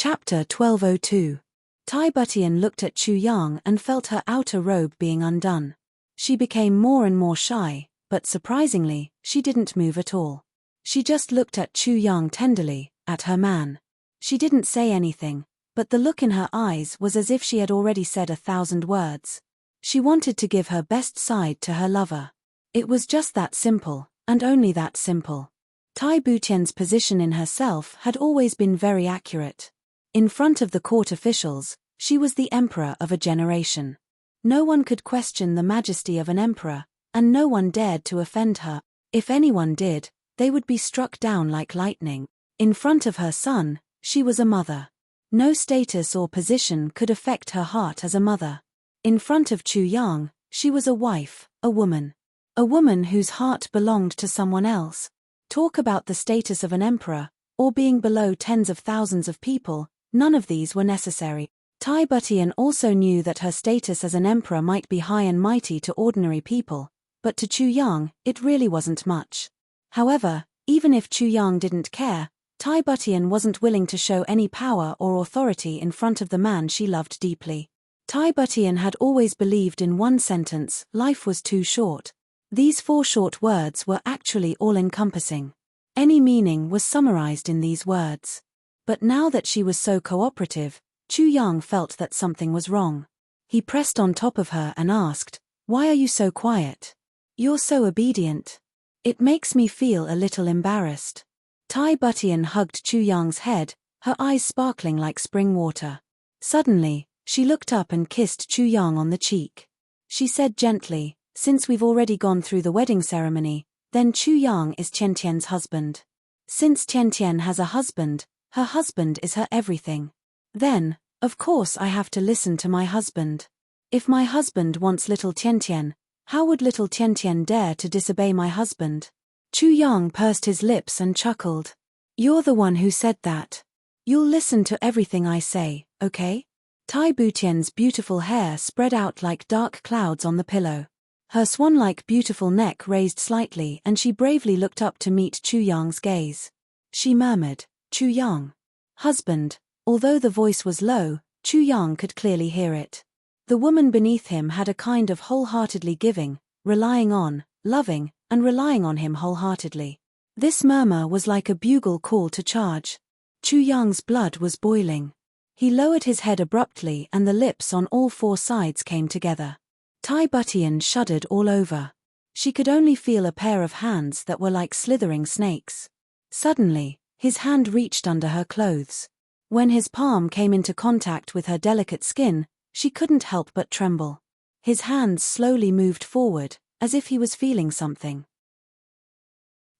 Chapter 1202. Tai Butian looked at Chu Yang and felt her outer robe being undone. She became more and more shy, but surprisingly, she didn't move at all. She just looked at Chu Yang tenderly, at her man. She didn't say anything, but the look in her eyes was as if she had already said 1,000 words. She wanted to give her best side to her lover. It was just that simple, and only that simple. Tai Butian's position in herself had always been very accurate. In front of the court officials, she was the emperor of a generation. No one could question the majesty of an emperor, and no one dared to offend her. If anyone did, they would be struck down like lightning. In front of her son, she was a mother. No status or position could affect her heart as a mother. In front of Chu Yang, she was a wife, a woman. A woman whose heart belonged to someone else. Talk about the status of an emperor, or being below tens of thousands of people, none of these were necessary. Tai Butian also knew that her status as an emperor might be high and mighty to ordinary people, but to Chu Yang, it really wasn't much. However, even if Chu Yang didn't care, Tai Butian wasn't willing to show any power or authority in front of the man she loved deeply. Tai Butian had always believed in one sentence: life was too short. These 4 short words were actually all-encompassing. Any meaning was summarized in these words. But now that she was so cooperative, Chu Yang felt that something was wrong. He pressed on top of her and asked, "Why are you so quiet? You're so obedient. It makes me feel a little embarrassed." Tai Butian hugged Chu Yang's head, her eyes sparkling like spring water. Suddenly, she looked up and kissed Chu Yang on the cheek. She said gently, "Since we've already gone through the wedding ceremony, then Chu Yang is Tian Tian's husband. Since Tian Tian has a husband, her husband is her everything. Then, of course I have to listen to my husband. If my husband wants little Tian Tian, how would little Tian Tian dare to disobey my husband?" Chu Yang pursed his lips and chuckled. "You're the one who said that. You'll listen to everything I say, okay?" Tai Butian's beautiful hair spread out like dark clouds on the pillow. Her swan-like beautiful neck raised slightly and she bravely looked up to meet Chu Yang's gaze. She murmured, "Chu Yang. Husband." Although the voice was low, Chu Yang could clearly hear it. The woman beneath him had a kind of wholeheartedly giving, relying on, loving, and relying on him wholeheartedly. This murmur was like a bugle call to charge. Chu Yang's blood was boiling. He lowered his head abruptly and the lips on all 4 sides came together. Tai Butian shuddered all over. She could only feel a pair of hands that were like slithering snakes. Suddenly, his hand reached under her clothes. When his palm came into contact with her delicate skin, she couldn't help but tremble. His hands slowly moved forward, as if he was feeling something.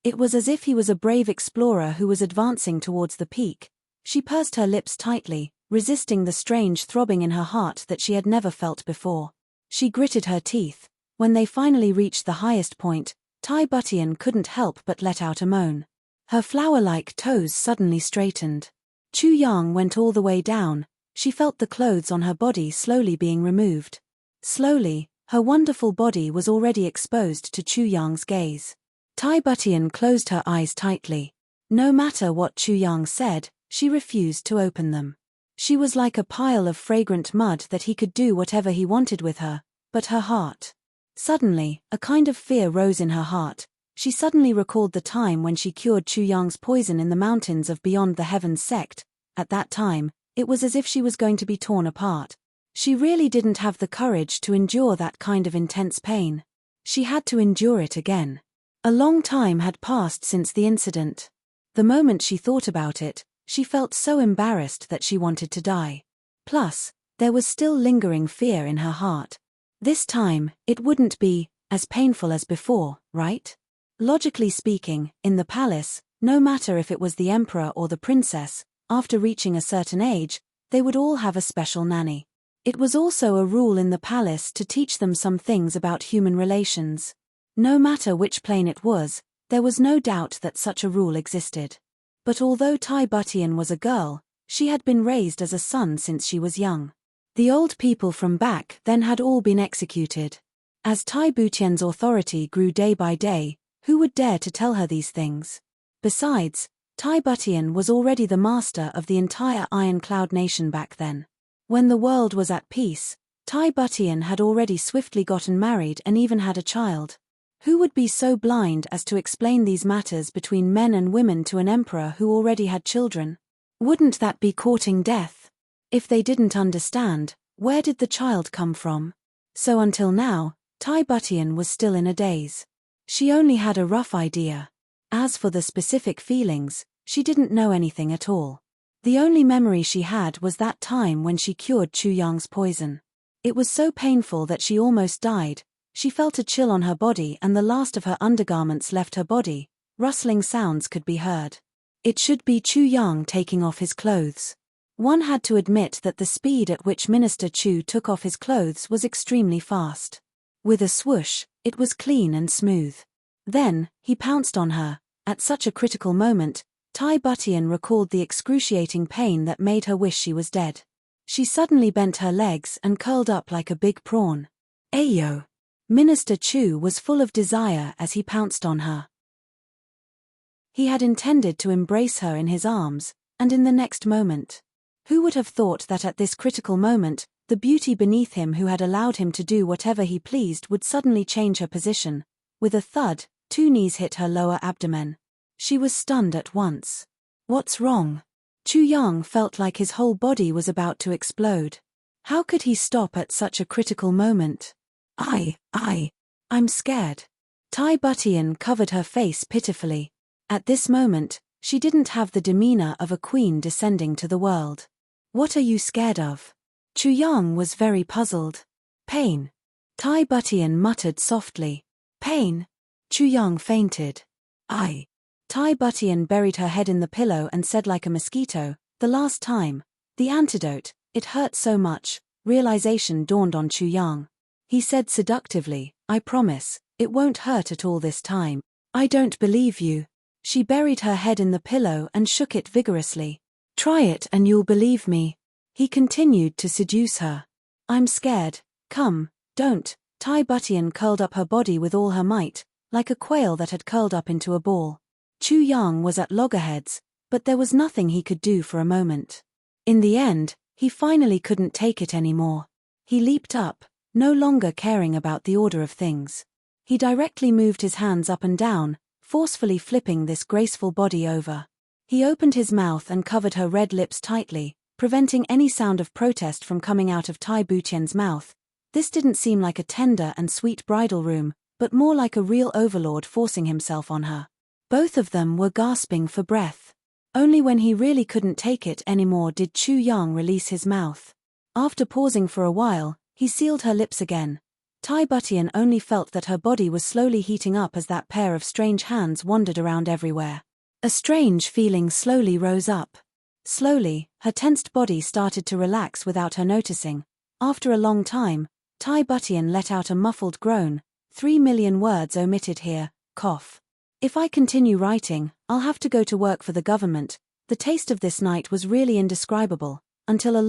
It was as if he was a brave explorer who was advancing towards the peak. She pursed her lips tightly, resisting the strange throbbing in her heart that she had never felt before. She gritted her teeth. When they finally reached the highest point, Tai Butian couldn't help but let out a moan. Her flower-like toes suddenly straightened. Chu Yang went all the way down. She felt the clothes on her body slowly being removed. Slowly, her wonderful body was already exposed to Chu Yang's gaze. Tai Butian closed her eyes tightly. No matter what Chu Yang said, she refused to open them. She was like a pile of fragrant mud that he could do whatever he wanted with her, but her heart. Suddenly, a kind of fear rose in her heart. She suddenly recalled the time when she cured Chu Yang's poison in the mountains of Beyond the Heavens sect. At that time, it was as if she was going to be torn apart. She really didn't have the courage to endure that kind of intense pain. She had to endure it again. A long time had passed since the incident. The moment she thought about it, she felt so embarrassed that she wanted to die. Plus, there was still lingering fear in her heart. This time, it wouldn't be as painful as before, right? Logically speaking, in the palace, no matter if it was the emperor or the princess, after reaching a certain age, they would all have a special nanny. It was also a rule in the palace to teach them some things about human relations. No matter which plane it was, there was no doubt that such a rule existed. But although Tai Butian was a girl, she had been raised as a son since she was young. The old people from back then had all been executed. As Tai Butian's authority grew day by day, who would dare to tell her these things? Besides, Tai Butian was already the master of the entire Iron Cloud Nation back then. When the world was at peace, Tai Butian had already swiftly gotten married and even had a child. Who would be so blind as to explain these matters between men and women to an emperor who already had children? Wouldn't that be courting death? If they didn't understand, where did the child come from? So until now, Tai Butian was still in a daze. She only had a rough idea. As for the specific feelings, she didn't know anything at all. The only memory she had was that time when she cured Chu Yang's poison. It was so painful that she almost died. She felt a chill on her body and the last of her undergarments left her body. Rustling sounds could be heard. It should be Chu Yang taking off his clothes. One had to admit that the speed at which Minister Chu took off his clothes was extremely fast. With a swoosh, it was clean and smooth. Then, he pounced on her. At such a critical moment, Tai Butian recalled the excruciating pain that made her wish she was dead. She suddenly bent her legs and curled up like a big prawn. Ayo! Minister Chu was full of desire as he pounced on her. He had intended to embrace her in his arms, and in the next moment. Who would have thought that at this critical moment, the beauty beneath him who had allowed him to do whatever he pleased would suddenly change her position? With a thud, 2 knees hit her lower abdomen. She was stunned at once. What's wrong? Chu Yang felt like his whole body was about to explode. How could he stop at such a critical moment? I'm scared. Tai Butian covered her face pitifully. At this moment, she didn't have the demeanor of a queen descending to the world. What are you scared of? Chu Yang was very puzzled. Pain. Tai Butian muttered softly. Pain? Chu Yang fainted. Tai Butian buried her head in the pillow and said like a mosquito, the last time. The antidote, it hurt so much. Realization dawned on Chu Yang. He said seductively, I promise, it won't hurt at all this time. I don't believe you. She buried her head in the pillow and shook it vigorously. Try it and you'll believe me. He continued to seduce her. I'm scared. Come, don't. Tai Butian curled up her body with all her might, like a quail that had curled up into a ball. Chu Yang was at loggerheads, but there was nothing he could do for a moment. In the end, he finally couldn't take it anymore. He leaped up, no longer caring about the order of things. He directly moved his hands up and down, forcefully flipping this graceful body over. He opened his mouth and covered her red lips tightly, preventing any sound of protest from coming out of Tai Butian's mouth. This didn't seem like a tender and sweet bridal room, but more like a real overlord forcing himself on her. Both of them were gasping for breath. Only when he really couldn't take it anymore did Chu Yang release his mouth. After pausing for a while, he sealed her lips again. Tai Butian only felt that her body was slowly heating up as that pair of strange hands wandered around everywhere. A strange feeling slowly rose up. Slowly, her tensed body started to relax without her noticing. After a long time, Tai Butian let out a muffled groan, 3 million words omitted here, cough. If I continue writing, I'll have to go to work for the government. The taste of this night was really indescribable, until a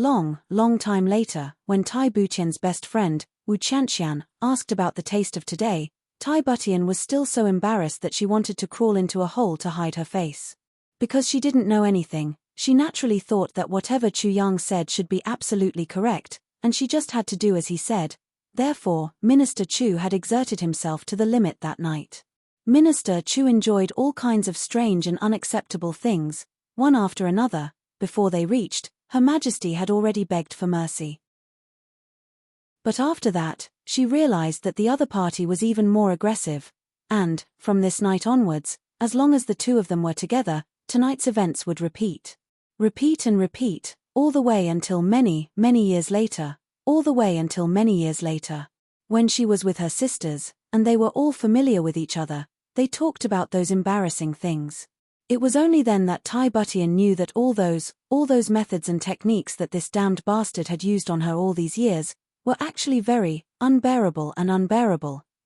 long time later, when Tai Butian's best friend, Wu Qianqian, asked about the taste of today. Tai Butian was still so embarrassed that she wanted to crawl into a hole to hide her face. Because she didn't know anything, she naturally thought that whatever Chu Yang said should be absolutely correct, and she just had to do as he said. Therefore, Minister Chu had exerted himself to the limit that night. Minister Chu enjoyed all kinds of strange and unacceptable things, one after another. Before they reached, Her Majesty had already begged for mercy. But after that, she realized that the other party was even more aggressive, and, from this night onwards, as long as the two of them were together, tonight's events would repeat. Repeat and repeat, all the way until many years later, When she was with her sisters, and they were all familiar with each other, they talked about those embarrassing things. It was only then that Tai Butian knew that all those methods and techniques that this damned bastard had used on her all these years, were actually very unbearable,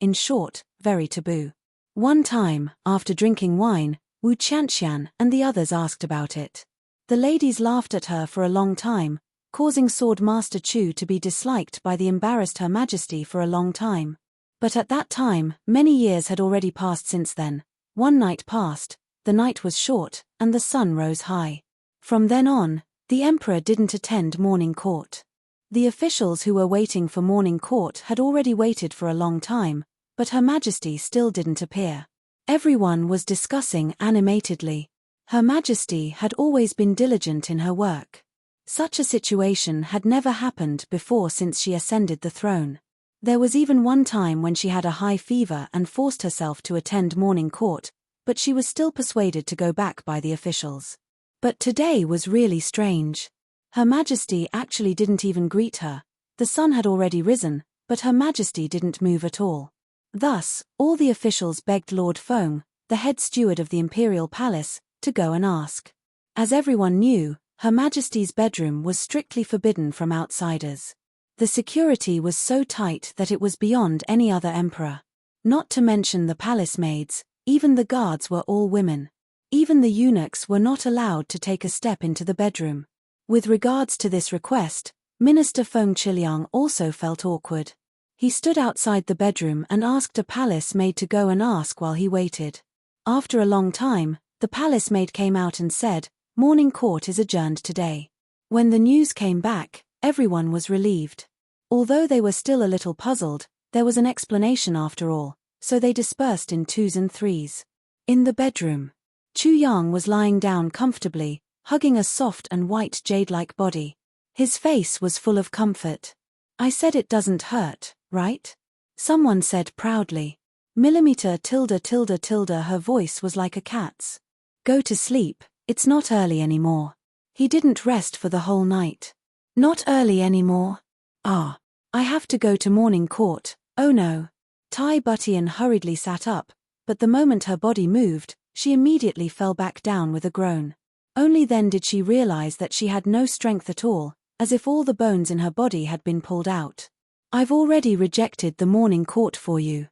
in short, very taboo. One time, after drinking wine, Wu Qianqian and the others asked about it. The ladies laughed at her for a long time, causing Sword Master Chu to be disliked by the embarrassed Her Majesty for a long time. But at that time, many years had already passed since then. One night passed, the night was short, and the sun rose high. From then on, the emperor didn't attend morning court. The officials who were waiting for morning court had already waited for a long time, but Her Majesty still didn't appear. Everyone was discussing animatedly. Her Majesty had always been diligent in her work. Such a situation had never happened before since she ascended the throne. There was even one time when she had a high fever and forced herself to attend morning court, but she was still persuaded to go back by the officials. But today was really strange. Her Majesty actually didn't even greet her. The sun had already risen, but Her Majesty didn't move at all. Thus, all the officials begged Lord Feng, the head steward of the imperial palace, to go and ask. As everyone knew, Her Majesty's bedroom was strictly forbidden from outsiders. The security was so tight that it was beyond any other emperor. Not to mention the palace maids, even the guards were all women. Even the eunuchs were not allowed to take a step into the bedroom. With regards to this request, Minister Feng Qiliang also felt awkward. He stood outside the bedroom and asked a palace maid to go and ask while he waited. After a long time, the palace maid came out and said, "Morning court is adjourned today." When the news came back, everyone was relieved. Although they were still a little puzzled, there was an explanation after all, so they dispersed in twos and threes. In the bedroom, Chu Yang was lying down comfortably, hugging a soft and white jade-like body. His face was full of comfort. "I said it doesn't hurt, right?" someone said proudly. Millimeter tilde tilde tilde, her voice was like a cat's. "Go to sleep, it's not early anymore." He didn't rest for the whole night. "Not early anymore? Ah. I have to go to morning court, oh no." Tai Butian hurriedly sat up, but the moment her body moved, she immediately fell back down with a groan. Only then did she realize that she had no strength at all, as if all the bones in her body had been pulled out. "I've already rejected the morning court for you."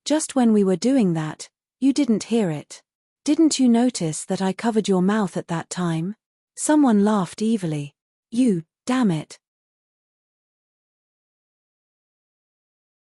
"Just when we were doing that, you didn't hear it. Didn't you notice that I covered your mouth at that time?" Someone laughed evilly. "You, damn it."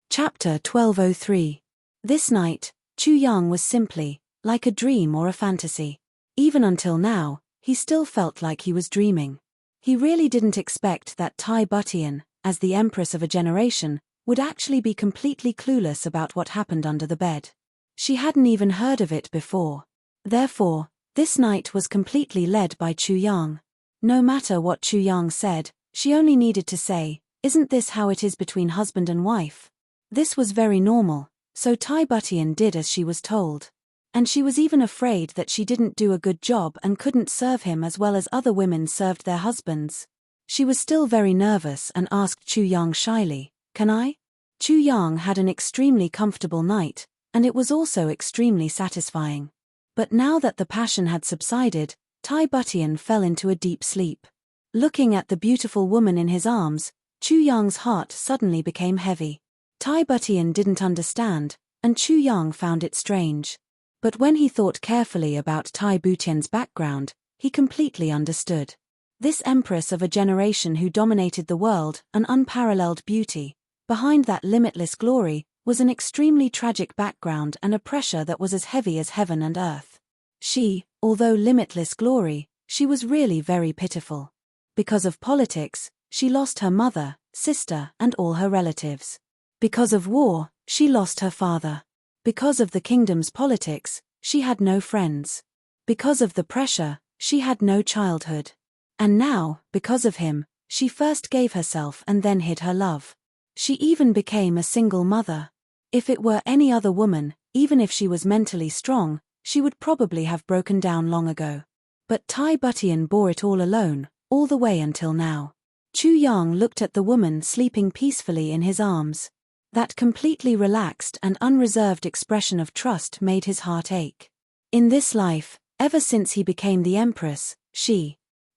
Chapter 1203. This night, Chu Yang was simply, like a dream or a fantasy. Even until now, he still felt like he was dreaming. He really didn't expect that Tai Butian, as the empress of a generation, would actually be completely clueless about what happened under the bed. She hadn't even heard of it before. Therefore, this night was completely led by Chu Yang. No matter what Chu Yang said, she only needed to say, "Isn't this how it is between husband and wife?" This was very normal, so Tai Butian did as she was told. And she was even afraid that she didn't do a good job and couldn't serve him as well as other women served their husbands. She was still very nervous and asked Chu Yang shyly, "Can I?" Chu Yang had an extremely comfortable night, and it was also extremely satisfying. But now that the passion had subsided, Tai Butian fell into a deep sleep. Looking at the beautiful woman in his arms, Chu Yang's heart suddenly became heavy. Tai Butian didn't understand, and Chu Yang found it strange. But when he thought carefully about Tai Butian's background, he completely understood. This empress of a generation who dominated the world, an unparalleled beauty, behind that limitless glory, was an extremely tragic background and a pressure that was as heavy as heaven and earth. She, although limitless glory, she was really very pitiful. Because of politics, she lost her mother, sister, and all her relatives. Because of war, she lost her father. Because of the kingdom's politics, she had no friends. Because of the pressure, she had no childhood. And now, because of him, she first gave herself and then hid her love. She even became a single mother. If it were any other woman, even if she was mentally strong, she would probably have broken down long ago. But Tai Butian bore it all alone, all the way until now. Chu Yang looked at the woman sleeping peacefully in his arms. That completely relaxed and unreserved expression of trust made his heart ache. In this life, ever since he became the empress,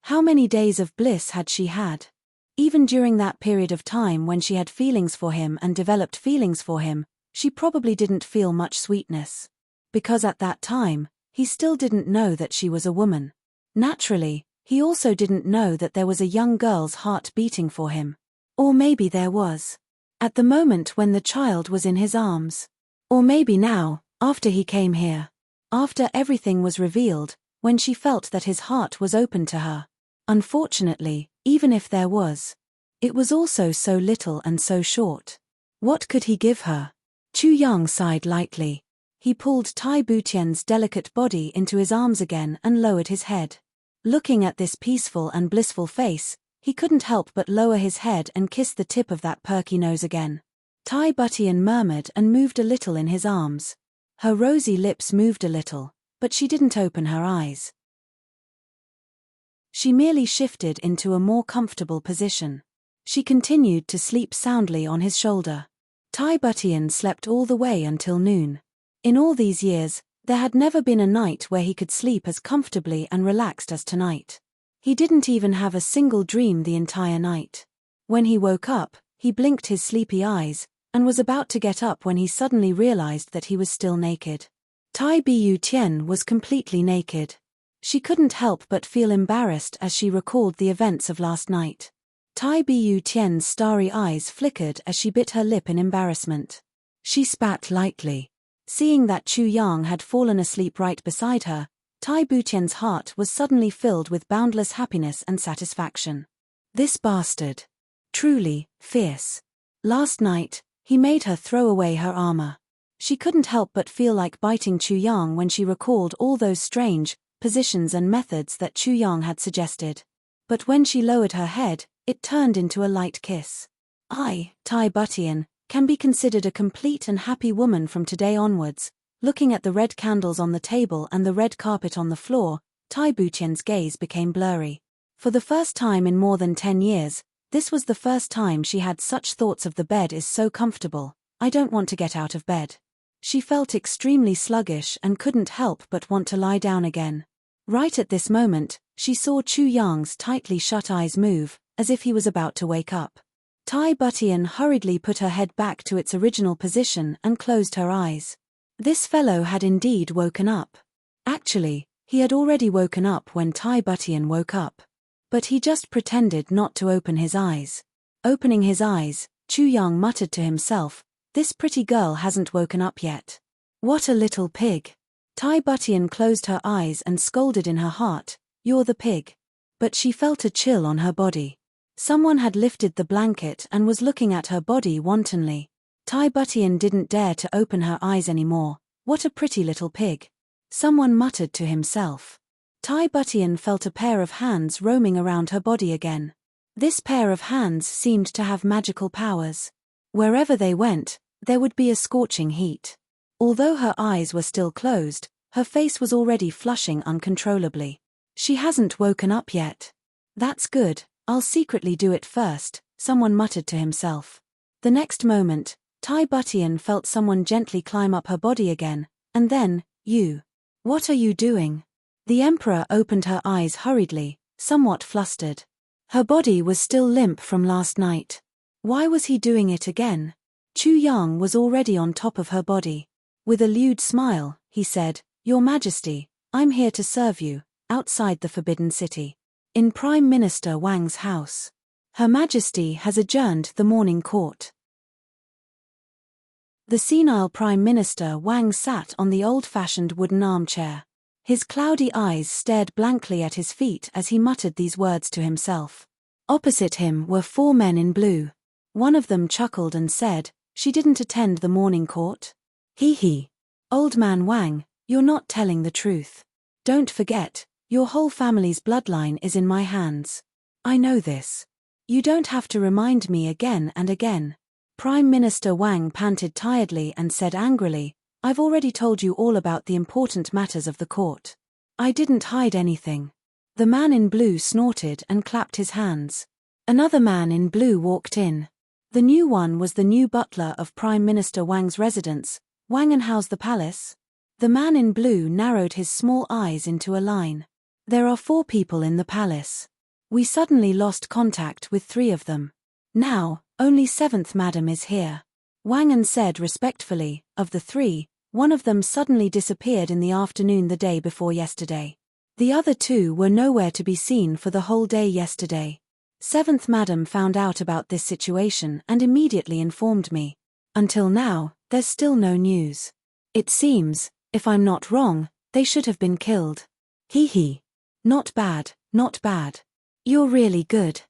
how many days of bliss had she had? Even during that period of time when she had feelings for him and developed feelings for him, she probably didn't feel much sweetness. Because at that time, he still didn't know that she was a woman. Naturally, he also didn't know that there was a young girl's heart beating for him. Or maybe there was. At the moment when the child was in his arms. Or maybe now, after he came here. After everything was revealed, when she felt that his heart was open to her. Unfortunately, even if there was, it was also so little and so short. What could he give her? Chu Yang sighed lightly. He pulled Tai Butian's delicate body into his arms again and lowered his head. Looking at this peaceful and blissful face, he couldn't help but lower his head and kiss the tip of that perky nose again. Tai Butian murmured and moved a little in his arms. Her rosy lips moved a little, but she didn't open her eyes. She merely shifted into a more comfortable position. She continued to sleep soundly on his shoulder. Tai Butian slept all the way until noon. In all these years, there had never been a night where he could sleep as comfortably and relaxed as tonight. He didn't even have a single dream the entire night. When he woke up, he blinked his sleepy eyes, and was about to get up when he suddenly realized that he was still naked. Tai Butian was completely naked. She couldn't help but feel embarrassed as she recalled the events of last night. Tai Butian's starry eyes flickered as she bit her lip in embarrassment. She spat lightly. Seeing that Chu Yang had fallen asleep right beside her, Tai Butian's heart was suddenly filled with boundless happiness and satisfaction. This bastard. Truly, fierce. Last night, he made her throw away her armor. She couldn't help but feel like biting Chu Yang when she recalled all those strange positions and methods that Chu Yang had suggested. But when she lowered her head, it turned into a light kiss. I, Tai Butian, can be considered a complete and happy woman from today onwards. Looking at the red candles on the table and the red carpet on the floor, Tai Butian's gaze became blurry. For the first time in more than 10 years, this was the first time she had such thoughts of the bed is so comfortable, I don't want to get out of bed. She felt extremely sluggish and couldn't help but want to lie down again. Right at this moment, she saw Chu Yang's tightly shut eyes move, as if he was about to wake up. Tai Butian hurriedly put her head back to its original position and closed her eyes. This fellow had indeed woken up. Actually, he had already woken up when Tai Butian woke up. But he just pretended not to open his eyes. Opening his eyes, Chu Yang muttered to himself, "This pretty girl hasn't woken up yet. What a little pig." Tai Butian closed her eyes and scolded in her heart, "You're the pig." But she felt a chill on her body. Someone had lifted the blanket and was looking at her body wantonly. Tai Butian didn't dare to open her eyes anymore. What a pretty little pig. Someone muttered to himself. Tai Butian felt a pair of hands roaming around her body again. This pair of hands seemed to have magical powers. Wherever they went, there would be a scorching heat. Although her eyes were still closed, her face was already flushing uncontrollably. She hasn't woken up yet. That's good, I'll secretly do it first, someone muttered to himself. The next moment, Tai Butian felt someone gently climb up her body again, and then, "You. What are you doing?" The Emperor opened her eyes hurriedly, somewhat flustered. Her body was still limp from last night. Why was he doing it again? Chu Yang was already on top of her body. With a lewd smile, he said, "Your Majesty, I'm here to serve you, outside the Forbidden City. In Prime Minister Wang's house. Her Majesty has adjourned the morning court." The senile Prime Minister Wang sat on the old-fashioned wooden armchair. His cloudy eyes stared blankly at his feet as he muttered these words to himself. Opposite him were 4 men in blue. One of them chuckled and said, "She didn't attend the morning court?" "Hee hee. Old man Wang, you're not telling the truth. Don't forget, your whole family's bloodline is in my hands. I know this. You don't have to remind me again and again." Prime Minister Wang panted tiredly and said angrily, "I've already told you all about the important matters of the court. I didn't hide anything." The man in blue snorted and clapped his hands. Another man in blue walked in. The new one was the new butler of Prime Minister Wang's residence. "Wang and how's the palace?" The man in blue narrowed his small eyes into a line. "There are 4 people in the palace. We suddenly lost contact with 3 of them. Now, only 7th Madam is here." Wang An said respectfully, "Of the 3, one of them suddenly disappeared in the afternoon the day before yesterday. The other 2 were nowhere to be seen for the whole day yesterday. 7th Madam found out about this situation and immediately informed me. Until now, there's still no news. It seems, if I'm not wrong, They should have been killed. Hee hee. Not bad, not bad. You're really good.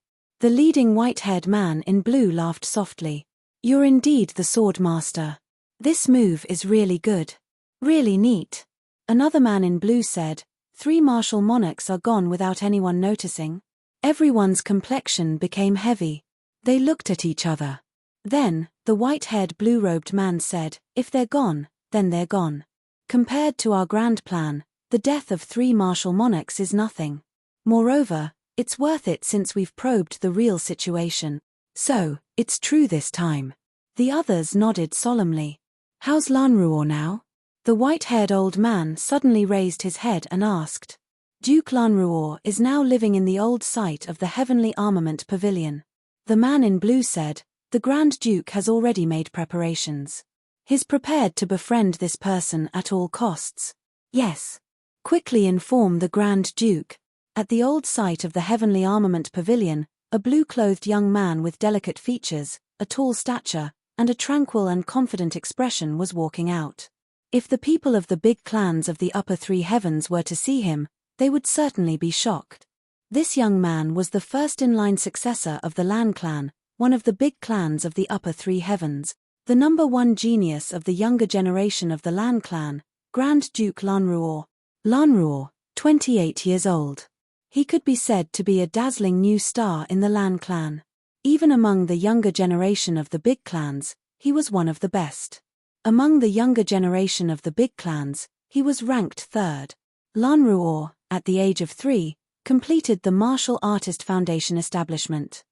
The leading white-haired man in blue laughed softly. You're indeed the sword master. This move is really good. Really neat. Another man in blue said, 3 martial monarchs are gone without anyone noticing. Everyone's complexion became heavy. They looked at each other. Then, the white-haired blue-robed man said, if they're gone, then they're gone. Compared to our grand plan, the death of 3 martial monarchs is nothing. Moreover, it's worth it since we've probed the real situation. So, it's true this time. The others nodded solemnly. How's Lanruor now? The white-haired old man suddenly raised his head and asked. Duke Lanruor is now living in the old site of the Heavenly Armament Pavilion. The man in blue said, the Grand Duke has already made preparations. He's prepared to befriend this person at all costs. Yes. Quickly inform the Grand Duke. At the old site of the Heavenly Armament Pavilion, a blue-clothed young man with delicate features, a tall stature, and a tranquil and confident expression was walking out. If the people of the big clans of the upper 3 heavens were to see him, they would certainly be shocked. This young man was the first-in-line successor of the Lan clan, one of the big clans of the upper 3 heavens, the number 1 genius of the younger generation of the Lan clan, Grand Duke Lanruor. Lanruor, 28 years old. He could be said to be a dazzling new star in the Lan clan. Even among the younger generation of the big clans, he was one of the best. Among the younger generation of the big clans, he was ranked 3rd. Lanruor, at the age of 3, completed the Martial Artist Foundation establishment.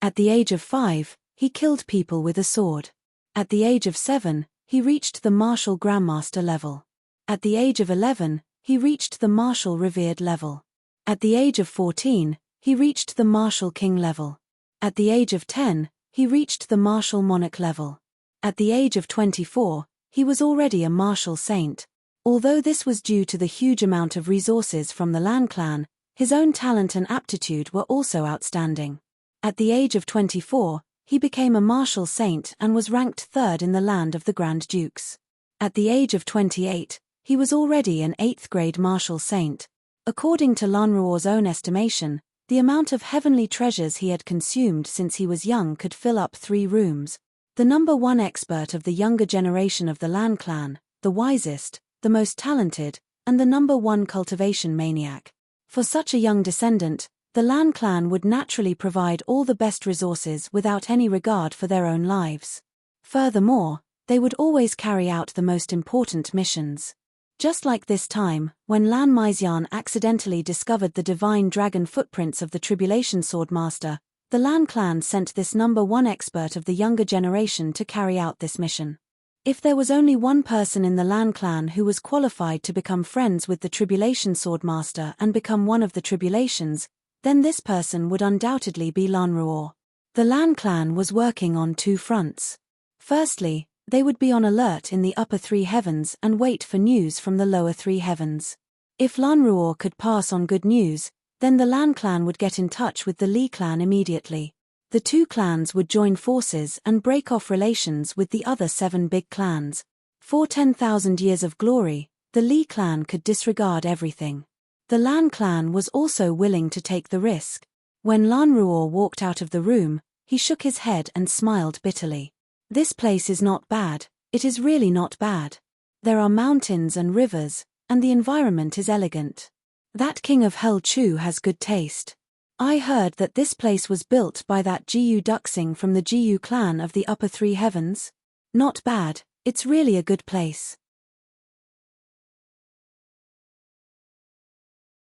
At the age of 5, he killed people with a sword. At the age of 7, he reached the Martial Grandmaster level. At the age of 11, he reached the Martial Revered level. At the age of 14, he reached the Martial King level. At the age of 10, he reached the Martial Monarch level. At the age of 24, he was already a martial saint. Although this was due to the huge amount of resources from the Lan clan, his own talent and aptitude were also outstanding. At the age of 24, he became a martial saint and was ranked 3rd in the land of the Grand Dukes. At the age of 28, he was already an 8th grade martial saint. According to Lanruor's own estimation, the amount of heavenly treasures he had consumed since he was young could fill up 3 rooms. The number 1 expert of the younger generation of the Lan clan, the wisest, the most talented, and the number 1 cultivation maniac. For such a young descendant, the Lan clan would naturally provide all the best resources without any regard for their own lives. Furthermore, they would always carry out the most important missions. Just like this time, when Lan Mizyan accidentally discovered the divine dragon footprints of the Tribulation Swordmaster, the Lan clan sent this number 1 expert of the younger generation to carry out this mission. If there was only one person in the Lan clan who was qualified to become friends with the Tribulation Swordmaster and become one of the Tribulations, then this person would undoubtedly be Lanruor. The Lan clan was working on 2 fronts. Firstly, they would be on alert in the upper 3 heavens and wait for news from the lower 3 heavens. If Lanruor could pass on good news, then the Lan clan would get in touch with the Li clan immediately. The 2 clans would join forces and break off relations with the other 7 big clans. For 10,000 years of glory, the Li clan could disregard everything. The Lan clan was also willing to take the risk. When Lanruor walked out of the room, he shook his head and smiled bitterly. This place is not bad, it is really not bad. There are mountains and rivers, and the environment is elegant. That king of Hell Chu has good taste. I heard that this place was built by that Jiyu Duxing from the Jiyu clan of the upper 3 heavens. Not bad, it's really a good place.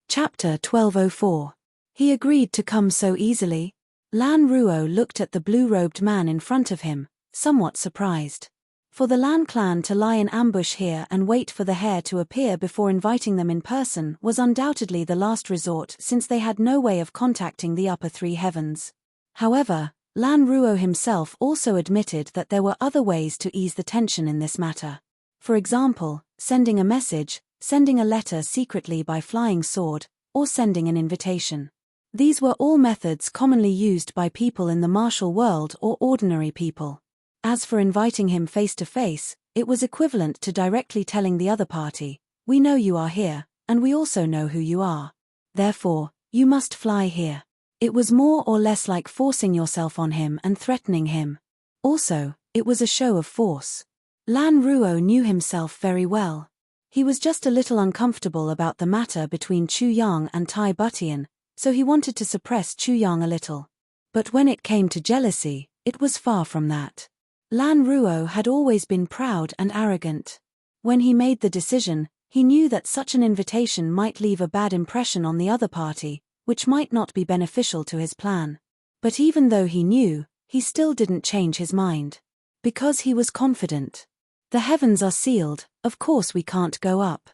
Chapter 1204. He agreed to come so easily. Lanruor looked at the blue-robed man in front of him, somewhat surprised. For the Lan clan to lie in ambush here and wait for the heir to appear before inviting them in person was undoubtedly the last resort, since they had no way of contacting the upper 3 heavens. However, Lanruor himself also admitted that there were other ways to ease the tension in this matter. For example, sending a message, sending a letter secretly by flying sword, or sending an invitation. These were all methods commonly used by people in the martial world or ordinary people. As for inviting him face to face, It was equivalent to directly telling the other party, "We know you are here, and we also know who you are. Therefore, you must fly here." It was more or less like forcing yourself on him and threatening him. Also, it was a show of force. Lan Ruo knew himself very well. He was just a little uncomfortable about the matter between Chu Yang and Tai Butian, so he wanted to suppress Chu Yang a little. But when it came to jealousy, it was far from that. Lan Ruo had always been proud and arrogant. When he made the decision, he knew that such an invitation might leave a bad impression on the other party, which might not be beneficial to his plan. But even though he knew, he still didn't change his mind. Because he was confident. The heavens are sealed, of course we can't go up.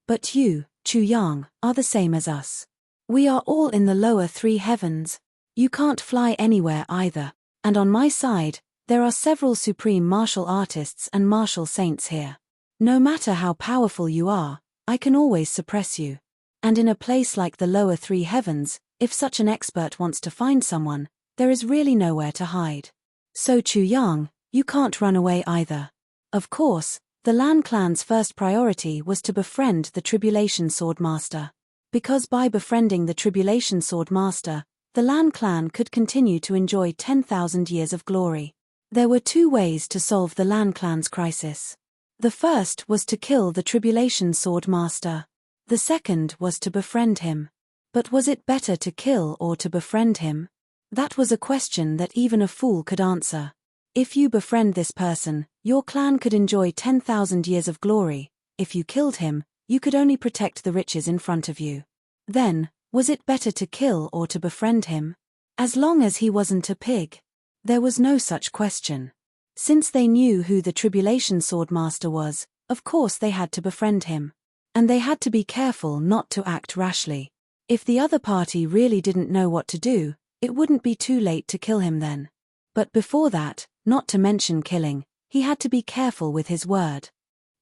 But you, Chu Yang, are the same as us. We are all in the lower 3 heavens. You can't fly anywhere either. And on my side, there are several supreme martial artists and martial saints here. No matter how powerful you are, I can always suppress you. And in a place like the lower 3 heavens, if such an expert wants to find someone, there is really nowhere to hide. So Chu Yang, you can't run away either. Of course, the Lan clan's first priority was to befriend the Tribulation Sword Master. Because by befriending the Tribulation Sword Master, the Lan clan could continue to enjoy 10,000 years of glory. There were 2 ways to solve the Lan clan's crisis. The first was to kill the Tribulation Sword Master. The second was to befriend him. But was it better to kill or to befriend him? That was a question that even a fool could answer. If you befriend this person, your clan could enjoy 10,000 years of glory. If you killed him, you could only protect the riches in front of you. Then, was it better to kill or to befriend him? As long as he wasn't a pig. There was no such question. Since they knew who the Tribulation Sword Master was, of course they had to befriend him. And they had to be careful not to act rashly. If the other party really didn't know what to do, it wouldn't be too late to kill him then. But before that, not to mention killing, he had to be careful with his word.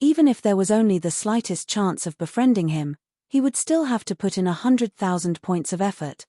Even if there was only the slightest chance of befriending him, he would still have to put in 100,000 points of effort.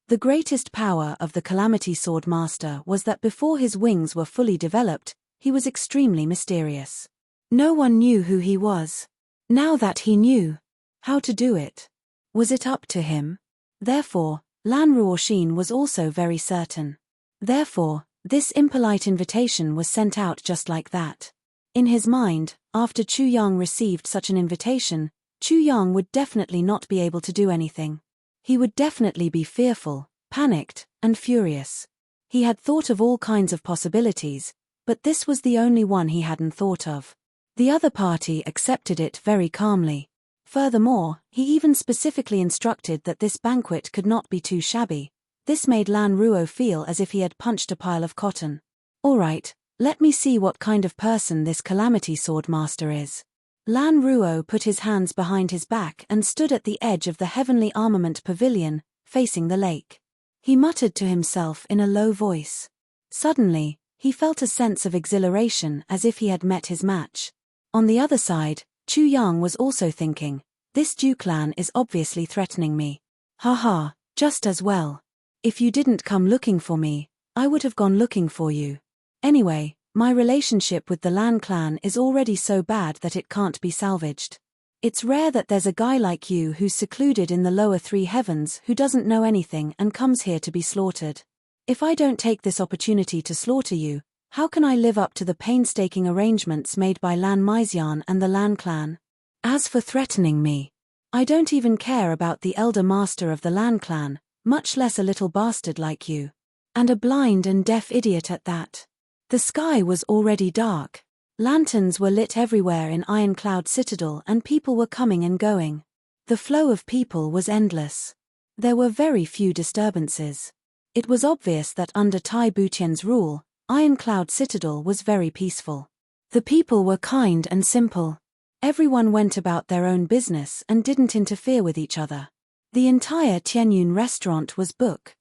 The greatest power of the Calamity Sword Master was that before his wings were fully developed, he was extremely mysterious. No one knew who he was. Now that he knew how to do it, was it up to him? Therefore, Lan Ruoxin was also very certain. Therefore, this impolite invitation was sent out just like that. In his mind, after Chu Yang received such an invitation, Chu Yang would definitely not be able to do anything. He would definitely be fearful, panicked, and furious. He had thought of all kinds of possibilities, but this was the only one he hadn't thought of. The other party accepted it very calmly. Furthermore, he even specifically instructed that this banquet could not be too shabby. This made Lan Ruo feel as if he had punched a pile of cotton. All right, let me see what kind of person this Calamity Sword Master is. Lan Ruo put his hands behind his back and stood at the edge of the Heavenly Armament Pavilion, facing the lake. He muttered to himself in a low voice. Suddenly, he felt a sense of exhilaration as if he had met his match. On the other side, Chu Yang was also thinking, this Ju clan is obviously threatening me. Haha, just as well. If you didn't come looking for me, I would have gone looking for you. Anyway, my relationship with the Lan clan is already so bad that it can't be salvaged. It's rare that there's a guy like you who's secluded in the lower 3 heavens who doesn't know anything and comes here to be slaughtered. If I don't take this opportunity to slaughter you, how can I live up to the painstaking arrangements made by Lan Maixian and the Lan clan? As for threatening me, I don't even care about the elder master of the Lan clan, much less a little bastard like you. And a blind and deaf idiot at that. The sky was already dark. Lanterns were lit everywhere in Ironcloud Citadel and people were coming and going. The flow of people was endless. There were very few disturbances. It was obvious that under Tai Butian's rule, Ironcloud Citadel was very peaceful. The people were kind and simple. Everyone went about their own business and didn't interfere with each other. The entire Tianyun restaurant was booked.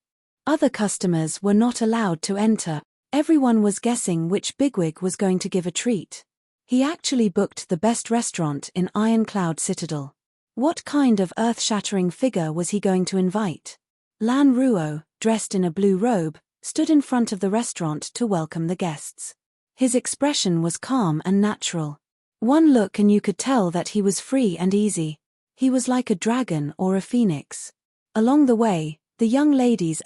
Other customers were not allowed to enter. Everyone was guessing which bigwig was going to give a treat. He actually booked the best restaurant in Ironcloud Citadel. What kind of earth-shattering figure was he going to invite? Lan Ruo, dressed in a blue robe, stood in front of the restaurant to welcome the guests. His expression was calm and natural. One look and you could tell that he was free and easy. He was like a dragon or a phoenix. Along the way, the young ladies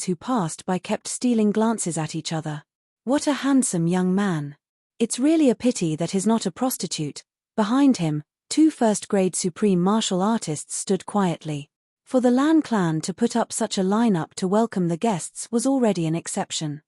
who passed by kept stealing glances at each other. What a handsome young man. It's really a pity that he's not a prostitute. Behind him, 2 first-grade supreme martial artists stood quietly. For the Lan clan to put up such a lineup to welcome the guests was already an exception.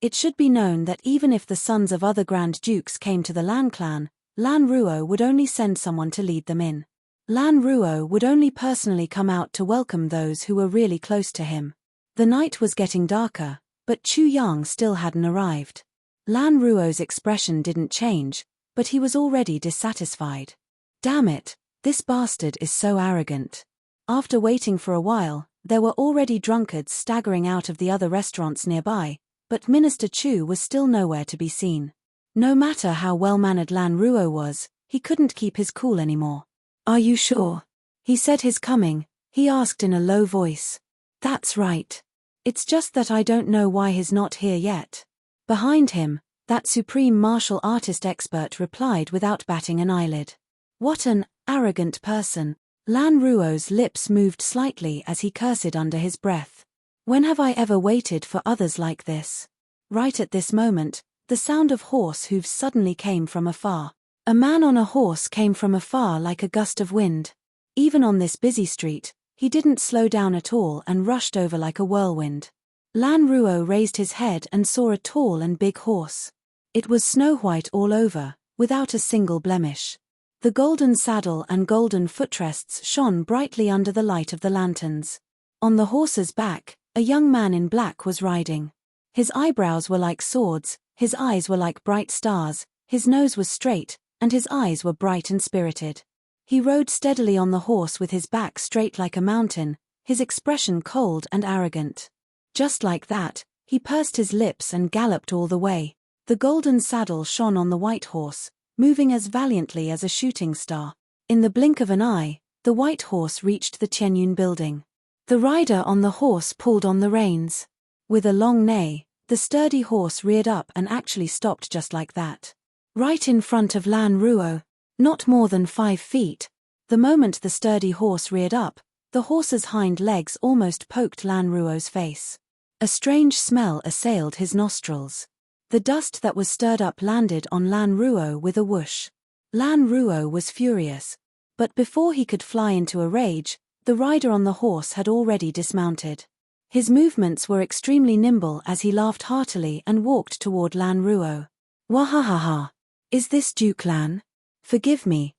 It should be known that even if the sons of other Grand Dukes came to the Lan clan, Lan Ruo would only send someone to lead them in. Lan Ruo would only personally come out to welcome those who were really close to him. The night was getting darker, but Chu Yang still hadn't arrived. Lan Ruo's expression didn't change, but he was already dissatisfied. Damn it, this bastard is so arrogant. After waiting for a while, there were already drunkards staggering out of the other restaurants nearby, but Minister Chu was still nowhere to be seen. No matter how well-mannered Lan Ruo was, he couldn't keep his cool anymore. "Are you sure?" he said his coming, he asked in a low voice. "That's right. It's just that I don't know why he's not here yet." Behind him, that supreme martial artist expert replied without batting an eyelid. "What an arrogant person." Lan Ruo's lips moved slightly as he cursed under his breath. "When have I ever waited for others like this?" Right at this moment, the sound of horse hooves suddenly came from afar. A man on a horse came from afar like a gust of wind. Even on this busy street, he didn't slow down at all and rushed over like a whirlwind. Lan Ruo raised his head and saw a tall and big horse. It was snow-white all over, without a single blemish. The golden saddle and golden footrests shone brightly under the light of the lanterns. On the horse's back, a young man in black was riding. His eyebrows were like swords, his eyes were like bright stars, his nose was straight, and his eyes were bright and spirited. He rode steadily on the horse with his back straight like a mountain, his expression cold and arrogant. Just like that, he pursed his lips and galloped all the way. The golden saddle shone on the white horse, moving as valiantly as a shooting star. In the blink of an eye, the white horse reached the Qianyun building. The rider on the horse pulled on the reins. With a long neigh, the sturdy horse reared up and actually stopped just like that. Right in front of Lan Ruo, not more than 5 feet. The moment the sturdy horse reared up, the horse's hind legs almost poked Lan Ruo's face. A strange smell assailed his nostrils. The dust that was stirred up landed on Lan Ruo with a whoosh. Lan Ruo was furious. But before he could fly into a rage, the rider on the horse had already dismounted. His movements were extremely nimble as he laughed heartily and walked toward Lan Ruo. "Wahahaha! Is this Duke Lan? Forgive me,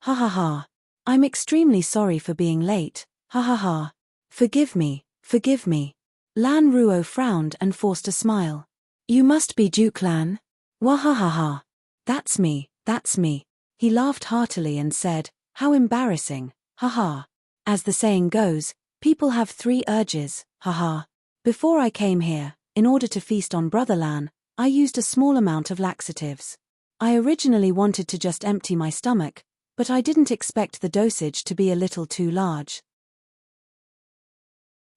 ha ha ha. I'm extremely sorry for being late, ha ha ha. Forgive me. Lan Ruo frowned and forced a smile. "You must be Duke Lan? Wahahaha. That's me. He laughed heartily and said, "How embarrassing, ha ha. As the saying goes, people have 3 urges, ha ha. Before I came here, in order to feast on Brother Lan, I used a small amount of laxatives. I originally wanted to just empty my stomach, but I didn't expect the dosage to be a little too large.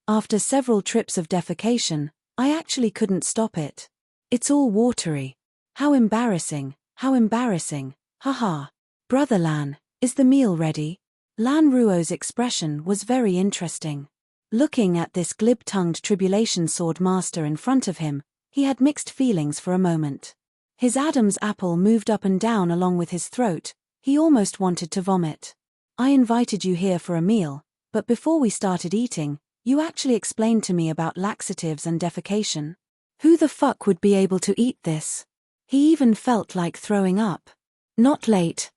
After several trips of defecation, I actually couldn't stop it. It's all watery. How embarrassing, haha. Brother Lan, is the meal ready?" Lan Ruo's expression was very interesting. Looking at this glib-tongued tribulation sword master in front of him, he had mixed feelings for a moment. His Adam's apple moved up and down along with his throat, he almost wanted to vomit. "I invited you here for a meal, but before we started eating, you actually explained to me about laxatives and defecation. Who the fuck would be able to eat this?" He even felt like throwing up. Not late.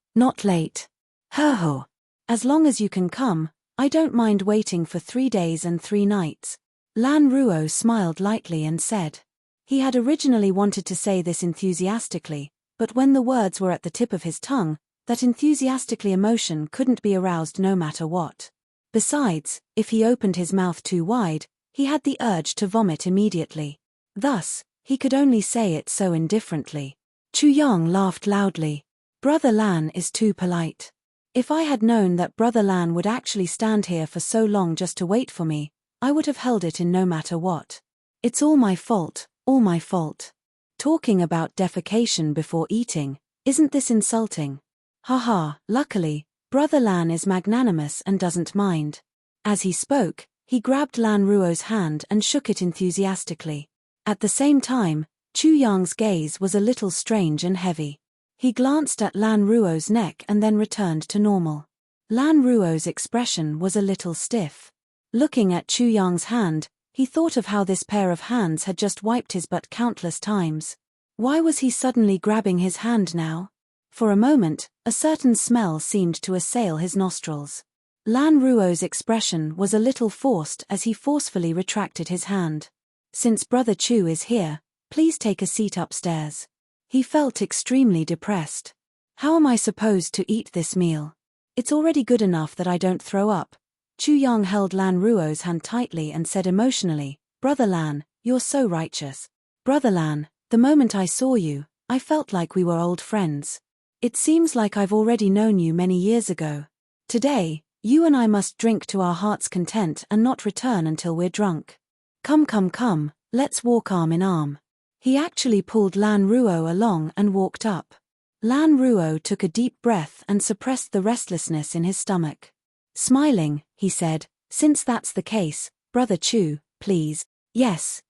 Ho. As long as you can come, I don't mind waiting for 3 days and 3 nights. Lan Ruo smiled lightly and said. He had originally wanted to say this enthusiastically, but when the words were at the tip of his tongue, that enthusiastically emotion couldn't be aroused no matter what. Besides, if he opened his mouth too wide, he had the urge to vomit immediately. Thus, he could only say it so indifferently. Chu Yang laughed loudly. "Brother Lan is too polite. If I had known that Brother Lan would actually stand here for so long just to wait for me, I would have held it in no matter what. It's all my fault, All my fault. Talking about defecation before eating, isn't this insulting? Haha, luckily, Brother Lan is magnanimous and doesn't mind. As he spoke, he grabbed Lan Ruo's hand and shook it enthusiastically. At the same time, Chu Yang's gaze was a little strange and heavy. He glanced at Lan Ruo's neck and then returned to normal. Lan Ruo's expression was a little stiff. Looking at Chu Yang's hand, he thought of how this pair of hands had just wiped his butt countless times. Why was he suddenly grabbing his hand now? For a moment, a certain smell seemed to assail his nostrils. Lan Ruo's expression was a little forced as he forcefully retracted his hand. Since Brother Chu is here, please take a seat upstairs. He felt extremely depressed. How am I supposed to eat this meal? It's already good enough that I don't throw up. Chu Yang held Lan Ruo's hand tightly and said emotionally, Brother Lan, you're so righteous. Brother Lan, the moment I saw you, I felt like we were old friends. It seems like I've already known you many years ago. Today, you and I must drink to our heart's content and not return until we're drunk. Come, let's walk arm in arm. He actually pulled Lan Ruo along and walked up. Lan Ruo took a deep breath and suppressed the restlessness in his stomach. Smiling, he said, since that's the case, Brother Chu, please. Yes.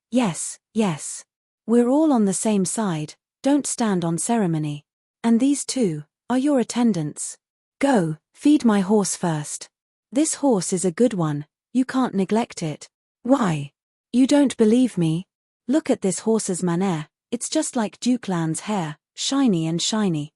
We're all on the same side, don't stand on ceremony. And these two are your attendants. Go, feed my horse first. This horse is a good one, you can't neglect it. Why? You don't believe me? Look at this horse's manner, it's just like Duke Lan's hair, shiny and shiny.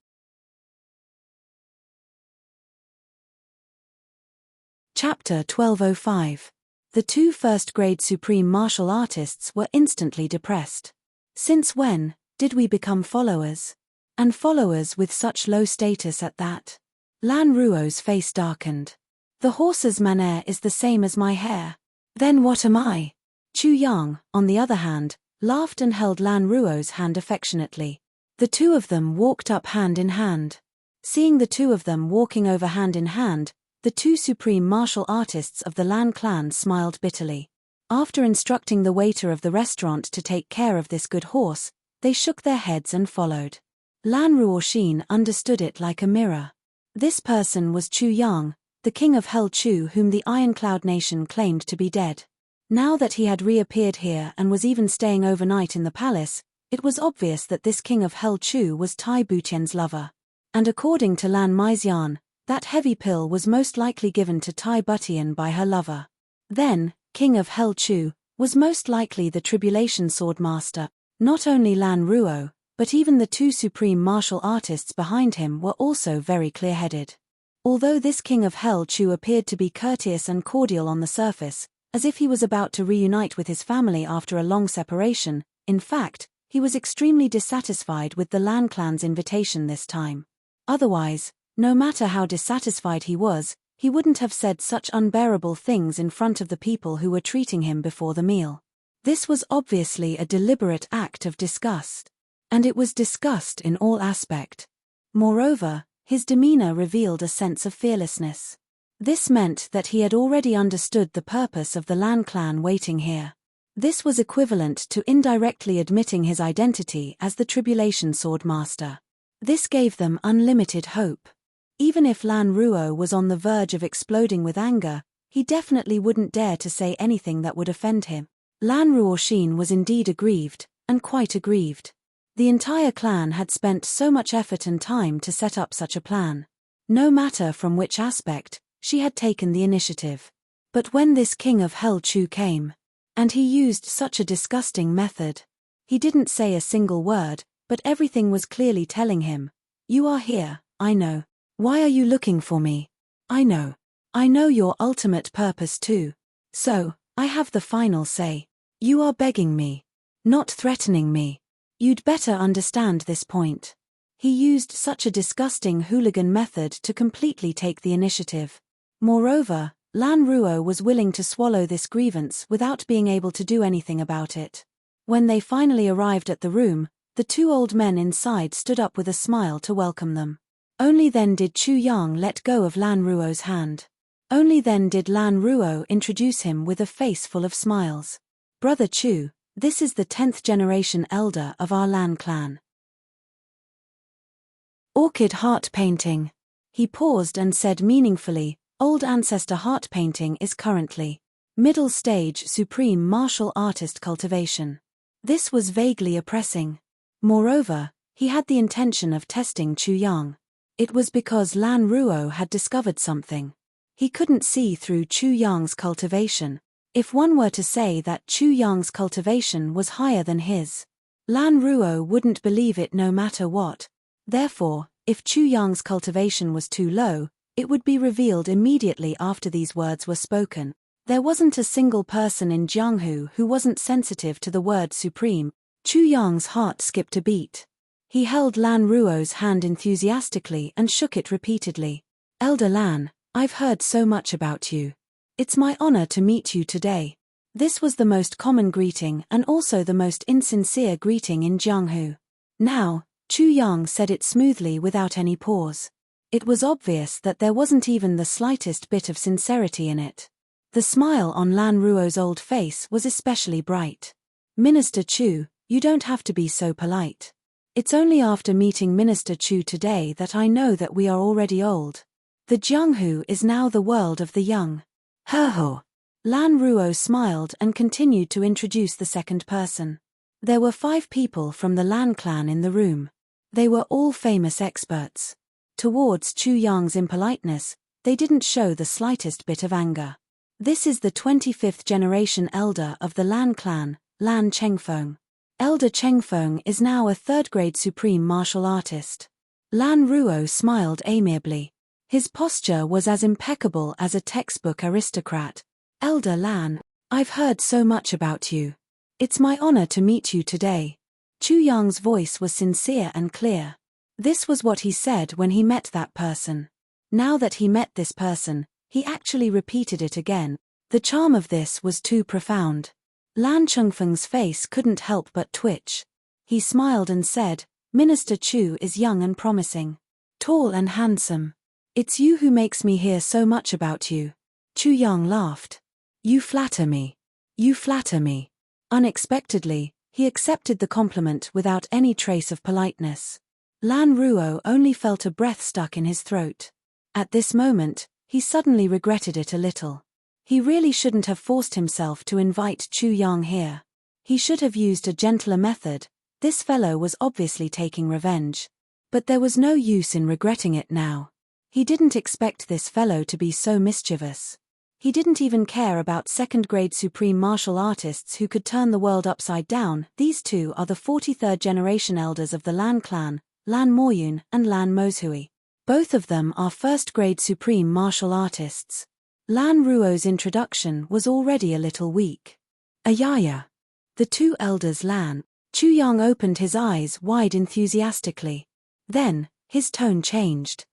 Chapter 1205. The two first-grade supreme martial artists were instantly depressed. Since when did we become followers? And followers with such low status at that? Lan Ruo's face darkened. The horse's manner is the same as my hair. Then what am I? Chu Yang, on the other hand, laughed and held Lan Ruo's hand affectionately. The two of them walked up hand in hand. Seeing the two of them walking over hand in hand, the two supreme martial artists of the Lan clan smiled bitterly. After instructing the waiter of the restaurant to take care of this good horse, they shook their heads and followed. Lan Ruoxin understood it like a mirror. This person was Chu Yang, the king of Hell Chu whom the Iron Cloud Nation claimed to be dead. Now that he had reappeared here and was even staying overnight in the palace, it was obvious that this king of Hell Chu was Tai Butian's lover. And according to Lan Maixian, that heavy pill was most likely given to Tai Butian by her lover. Then, king of Hell Chu, was most likely the Tribulation Swordmaster. Not only Lan Ruo, but even the two supreme martial artists behind him were also very clear-headed. Although this king of Hell Chu appeared to be courteous and cordial on the surface, as if he was about to reunite with his family after a long separation, in fact, he was extremely dissatisfied with the Lan clan's invitation this time. Otherwise, no matter how dissatisfied he was, he wouldn't have said such unbearable things in front of the people who were treating him before the meal. This was obviously a deliberate act of disgust. And it was disgust in all aspect. Moreover, his demeanor revealed a sense of fearlessness. This meant that he had already understood the purpose of the Lan clan waiting here. This was equivalent to indirectly admitting his identity as the Tribulation Swordmaster. This gave them unlimited hope. Even if Lan Ruo was on the verge of exploding with anger, he definitely wouldn't dare to say anything that would offend him. Lan Ruoxin was indeed aggrieved, and quite aggrieved. The entire clan had spent so much effort and time to set up such a plan. No matter from which aspect, she had taken the initiative. But when this king of Hell Chu came, and he used such a disgusting method, he didn't say a single word, but everything was clearly telling him, "You are here, I know. Why are you looking for me? I know. I know your ultimate purpose too. So, I have the final say. You are begging me, not threatening me. You'd better understand this point." He used such a disgusting hooligan method to completely take the initiative. Moreover, Lan Ruo was willing to swallow this grievance without being able to do anything about it. When they finally arrived at the room, the two old men inside stood up with a smile to welcome them. Only then did Chu Yang let go of Lan Ruo's hand. Only then did Lan Ruo introduce him with a face full of smiles. "Brother Chu, This is the 10th generation elder of our Lan clan. Orchid heart painting. He paused and said meaningfully, old ancestor heart painting is currently middle stage supreme martial artist cultivation. This was vaguely oppressing. Moreover, he had the intention of testing Chu Yang. It was because Lan Ruo had discovered something. He couldn't see through Chu Yang's cultivation. If one were to say that Chu Yang's cultivation was higher than his, Lan Ruo wouldn't believe it no matter what. Therefore, if Chu Yang's cultivation was too low, it would be revealed immediately after these words were spoken. There wasn't a single person in Jianghu who wasn't sensitive to the word supreme. Chu Yang's heart skipped a beat. He held Lan Ruo's hand enthusiastically and shook it repeatedly. Elder Lan, I've heard so much about you. It's my honor to meet you today. This was the most common greeting and also the most insincere greeting in Jianghu. Now, Chu Yang said it smoothly without any pause. It was obvious that there wasn't even the slightest bit of sincerity in it. The smile on Lan Ruo's old face was especially bright. Minister Chu, you don't have to be so polite. It's only after meeting Minister Chu today that I know that we are already old. The Jianghu is now the world of the young. Ho. Lan Ruo smiled and continued to introduce the second person. There were 5 people from the Lan clan in the room. They were all famous experts. Towards Chu Yang's impoliteness, they didn't show the slightest bit of anger. This is the 25th generation elder of the Lan clan, Lan Chengfeng. Elder Chengfeng is now a 3rd-grade supreme martial artist. Lan Ruo smiled amiably. His posture was as impeccable as a textbook aristocrat. Elder Lan, I've heard so much about you. It's my honor to meet you today. Chu Yang's voice was sincere and clear. This was what he said when he met that person. Now that he met this person, he actually repeated it again. The charm of this was too profound. Lan Chengfeng's face couldn't help but twitch. He smiled and said, Minister Chu is young and promising. Tall and handsome. It's you who makes me hear so much about you. Chu Yang laughed. You flatter me. You flatter me. Unexpectedly, he accepted the compliment without any trace of politeness. Lan Ruo only felt a breath stuck in his throat. At this moment, he suddenly regretted it a little. He really shouldn't have forced himself to invite Chu Yang here. He should have used a gentler method. This fellow was obviously taking revenge. But there was no use in regretting it now. He didn't expect this fellow to be so mischievous. He didn't even care about 2nd-grade supreme martial artists who could turn the world upside down. These two are the 43rd generation elders of the Lan clan, Lan Moyun and Lan Mozhui. Both of them are 1st-grade supreme martial artists. Lan Ruo's introduction was already a little weak. Ayaya. The 2 elders Lan. Chu Yang opened his eyes wide enthusiastically. Then, his tone changed.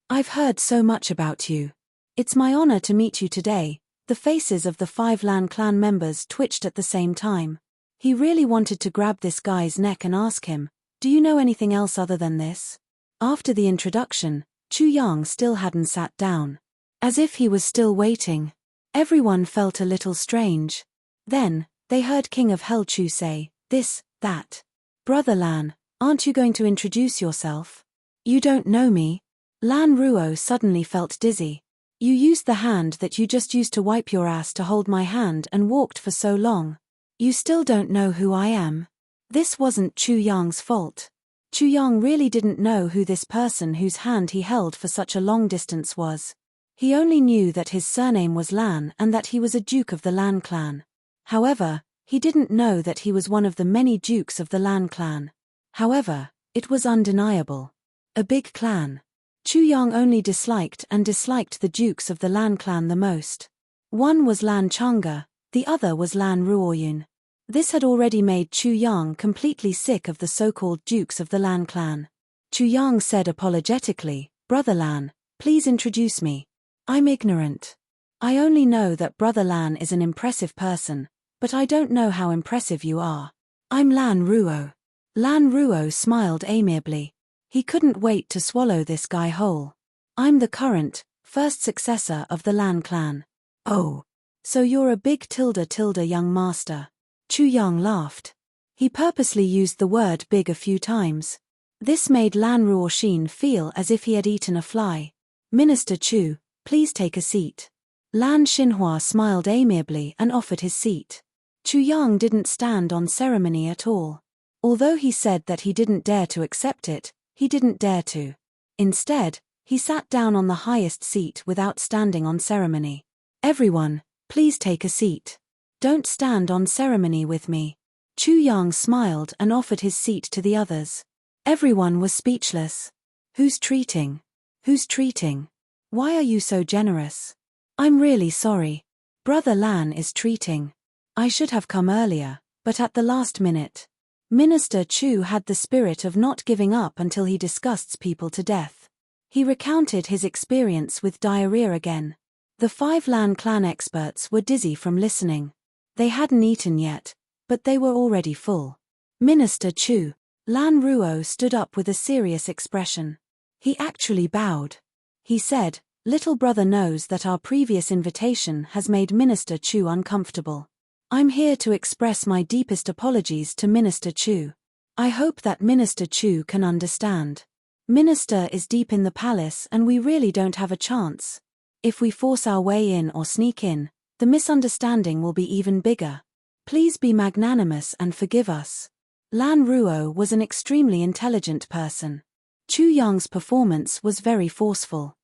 I've heard so much about you. It's my honor to meet you today. The faces of the 5 Lan clan members twitched at the same time. He really wanted to grab this guy's neck and ask him, do you know anything else other than this? After the introduction, Chu Yang still hadn't sat down. As if he was still waiting. Everyone felt a little strange. Then, they heard King of Hell Chu say, this, that. Brother Lan, aren't you going to introduce yourself? You don't know me? Lan Ruo suddenly felt dizzy. You used the hand that you just used to wipe your ass to hold my hand and walked for so long. You still don't know who I am. This wasn't Chu Yang's fault. Chu Yang really didn't know who this person whose hand he held for such a long distance was. He only knew that his surname was Lan and that he was a duke of the Lan clan. However, he didn't know that he was one of the many dukes of the Lan clan. However, it was undeniable. A big clan. Chu Yang only disliked the dukes of the Lan clan the most. One was Lan Chang'e, the other was Lan Ruoyun. This had already made Chu Yang completely sick of the so-called dukes of the Lan clan. Chu Yang said apologetically, Brother Lan, please introduce me. I'm ignorant. I only know that Brother Lan is an impressive person, but I don't know how impressive you are. I'm Lan Ruo. Lan Ruo smiled amiably. He couldn't wait to swallow this guy whole. I'm the current, 1st successor of the Lan clan. Oh. So you're a big tilde young master. Chu Yang laughed. He purposely used the word big a few times. This made Lan Ruoxin feel as if he had eaten a fly. Minister Chu, please take a seat. Lan Xinhua smiled amiably and offered his seat. Chu Yang didn't stand on ceremony at all. Although he said that he didn't dare to accept it, he didn't dare to. Instead, he sat down on the highest seat without standing on ceremony. Everyone, please take a seat. Don't stand on ceremony with me. Chu Yang smiled and offered his seat to the others. Everyone was speechless. Who's treating? Who's treating? Why are you so generous? I'm really sorry. Brother Lan is treating. I should have come earlier, but at the last minute. Minister Chu had the spirit of not giving up until he disgusts people to death. He recounted his experience with diarrhea again. The 5 Lan clan experts were dizzy from listening. They hadn't eaten yet, but they were already full. Minister Chu. Lan Ruo stood up with a serious expression. He actually bowed. He said, "Little brother knows that our previous invitation has made Minister Chu uncomfortable. I'm here to express my deepest apologies to Minister Chu. I hope that Minister Chu can understand. Minister is deep in the palace and we really don't have a chance. If we force our way in or sneak in, the misunderstanding will be even bigger. Please be magnanimous and forgive us." Lan Ruo was an extremely intelligent person. Chu Yang's performance was very forceful.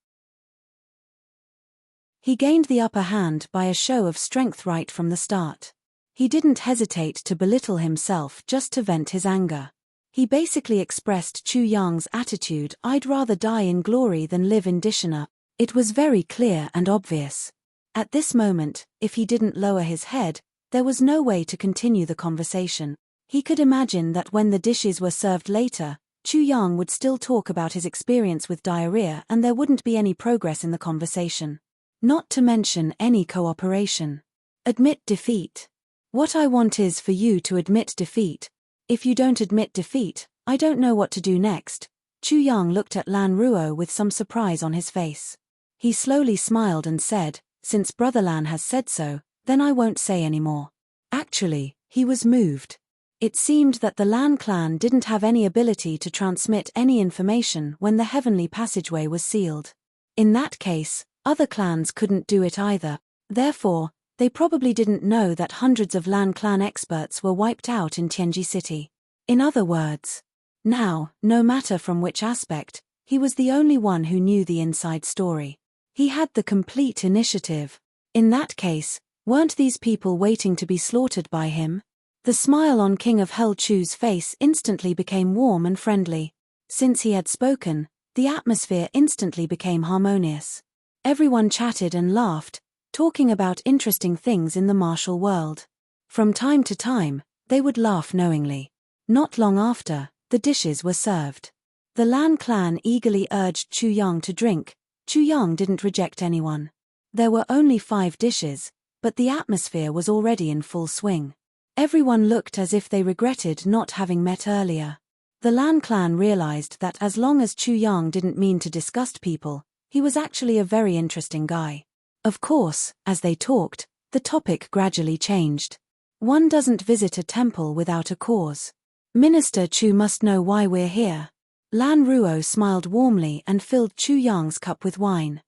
He gained the upper hand by a show of strength right from the start. He didn't hesitate to belittle himself just to vent his anger. He basically expressed Chu Yang's attitude, "I'd rather die in glory than live in dishonor." It was very clear and obvious. At this moment, if he didn't lower his head, there was no way to continue the conversation. He could imagine that when the dishes were served later, Chu Yang would still talk about his experience with diarrhea and there wouldn't be any progress in the conversation. Not to mention any cooperation. Admit defeat. What I want is for you to admit defeat. If you don't admit defeat, I don't know what to do next. Chu Yang looked at Lan Ruo with some surprise on his face. He slowly smiled and said, "Since Brother Lan has said so, then I won't say any more." Actually, he was moved. It seemed that the Lan clan didn't have any ability to transmit any information when the heavenly passageway was sealed. In that case, other clans couldn't do it either. Therefore, they probably didn't know that hundreds of Lan clan experts were wiped out in Tianji City. In other words, now, no matter from which aspect, he was the only one who knew the inside story. He had the complete initiative. In that case, weren't these people waiting to be slaughtered by him? The smile on King of Hell Chu's face instantly became warm and friendly. Since he had spoken, the atmosphere instantly became harmonious. Everyone chatted and laughed, talking about interesting things in the martial world. From time to time, they would laugh knowingly. Not long after, the dishes were served. The Lan clan eagerly urged Chu Yang to drink. Chu Yang didn't reject anyone. There were only 5 dishes, but the atmosphere was already in full swing. Everyone looked as if they regretted not having met earlier. The Lan clan realized that as long as Chu Yang didn't mean to disgust people, he was actually a very interesting guy. Of course, as they talked, the topic gradually changed. One doesn't visit a temple without a cause. Minister Chu must know why we're here. Lan Ruo smiled warmly and filled Chu Yang's cup with wine.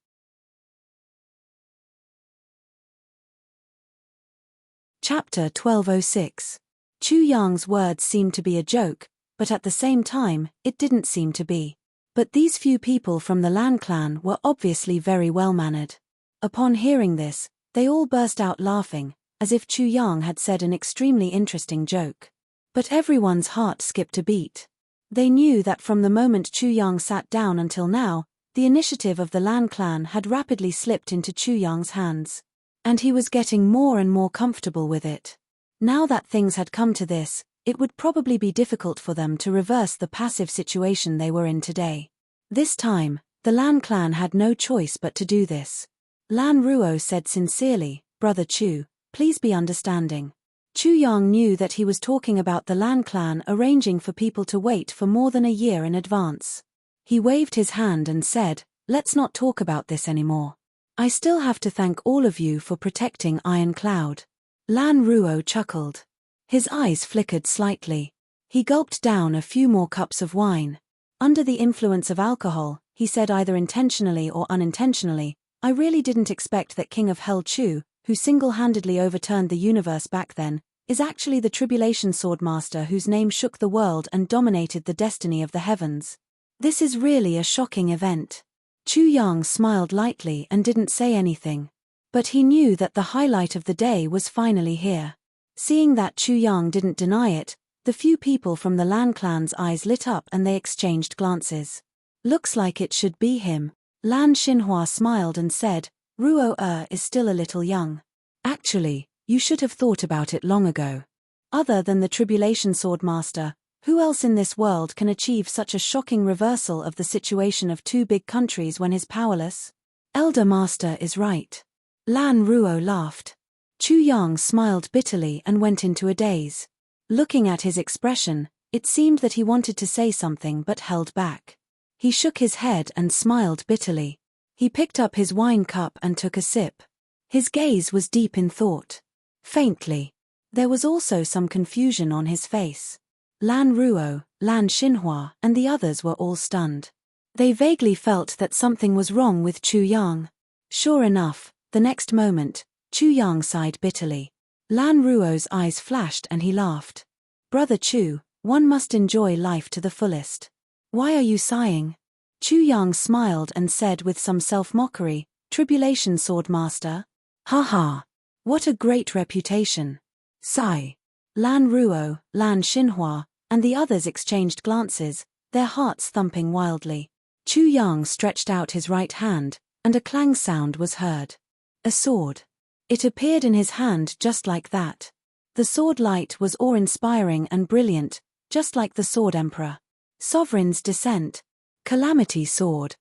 Chapter 1206. Chu Yang's words seemed to be a joke, but at the same time, it didn't seem to be. But these few people from the Lan clan were obviously very well-mannered. Upon hearing this, they all burst out laughing, as if Chu Yang had said an extremely interesting joke. But everyone's heart skipped a beat. They knew that from the moment Chu Yang sat down until now, the initiative of the Lan clan had rapidly slipped into Chu Yang's hands. And he was getting more and more comfortable with it. Now that things had come to this, it would probably be difficult for them to reverse the passive situation they were in today. This time, the Lan clan had no choice but to do this. Lan Ruo said sincerely, "Brother Chu, please be understanding." Chu Yang knew that he was talking about the Lan clan arranging for people to wait for more than a year in advance. He waved his hand and said, "Let's not talk about this anymore. I still have to thank all of you for protecting Iron Cloud. Lan Ruo chuckled. His eyes flickered slightly. He gulped down a few more cups of wine. Under the influence of alcohol, he said either intentionally or unintentionally, I really didn't expect that King of Hell Chu, who single-handedly overturned the universe back then, is actually the Tribulation Swordmaster whose name shook the world and dominated the destiny of the heavens. This is really a shocking event. Chu Yang smiled lightly and didn't say anything. But he knew that the highlight of the day was finally here. Seeing that Chu Yang didn't deny it, the few people from the Lan clan's eyes lit up and they exchanged glances. Looks like it should be him. Lan Xinhua smiled and said, Ruo is still a little young. Actually, you should have thought about it long ago. Other than the Tribulation Swordmaster, who else in this world can achieve such a shocking reversal of the situation of two big countries when he's powerless? Elder Master is right. Lan Ruo laughed. Chu Yang smiled bitterly and went into a daze. Looking at his expression, it seemed that he wanted to say something but held back. He shook his head and smiled bitterly. He picked up his wine cup and took a sip. His gaze was deep in thought. Faintly. There was also some confusion on his face. Lan Ruo, Lan Xinhua, and the others were all stunned. They vaguely felt that something was wrong with Chu Yang. Sure enough, the next moment, Chu Yang sighed bitterly. Lan Ruo's eyes flashed and he laughed. Brother Chu, one must enjoy life to the fullest. Why are you sighing? Chu Yang smiled and said with some self-mockery, Tribulation Swordmaster? Ha ha. What a great reputation. Sigh. Lan Ruo, Lan Xinhua, and the others exchanged glances, their hearts thumping wildly. Chu Yang stretched out his right hand, and a clang sound was heard. A sword. It appeared in his hand just like that. The sword light was awe-inspiring and brilliant, just like the Sword Emperor. Sovereign's Descent. Calamity Sword.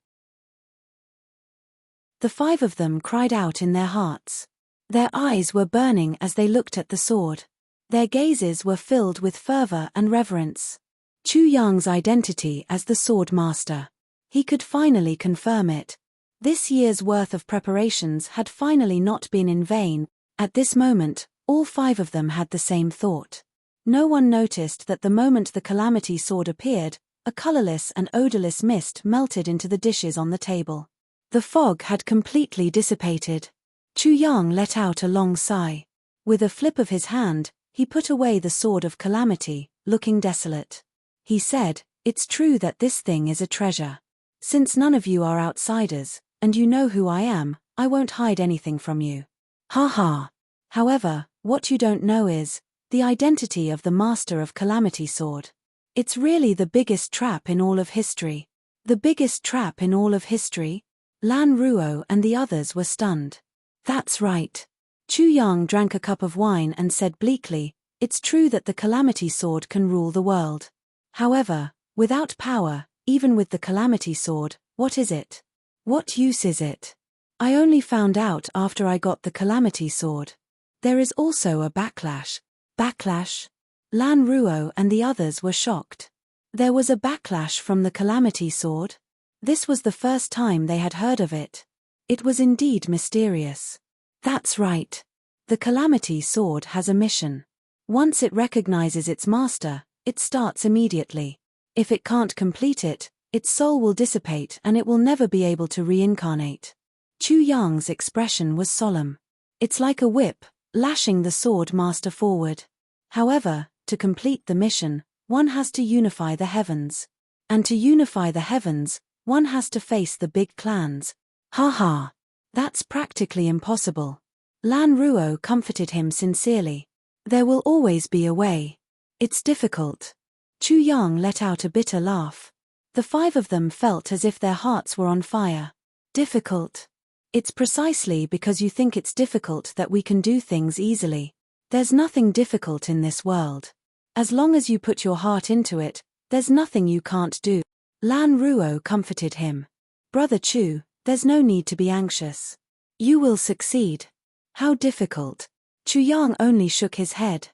The five of them cried out in their hearts. Their eyes were burning as they looked at the sword. Their gazes were filled with fervor and reverence. Chu Yang's identity as the Sword Master. He could finally confirm it. This year's worth of preparations had finally not been in vain. At this moment, all five of them had the same thought. No one noticed that the moment the Calamity Sword appeared, a colorless and odorless mist melted into the dishes on the table. The fog had completely dissipated. Chu Yang let out a long sigh. With a flip of his hand, he put away the Sword of Calamity, looking desolate. He said, It's true that this thing is a treasure. Since none of you are outsiders, and you know who I am, I won't hide anything from you. Ha ha. However, what you don't know is the identity of the Master of Calamity Sword. It's really the biggest trap in all of history. The biggest trap in all of history? Lan Ruo and the others were stunned. That's right. Chu Yang drank a cup of wine and said bleakly, It's true that the Calamity Sword can rule the world. However, without power, even with the Calamity Sword, what is it? What use is it? I only found out after I got the Calamity Sword. There is also a backlash. Backlash? Lan Ruo and the others were shocked. There was a backlash from the Calamity Sword? This was the first time they had heard of it. It was indeed mysterious. That's right. The Calamity Sword has a mission. Once it recognizes its master, it starts immediately. If it can't complete it, its soul will dissipate and it will never be able to reincarnate. Chu Yang's expression was solemn. It's like a whip, lashing the sword master forward. However, to complete the mission, one has to unify the heavens. And to unify the heavens, one has to face the big clans. Ha ha. That's practically impossible. Lan Ruo comforted him sincerely. There will always be a way. It's difficult. Chu Yang let out a bitter laugh. The five of them felt as if their hearts were on fire. Difficult. It's precisely because you think it's difficult that we can do things easily. There's nothing difficult in this world. As long as you put your heart into it, there's nothing you can't do. Lan Ruo comforted him. Brother Chu, there's no need to be anxious. You will succeed. How difficult? Chu Yang only shook his head.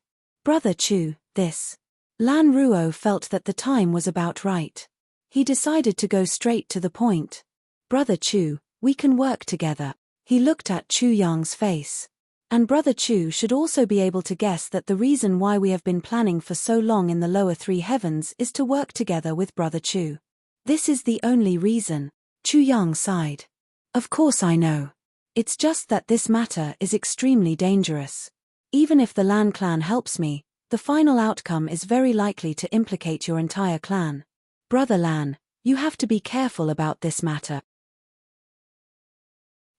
Brother Chu, this. Lan Ruo felt that the time was about right. He decided to go straight to the point. Brother Chu, we can work together. He looked at Chu Yang's face. And Brother Chu should also be able to guess that the reason why we have been planning for so long in the lower three heavens is to work together with Brother Chu. This is the only reason. Chu Yang sighed. Of course I know. It's just that this matter is extremely dangerous. Even if the Lan clan helps me, the final outcome is very likely to implicate your entire clan. Brother Lan, you have to be careful about this matter.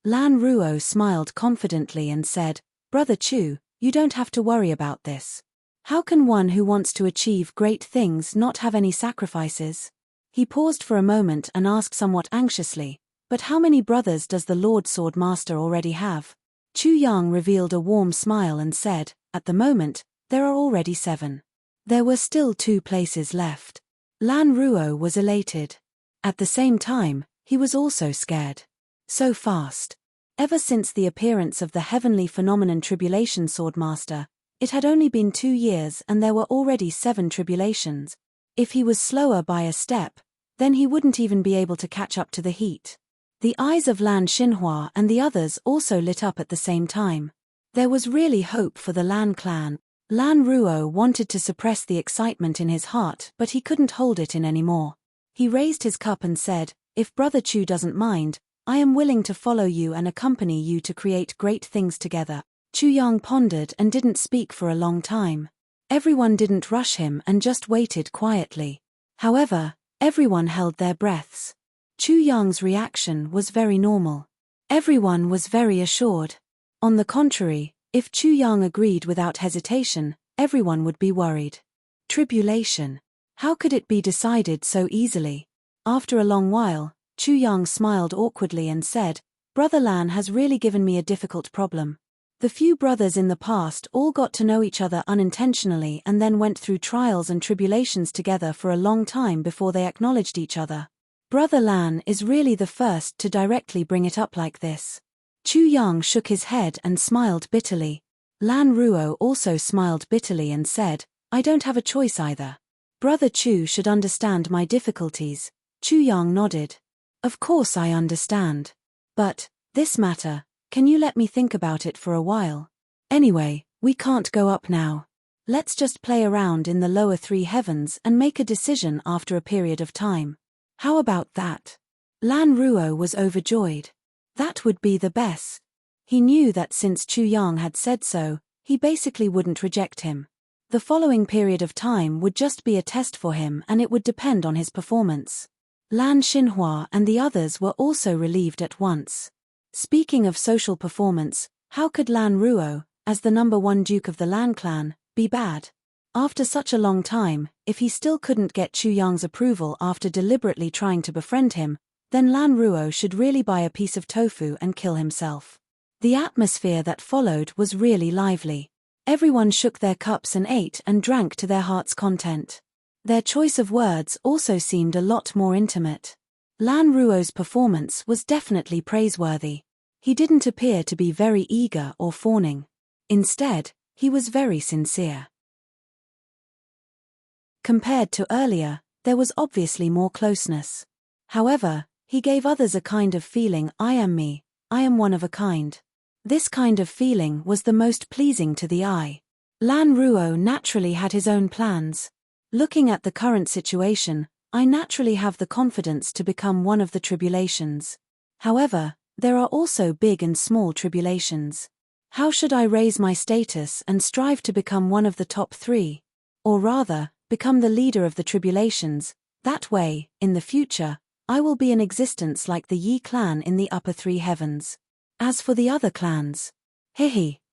Lan Ruo smiled confidently and said, Brother Chu, you don't have to worry about this. How can one who wants to achieve great things not have any sacrifices? He paused for a moment and asked somewhat anxiously, but how many brothers does the Lord Sword Master already have? Chu Yang revealed a warm smile and said, at the moment, there are already 7. There were still 2 places left. Lan Ruo was elated. At the same time, he was also scared. So fast. Ever since the appearance of the heavenly phenomenon Tribulation Swordmaster, it had only been 2 years and there were already 7 tribulations. If he was slower by a step, then he wouldn't even be able to catch up to the heat. The eyes of Lan Xinhua and the others also lit up at the same time. There was really hope for the Lan clan. Lan Ruo wanted to suppress the excitement in his heart, but he couldn't hold it in anymore. He raised his cup and said, if Brother Chu doesn't mind, I am willing to follow you and accompany you to create great things together. Chu Yang pondered and didn't speak for a long time. Everyone didn't rush him and just waited quietly. However, everyone held their breaths. Chu Yang's reaction was very normal. Everyone was very assured. On the contrary, if Chu Yang agreed without hesitation, everyone would be worried. Tribulation. How could it be decided so easily? After a long while, Chu Yang smiled awkwardly and said, Brother Lan has really given me a difficult problem. The few brothers in the past all got to know each other unintentionally and then went through trials and tribulations together for a long time before they acknowledged each other. Brother Lan is really the first to directly bring it up like this. Chu Yang shook his head and smiled bitterly. Lan Ruo also smiled bitterly and said, I don't have a choice either. Brother Chu should understand my difficulties. Chu Yang nodded. Of course I understand. But, this matter, can you let me think about it for a while? Anyway, we can't go up now. Let's just play around in the lower 3 heavens and make a decision after a period of time. How about that? Lan Ruo was overjoyed. That would be the best. He knew that since Chu Yang had said so, he basically wouldn't reject him. The following period of time would just be a test for him and it would depend on his performance. Lan Xinhua and the others were also relieved at once. Speaking of social performance, how could Lan Ruo, as the number 1 Duke of the Lan clan, be bad? After such a long time, if he still couldn't get Chu Yang's approval after deliberately trying to befriend him, then Lan Ruo should really buy a piece of tofu and kill himself. The atmosphere that followed was really lively. Everyone shook their cups and ate and drank to their heart's content. Their choice of words also seemed a lot more intimate. Lan Ruo's performance was definitely praiseworthy. He didn't appear to be very eager or fawning. Instead, he was very sincere. Compared to earlier, there was obviously more closeness. However, he gave others a kind of feeling, I am me, I am one of a kind. This kind of feeling was the most pleasing to the eye. Lan Ruo naturally had his own plans. Looking at the current situation, I naturally have the confidence to become one of the tribulations. However, there are also big and small tribulations. How should I raise my status and strive to become one of the top 3? Or rather, become the leader of the tribulations. That way, in the future, I will be in existence like the Yi clan in the upper 3 heavens. As for the other clans,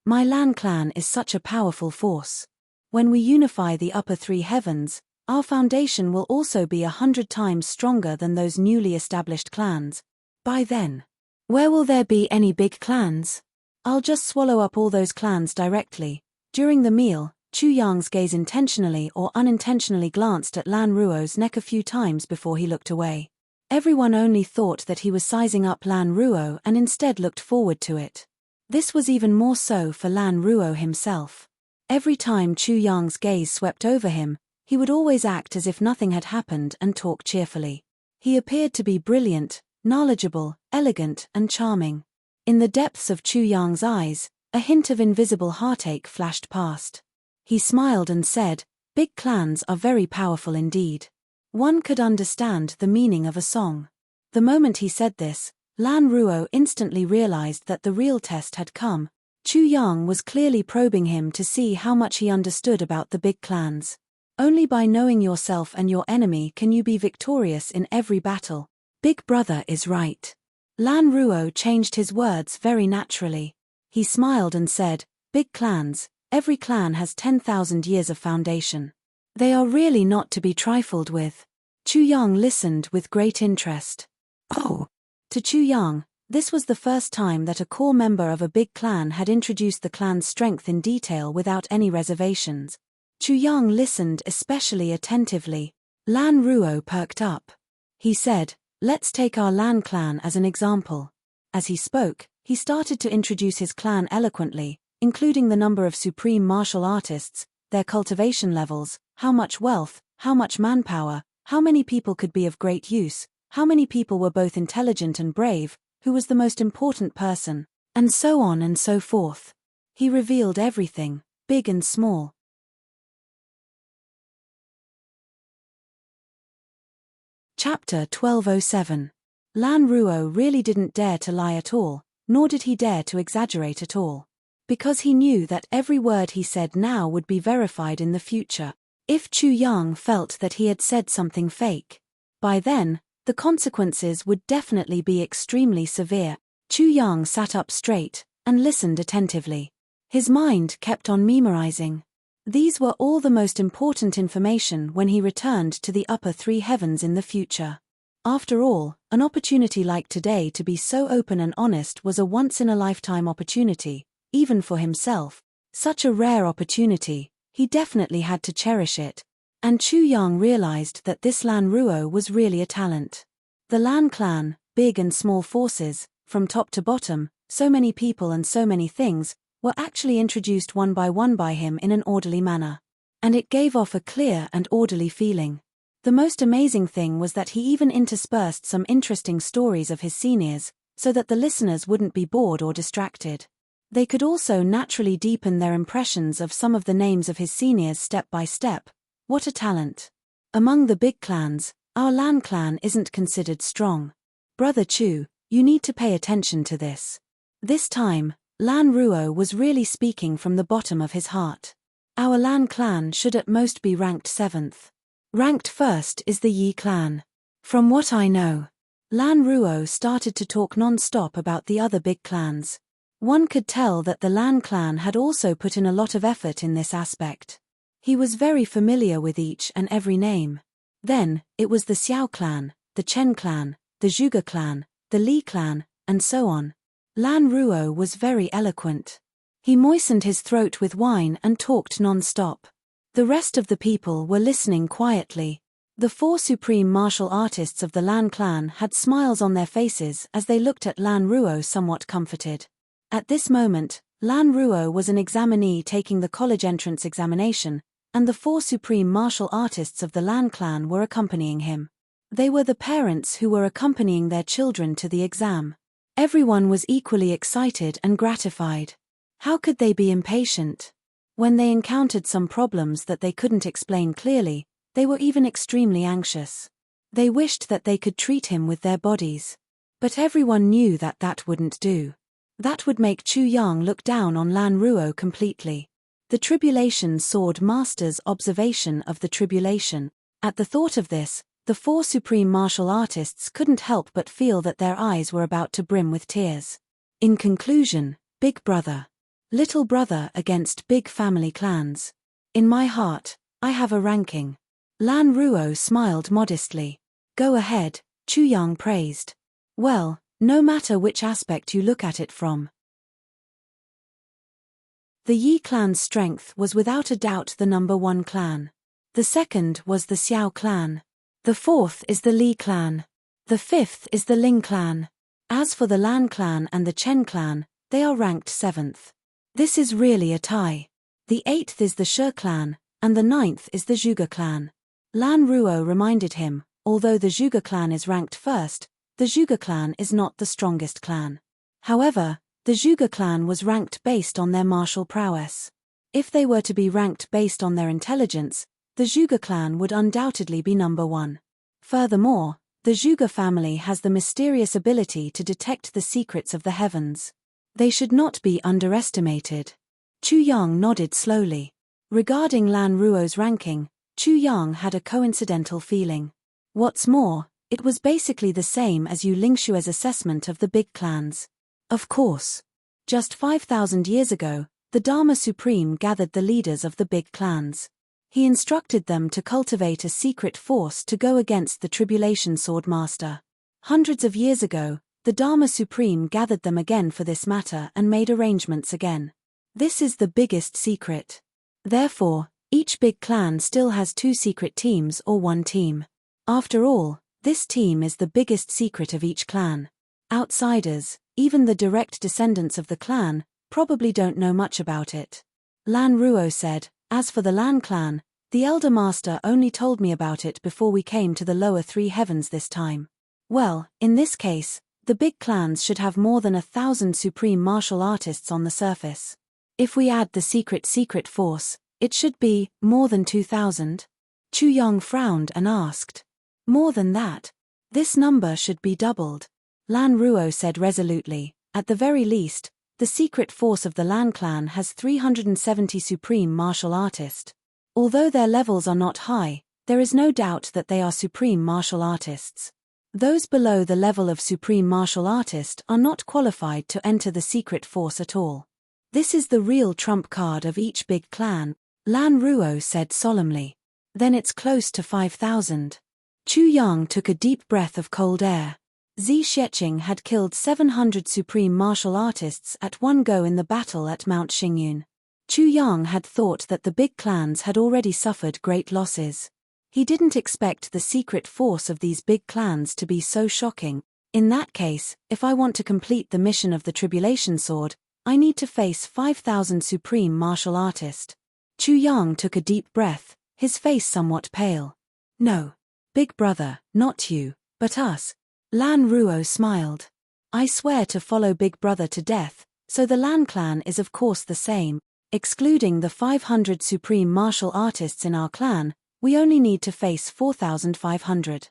my Lan clan is such a powerful force. When we unify the upper 3 heavens, our foundation will also be 100 times stronger than those newly established clans. By then, where will there be any big clans? I'll just swallow up all those clans directly. During the meal, Chu Yang's gaze intentionally or unintentionally glanced at Lan Ruo's neck a few times before he looked away. Everyone only thought that he was sizing up Lan Ruo and instead looked forward to it. This was even more so for Lan Ruo himself. Every time Chu Yang's gaze swept over him, he would always act as if nothing had happened and talk cheerfully. He appeared to be brilliant, knowledgeable, elegant, and charming. In the depths of Chu Yang's eyes, a hint of invisible heartache flashed past. He smiled and said, "Big clans are very powerful indeed. One could understand the meaning of a song." The moment he said this, Lan Ruo instantly realized that the real test had come. Chu Yang was clearly probing him to see how much he understood about the big clans. Only by knowing yourself and your enemy can you be victorious in every battle. Big brother is right. Lan Ruo changed his words very naturally. He smiled and said, "Big clans, every clan has 10,000 years of foundation. They are really not to be trifled with." Chu Yang listened with great interest. Oh! To Chu Yang, this was the first time that a core member of a big clan had introduced the clan's strength in detail without any reservations. Chu Yang listened especially attentively. Lan Ruo perked up. He said, "Let's take our Lan clan as an example." As he spoke, he started to introduce his clan eloquently, including the number of supreme martial artists, their cultivation levels, how much wealth, how much manpower, how many people could be of great use, how many people were both intelligent and brave, who was the most important person, and so on and so forth. He revealed everything, big and small. Chapter 1207. Lan Ruo really didn't dare to lie at all, nor did he dare to exaggerate at all. Because he knew that every word he said now would be verified in the future. If Chu Yang felt that he had said something fake, by then, the consequences would definitely be extremely severe. Chu Yang sat up straight and listened attentively. His mind kept on memorizing. These were all the most important information when he returned to the upper three heavens in the future. After all, an opportunity like today to be so open and honest was a once-in-a-lifetime opportunity, even for himself. Such a rare opportunity, he definitely had to cherish it. And Chu Yang realized that this Lan Ruo was really a talent. The Lan clan, big and small forces, from top to bottom, so many people and so many things, were actually introduced one by him in an orderly manner. And it gave off a clear and orderly feeling. The most amazing thing was that he even interspersed some interesting stories of his seniors, so that the listeners wouldn't be bored or distracted. They could also naturally deepen their impressions of some of the names of his seniors step by step. What a talent. Among the big clans, our Lan clan isn't considered strong. Brother Chu, you need to pay attention to this. This time, Lan Ruo was really speaking from the bottom of his heart. Our Lan clan should at most be ranked 7th. Ranked first is the Yi clan. From what I know, Lan Ruo started to talk non-stop about the other big clans. One could tell that the Lan clan had also put in a lot of effort in this aspect. He was very familiar with each and every name. Then, it was the Xiao clan, the Chen clan, the Zhuge clan, the Li clan, and so on. Lan Ruo was very eloquent. He moistened his throat with wine and talked non-stop. The rest of the people were listening quietly. The 4 supreme martial artists of the Lan clan had smiles on their faces as they looked at Lan Ruo somewhat comforted. At this moment, Lan Ruo was an examinee taking the college entrance examination, and the 4 supreme martial artists of the Lan clan were accompanying him. They were the parents who were accompanying their children to the exam. Everyone was equally excited and gratified. How could they be impatient? When they encountered some problems that they couldn't explain clearly, they were even extremely anxious. They wished that they could treat him with their bodies. But everyone knew that that wouldn't do. That would make Chu Yang look down on Lan Ruo completely. The tribulation sword master's observation of the tribulation. At the thought of this, the 4 supreme martial artists couldn't help but feel that their eyes were about to brim with tears. In conclusion, big brother. Little brother against big family clans. In my heart, I have a ranking. Lan Ruo smiled modestly. Go ahead, Chu Yang praised. Well, no matter which aspect you look at it from. The Yi clan's strength was without a doubt the number 1 clan. The second was the Xiao clan. The 4th is the Li clan. The 5th is the Ling clan. As for the Lan clan and the Chen clan, they are ranked 7th. This is really a tie. The 8th is the Shi clan, and the 9th is the Zhuge clan. Lan Ruo reminded him, although the Zhuge clan is ranked first, the Zhuge clan is not the strongest clan. However, the Zhuge clan was ranked based on their martial prowess. If they were to be ranked based on their intelligence, the Zhuge clan would undoubtedly be number one. Furthermore, the Zhuge family has the mysterious ability to detect the secrets of the heavens. They should not be underestimated. Chu Yang nodded slowly. Regarding Lan Ruo's ranking, Chu Yang had a coincidental feeling. What's more, it was basically the same as Yu Lingshue's assessment of the big clans. Of course. Just 5,000 years ago, the Dharma Supreme gathered the leaders of the big clans. He instructed them to cultivate a secret force to go against the Tribulation Sword Master. Hundreds of years ago, the Dharma Supreme gathered them again for this matter and made arrangements again. This is the biggest secret. Therefore, each big clan still has 2 secret teams or 1 team. After all, this team is the biggest secret of each clan. Outsiders, even the direct descendants of the clan, probably don't know much about it. Lan Ruo said, as for the Lan clan, the Elder Master only told me about it before we came to the lower 3 heavens this time. Well, in this case, the big clans should have more than 1,000 supreme martial artists on the surface. If we add the secret force, it should be more than 2,000. Chu Yang frowned and asked. More than that? This number should be doubled. Lan Ruo said resolutely, at the very least, the secret force of the Lan clan has 370 supreme martial artists. Although their levels are not high, there is no doubt that they are supreme martial artists. Those below the level of supreme martial artist are not qualified to enter the secret force at all. This is the real trump card of each big clan, Lan Ruo said solemnly. Then it's close to 5,000. Chu Yang took a deep breath of cold air. Zi Xiecheng had killed 700 supreme martial artists at one go in the battle at Mount Xingyun. Chu Yang had thought that the big clans had already suffered great losses. He didn't expect the secret force of these big clans to be so shocking. In that case, if I want to complete the mission of the Tribulation Sword, I need to face 5,000 supreme martial artists. Chu Yang took a deep breath, his face somewhat pale. No. Big brother, not you, but us. Lan Ruo smiled. I swear to follow Big Brother to death, so the Lan clan is of course the same. Excluding the 500 supreme martial artists in our clan, we only need to face 4,500.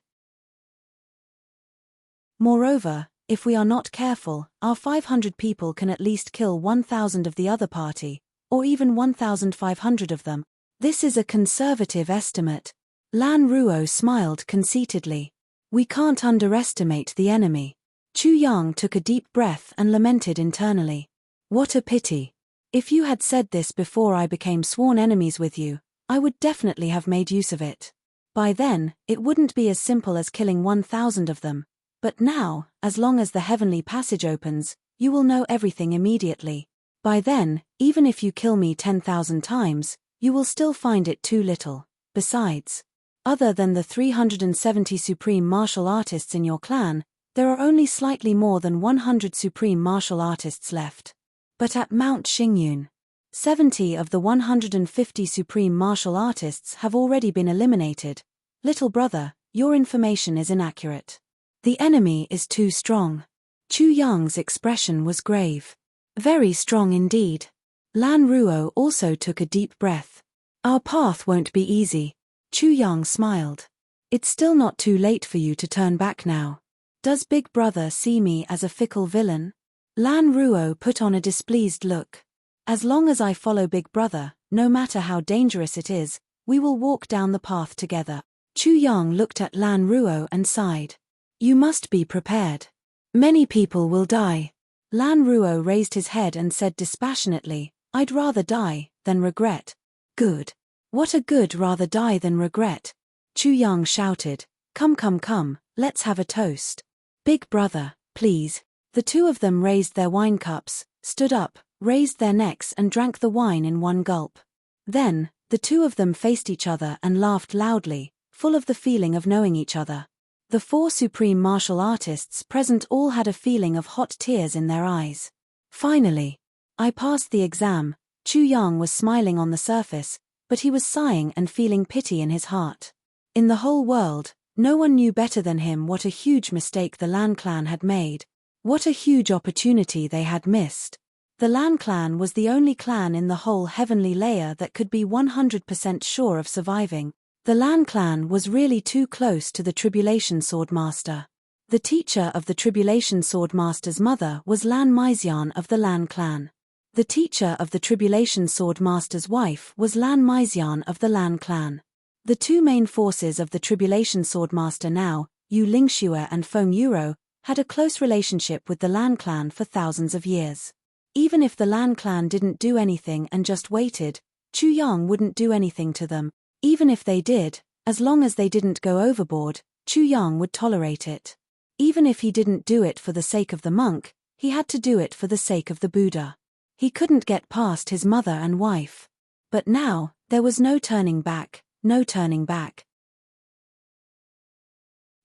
Moreover, if we are not careful, our 500 people can at least kill 1,000 of the other party, or even 1,500 of them. This is a conservative estimate. Lan Ruo smiled conceitedly. We can't underestimate the enemy. Chu Yang took a deep breath and lamented internally. What a pity. If you had said this before I became sworn enemies with you, I would definitely have made use of it. By then, it wouldn't be as simple as killing 1,000 of them. But now, as long as the heavenly passage opens, you will know everything immediately. By then, even if you kill me 10,000 times, you will still find it too little. Besides, other than the 370 supreme martial artists in your clan, there are only slightly more than 100 supreme martial artists left. But at Mount Xingyun, 70 of the 150 supreme martial artists have already been eliminated. Little brother, your information is inaccurate. The enemy is too strong. Chu Yang's expression was grave. Very strong indeed. Lan Ruo also took a deep breath. Our path won't be easy. Chu Yang smiled. It's still not too late for you to turn back now. Does Big Brother see me as a fickle villain? Lan Ruo put on a displeased look. As long as I follow Big Brother, no matter how dangerous it is, we will walk down the path together. Chu Yang looked at Lan Ruo and sighed. You must be prepared. Many people will die. Lan Ruo raised his head and said dispassionately, I'd rather die than regret. Good. What a good rather die than regret. Chu Yang shouted, Come, let's have a toast. Big Brother, please. The two of them raised their wine cups, stood up, raised their necks and drank the wine in one gulp. Then, the two of them faced each other and laughed loudly, full of the feeling of knowing each other. The 4 supreme martial artists present all had a feeling of hot tears in their eyes. Finally, I passed the exam. Chu Yang was smiling on the surface, but he was sighing and feeling pity in his heart. In the whole world, no one knew better than him what a huge mistake the Lan clan had made. What a huge opportunity they had missed. The Lan clan was the only clan in the whole heavenly layer that could be 100% sure of surviving. The Lan clan was really too close to the Tribulation Swordmaster. The teacher of the Tribulation Swordmaster's mother was Lan Myxian of the Lan clan. The teacher of the Tribulation Swordmaster's wife was Lan Myxian of the Lan clan. The two main forces of the Tribulation Swordmaster now, Yu Lingxue and Feng Yuro, had a close relationship with the Lan clan for thousands of years. Even if the Lan clan didn't do anything and just waited, Chu Yang wouldn't do anything to them. Even if they did, as long as they didn't go overboard, Chu Yang would tolerate it. Even if he didn't do it for the sake of the monk, he had to do it for the sake of the Buddha. He couldn't get past his mother and wife. But now, there was no turning back, no turning back.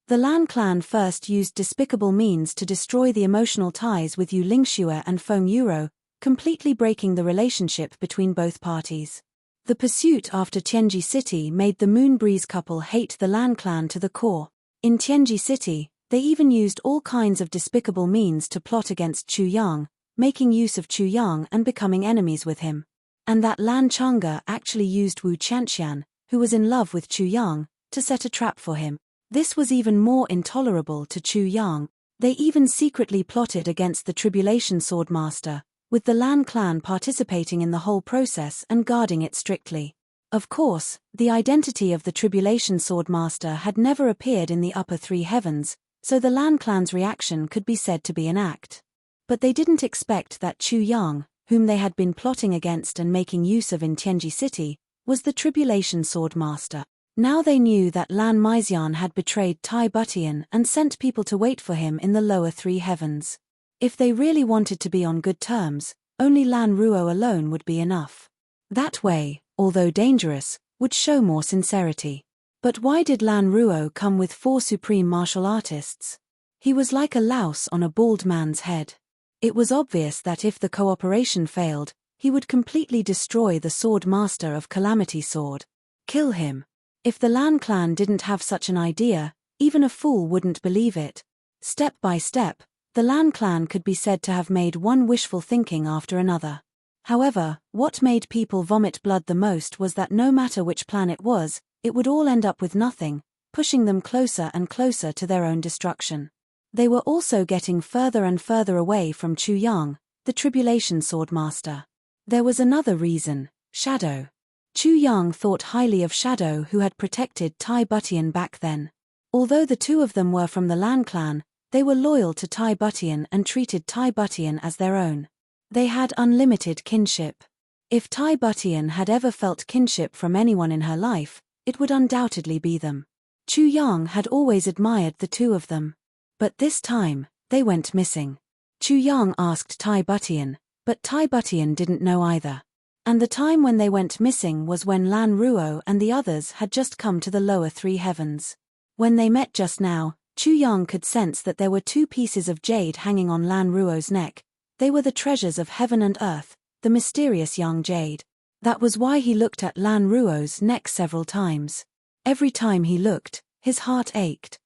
The Lan clan first used despicable means to destroy the emotional ties with Yu Lingxue and Feng Yuro, completely breaking the relationship between both parties. The pursuit after Tianji City made the Moonbreeze couple hate the Lan clan to the core. In Tianji City, they even used all kinds of despicable means to plot against Chu Yang, making use of Chu Yang and becoming enemies with him. And that Lan Chang'e actually used Wu Qianxian, who was in love with Chu Yang, to set a trap for him. This was even more intolerable to Chu Yang. They even secretly plotted against the Tribulation Swordmaster, with the Lan clan participating in the whole process and guarding it strictly. Of course, the identity of the Tribulation Swordmaster had never appeared in the upper three heavens, so the Lan clan's reaction could be said to be an act. But they didn't expect that Chu Yang, whom they had been plotting against and making use of in Tianji City, was the Tribulation Swordmaster. Now they knew that Lan Myxian had betrayed Tai Butian and sent people to wait for him in the lower three heavens. If they really wanted to be on good terms, only Lan Ruo alone would be enough. That way, although dangerous, would show more sincerity. But why did Lan Ruo come with 4 supreme martial artists? He was like a louse on a bald man's head. It was obvious that if the cooperation failed, he would completely destroy the Sword Master of Calamity Sword. Kill him. If the Lan clan didn't have such an idea, even a fool wouldn't believe it. Step by step, the Lan clan could be said to have made one wishful thinking after another. However, what made people vomit blood the most was that no matter which plan it was, it would all end up with nothing, pushing them closer and closer to their own destruction. They were also getting further and further away from Chu Yang, the Tribulation Swordmaster. There was another reason: Shadow. Chu Yang thought highly of Shadow, who had protected Tai Butian back then. Although the two of them were from the Lan clan, they were loyal to Tai Butian and treated Tai Butian as their own. They had unlimited kinship. If Tai Butian had ever felt kinship from anyone in her life, it would undoubtedly be them. Chu Yang had always admired the two of them. But this time, they went missing. Chu Yang asked Tai Butian, but Tai Butian didn't know either. And the time when they went missing was when Lan Ruo and the others had just come to the lower three heavens. When they met just now, Chu Yang could sense that there were 2 pieces of jade hanging on Lan Ruo's neck. They were the treasures of heaven and earth, the mysterious young jade. That was why he looked at Lan Ruo's neck several times. Every time he looked, his heart ached.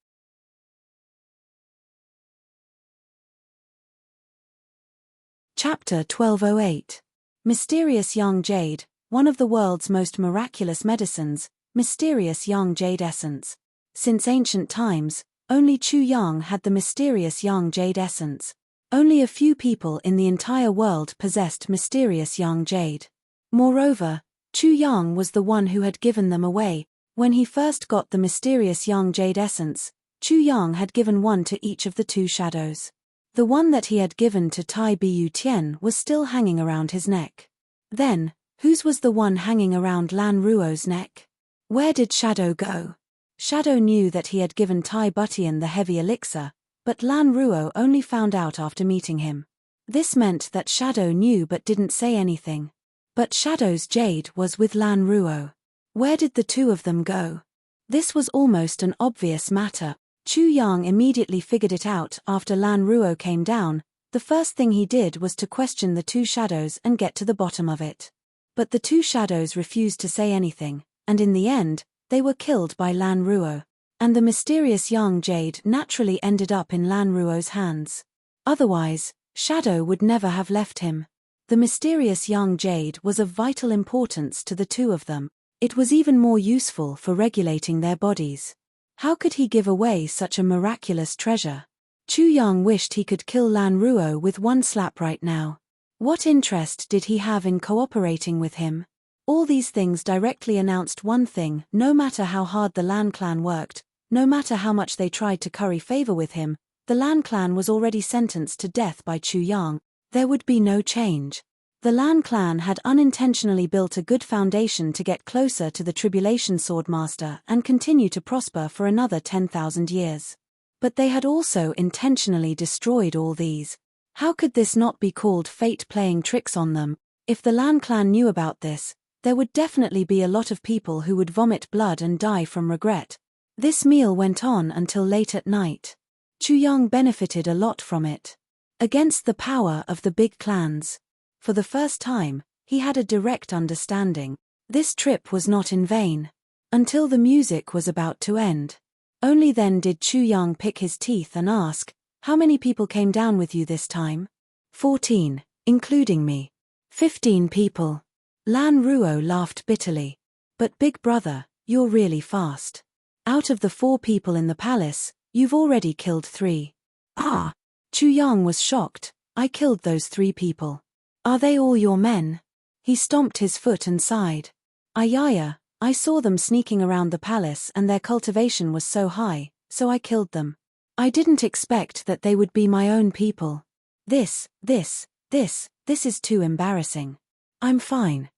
Chapter 1208. Mysterious Young Jade, one of the world's most miraculous medicines, mysterious young jade essence. Since ancient times, only Chu Yang had the mysterious young jade essence. Only a few people in the entire world possessed mysterious young jade. Moreover, Chu Yang was the one who had given them away. When he first got the mysterious young jade essence, Chu Yang had given one to each of the 2 shadows. The one that he had given to Tai Bu Tian was still hanging around his neck. Then, whose was the one hanging around Lan Ruo's neck? Where did Shadow go? Shadow knew that he had given Tai Butian the heavy elixir, but Lan Ruo only found out after meeting him. This meant that Shadow knew but didn't say anything. But Shadow's jade was with Lan Ruo. Where did the 2 of them go? This was almost an obvious matter. Chu Yang immediately figured it out after Lan Ruo came down. The first thing he did was to question the 2 shadows and get to the bottom of it. But the 2 shadows refused to say anything, and in the end, they were killed by Lan Ruo. And the mysterious young jade naturally ended up in Lan Ruo's hands. Otherwise, Shadow would never have left him. The mysterious young jade was of vital importance to the two of them. It was even more useful for regulating their bodies. How could he give away such a miraculous treasure? Chu Yang wished he could kill Lan Ruo with one slap right now. What interest did he have in cooperating with him? All these things directly announced one thing: no matter how hard the Lan clan worked, no matter how much they tried to curry favor with him, the Lan clan was already sentenced to death by Chu Yang. There would be no change. The Lan clan had unintentionally built a good foundation to get closer to the Tribulation Swordmaster and continue to prosper for another 10,000 years. But they had also intentionally destroyed all these. How could this not be called fate playing tricks on them? If the Lan clan knew about this, there would definitely be a lot of people who would vomit blood and die from regret. This meal went on until late at night. Chu Yang benefited a lot from it. Against the power of the big clans. For the first time, he had a direct understanding. This trip was not in vain. Until the music was about to end. Only then did Chu Yang pick his teeth and ask, "How many people came down with you this time?" 14, including me. 15 people. Lan Ruo laughed bitterly. "But big brother, you're really fast. Out of the 4 people in the palace, you've already killed 3. Ah!" Chu Yang was shocked. "I killed those 3 people. Are they all your men?" He stomped his foot and sighed. "Ayaya, I saw them sneaking around the palace and their cultivation was so high, so I killed them. I didn't expect that they would be my own people. This is too embarrassing. I'm fine."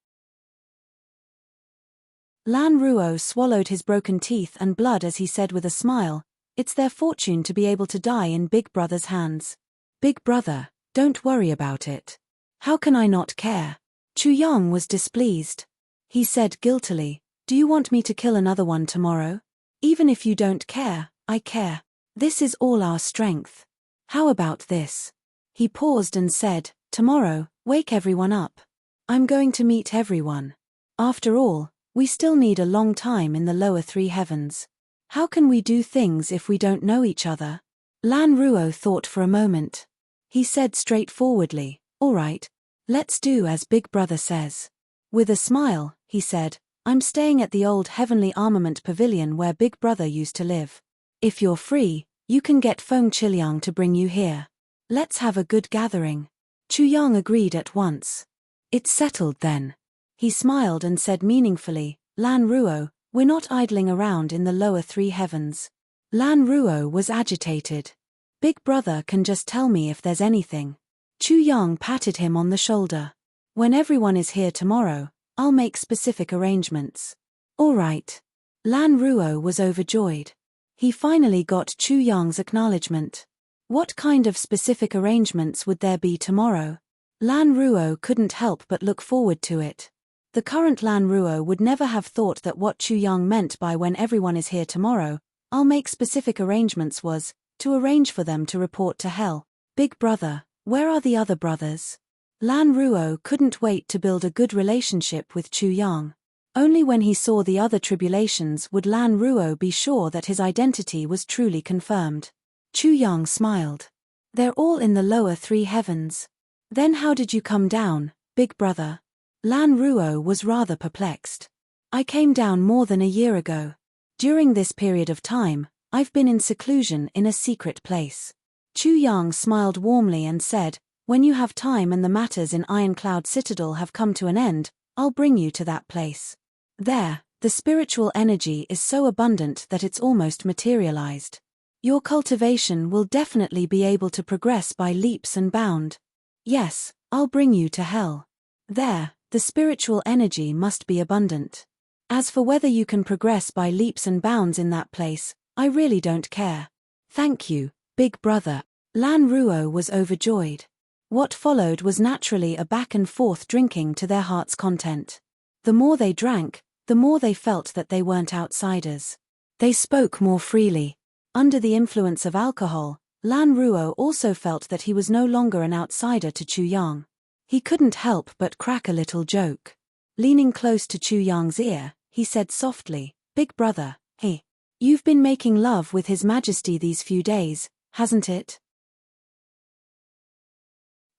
Lan Ruo swallowed his broken teeth and blood as he said with a smile, "It's their fortune to be able to die in Big Brother's hands. Big Brother, don't worry about it. How can I not care?" Chu Yang was displeased. He said guiltily, "Do you want me to kill another one tomorrow? Even if you don't care, I care. This is all our strength. How about this?" He paused and said, "Tomorrow, wake everyone up. I'm going to meet everyone. After all, we still need a long time in the lower 3 heavens. How can we do things if we don't know each other?" Lan Ruo thought for a moment. He said straightforwardly, "All right. Let's do as Big Brother says." With a smile, he said, "I'm staying at the old Heavenly Armament Pavilion where Big Brother used to live. If you're free, you can get Feng Chiliang to bring you here. Let's have a good gathering." Chu Yang agreed at once. "It's settled then." He smiled and said meaningfully, "Lan Ruo, we're not idling around in the lower 3 heavens." Lan Ruo was agitated. "Big Brother can just tell me if there's anything." Chu Yang patted him on the shoulder. "When everyone is here tomorrow, I'll make specific arrangements." "All right." Lan Ruo was overjoyed. He finally got Chu Yang's acknowledgement. What kind of specific arrangements would there be tomorrow? Lan Ruo couldn't help but look forward to it. The current Lan Ruo would never have thought that what Chu Yang meant by "when everyone is here tomorrow, I'll make specific arrangements" was to arrange for them to report to hell. "Big Brother, where are the other brothers?" Lan Ruo couldn't wait to build a good relationship with Chu Yang. Only when he saw the other tribulations would Lan Ruo be sure that his identity was truly confirmed. Chu Yang smiled. "They're all in the lower 3 heavens. Then how did you come down, Big Brother?" Lan Ruo was rather perplexed. "I came down more than a year ago. During this period of time, I've been in seclusion in a secret place." Chu Yang smiled warmly and said, "When you have time and the matters in Ironcloud Citadel have come to an end, I'll bring you to that place. There, the spiritual energy is so abundant that it's almost materialized. Your cultivation will definitely be able to progress by leaps and bounds. Yes, I'll bring you to hell. There, the spiritual energy must be abundant. As for whether you can progress by leaps and bounds in that place, I really don't care. Thank you, Big Brother." Lan Ruo was overjoyed. What followed was naturally a back and forth drinking to their heart's content. The more they drank, the more they felt that they weren't outsiders. They spoke more freely. Under the influence of alcohol, Lan Ruo also felt that he was no longer an outsider to Chu Yang. He couldn't help but crack a little joke. Leaning close to Chu Yang's ear, he said softly, "Big Brother, hey, you've been making love with His Majesty these few days, hasn't it?"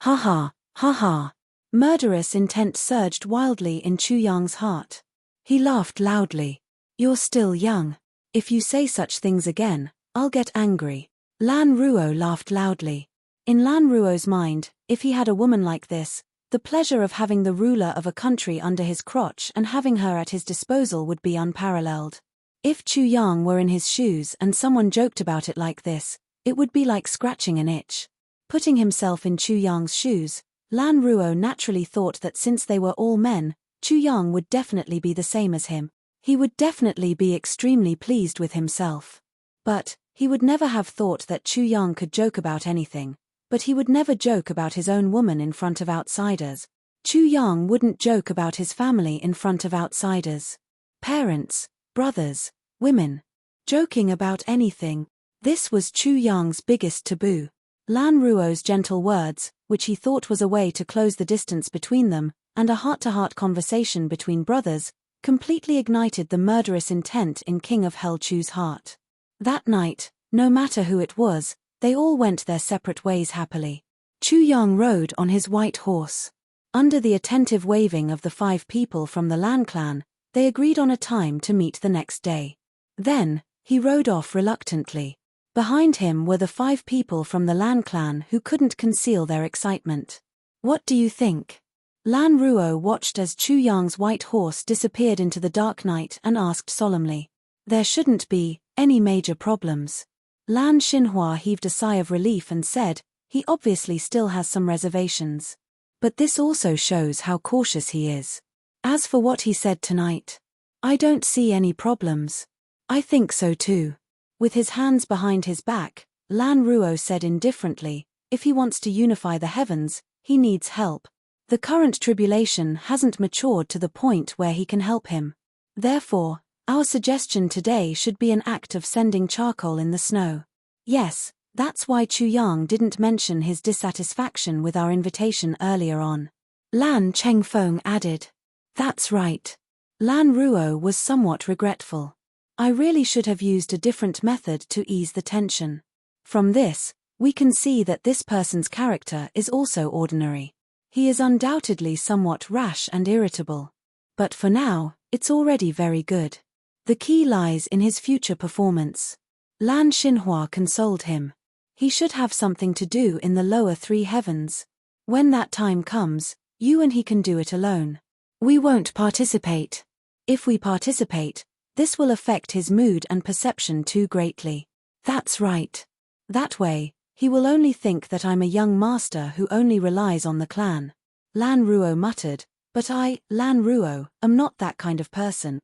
Ha ha, ha ha. Murderous intent surged wildly in Chu Yang's heart. He laughed loudly. You're still young. If you say such things again, I'll get angry. Lan Ruo laughed loudly. In Lan Ruo's mind, if he had a woman like this, the pleasure of having the ruler of a country under his crotch and having her at his disposal would be unparalleled. If Chu Yang were in his shoes and someone joked about it like this, it would be like scratching an itch. Putting himself in Chu Yang's shoes, Lan Ruo naturally thought that since they were all men, Chu Yang would definitely be the same as him. He would definitely be extremely pleased with himself. But he would never have thought that Chu Yang could joke about anything. But he would never joke about his own woman in front of outsiders. Chu Yang wouldn't joke about his family in front of outsiders. Parents, brothers, women. Joking about anything. This was Chu Yang's biggest taboo. Lan Ruo's gentle words, which he thought was a way to close the distance between them, and a heart-to-heart conversation between brothers, completely ignited the murderous intent in King of Hell Chu's heart. That night, no matter who it was, they all went their separate ways happily. Chu Yang rode on his white horse. Under the attentive waving of the 5 people from the Lan clan, they agreed on a time to meet the next day. Then, he rode off reluctantly. Behind him were the 5 people from the Lan clan who couldn't conceal their excitement. What do you think? Lan Ruo watched as Chu Yang's white horse disappeared into the dark night and asked solemnly. There shouldn't be any major problems. Lan Xinhua heaved a sigh of relief and said, he obviously still has some reservations. But this also shows how cautious he is. As for what he said tonight, I don't see any problems. I think so too. With his hands behind his back, Lan Ruo said indifferently, if he wants to unify the heavens, he needs help. The current tribulation hasn't matured to the point where he can help him. Therefore, our suggestion today should be an act of sending charcoal in the snow. Yes, that's why Chu Yang didn't mention his dissatisfaction with our invitation earlier on. Lan Chengfeng added. That's right. Lan Ruo was somewhat regretful. I really should have used a different method to ease the tension. From this, we can see that this person's character is also ordinary. He is undoubtedly somewhat rash and irritable. But for now, it's already very good. The key lies in his future performance. Lan Xinhua consoled him. He should have something to do in the lower 3 heavens. When that time comes, you and he can do it alone. We won't participate. If we participate, this will affect his mood and perception too greatly. That's right. That way, he will only think that I'm a young master who only relies on the clan. Lan Ruo muttered, but I, Lan Ruo, am not that kind of person.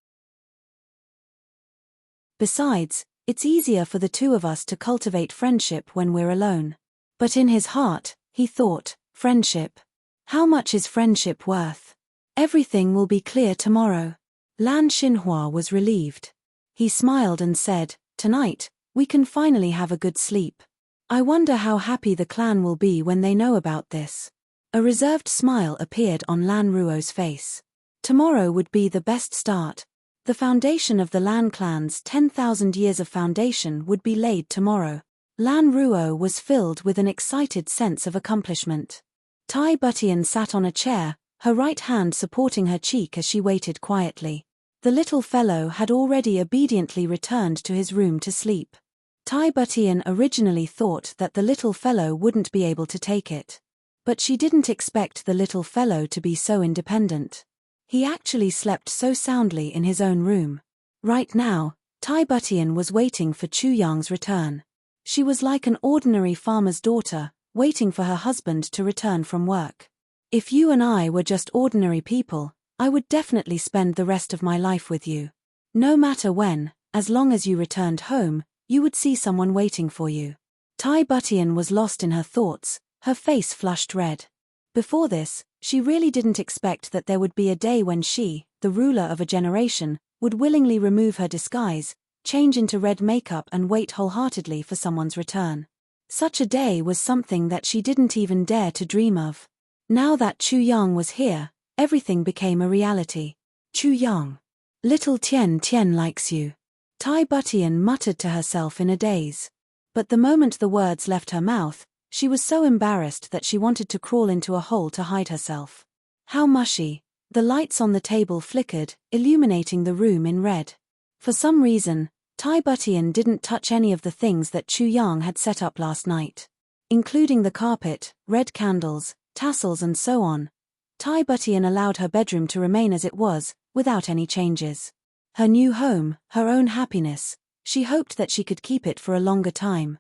Besides, it's easier for the 2 of us to cultivate friendship when we're alone. But in his heart, he thought, friendship. How much is friendship worth? Everything will be clear tomorrow. Lan Xinhua was relieved. He smiled and said, tonight, we can finally have a good sleep. I wonder how happy the clan will be when they know about this. A reserved smile appeared on Lan Ruo's face. Tomorrow would be the best start. The foundation of the Lan clan's 10,000 years of foundation would be laid tomorrow. Lan Ruo was filled with an excited sense of accomplishment. Tai Butian sat on a chair, her right hand supporting her cheek as she waited quietly. The little fellow had already obediently returned to his room to sleep. Tai Butian originally thought that the little fellow wouldn't be able to take it. But she didn't expect the little fellow to be so independent. He actually slept so soundly in his own room. Right now, Tai Butian was waiting for Chu Yang's return. She was like an ordinary farmer's daughter, waiting for her husband to return from work. If you and I were just ordinary people, I would definitely spend the rest of my life with you. No matter when, as long as you returned home, you would see someone waiting for you. Tai Butian was lost in her thoughts, her face flushed red. Before this, she really didn't expect that there would be a day when she, the ruler of a generation, would willingly remove her disguise, change into red makeup and wait wholeheartedly for someone's return. Such a day was something that she didn't even dare to dream of. Now that Chu Yang was here, everything became a reality. Chu Yang. Little Tian Tian likes you. Tai Butian muttered to herself in a daze. But the moment the words left her mouth, She was so embarrassed that she wanted to crawl into a hole to hide herself. How mushy. The lights on the table flickered, illuminating the room in red. For some reason, Tai Butian didn't touch any of the things that Chu Yang had set up last night. Including the carpet, red candles, tassels and so on. Tai Butian allowed her bedroom to remain as it was, without any changes. Her new home, her own happiness. She hoped that she could keep it for a longer time.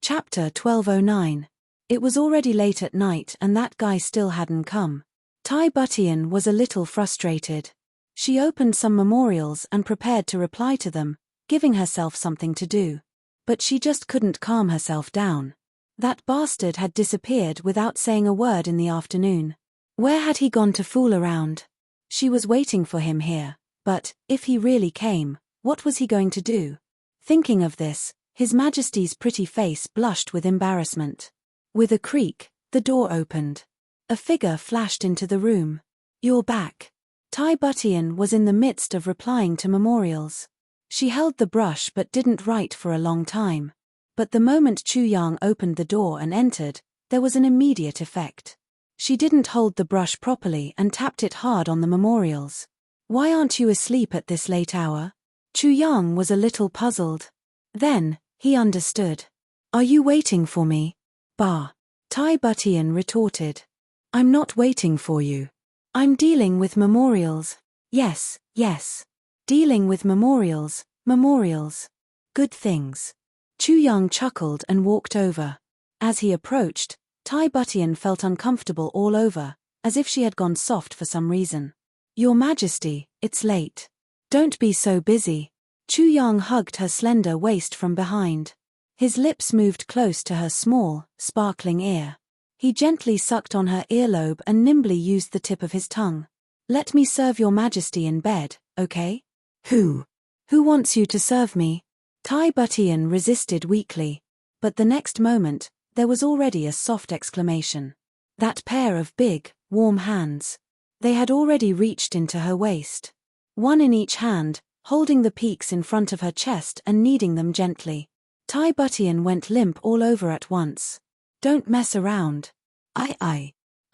Chapter 1209. It was already late at night and that guy still hadn't come. Tai Butian was a little frustrated. She opened some memorials and prepared to reply to them, giving herself something to do. But she just couldn't calm herself down. That bastard had disappeared without saying a word in the afternoon. Where had he gone to fool around? She was waiting for him here, but, if he really came, what was he going to do? Thinking of this, His Majesty's pretty face blushed with embarrassment. With a creak, the door opened. A figure flashed into the room. "You're back." Tai Butian was in the midst of replying to memorials. She held the brush but didn't write for a long time. But the moment Chu Yang opened the door and entered, there was an immediate effect. She didn't hold the brush properly and tapped it hard on the memorials. "Why aren't you asleep at this late hour?" Chu Yang was a little puzzled. Then, he understood. "Are you waiting for me?" "Bah." Tai Butian retorted. "I'm not waiting for you. I'm dealing with memorials." Yes. Dealing with memorials. Good things." Chu Yang chuckled and walked over. As he approached, Tai Butian felt uncomfortable all over, as if she had gone soft for some reason. "Your Majesty, it's late. Don't be so busy." Chu Yang hugged her slender waist from behind. His lips moved close to her small, sparkling ear. He gently sucked on her earlobe and nimbly used the tip of his tongue. "Let me serve your Majesty in bed, okay?" Who wants you to serve me?" Tai Butian resisted weakly. But the next moment, there was already a soft exclamation. That pair of big, warm hands. They had already reached into her waist. One in each hand, holding the peaks in front of her chest and kneading them gently. Tai Butian went limp all over at once. "Don't mess around."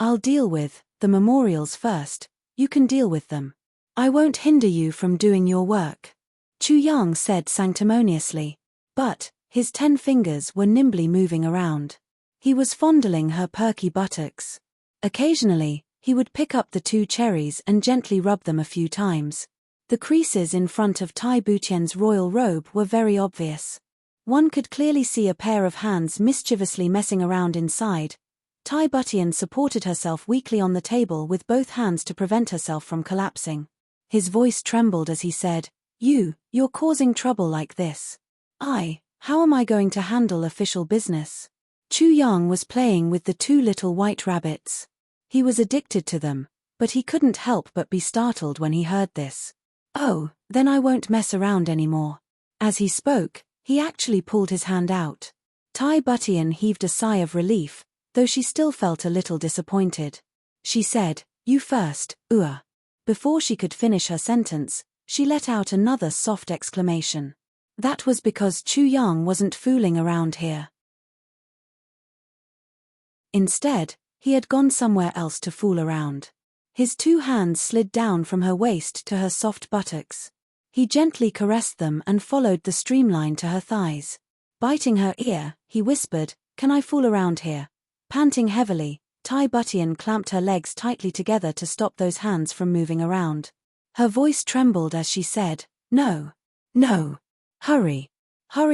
I'll deal with the memorials first, you can deal with them. I won't hinder you from doing your work," Chu Yang said sanctimoniously. But, his 10 fingers were nimbly moving around. He was fondling her perky buttocks. Occasionally, he would pick up the 2 cherries and gently rub them a few times. The creases in front of Tai Butian's royal robe were very obvious. One could clearly see a pair of hands mischievously messing around inside. Tai Butian supported herself weakly on the table with both hands to prevent herself from collapsing. His voice trembled as he said, You're causing trouble like this. How am I going to handle official business?" Chu Yang was playing with the 2 little white rabbits. He was addicted to them, but he couldn't help but be startled when he heard this. "Oh, then I won't mess around anymore." As he spoke, he actually pulled his hand out. Tai Butian heaved a sigh of relief, though she still felt a little disappointed. She said, "You first, Ua." Before she could finish her sentence, she let out another soft exclamation. That was because Chu Yang wasn't fooling around here. Instead, he had gone somewhere else to fool around. His 2 hands slid down from her waist to her soft buttocks. He gently caressed them and followed the streamline to her thighs. Biting her ear, he whispered, "Can I fool around here?" Panting heavily, Tai Butian clamped her legs tightly together to stop those hands from moving around. Her voice trembled as she said, No. Hurry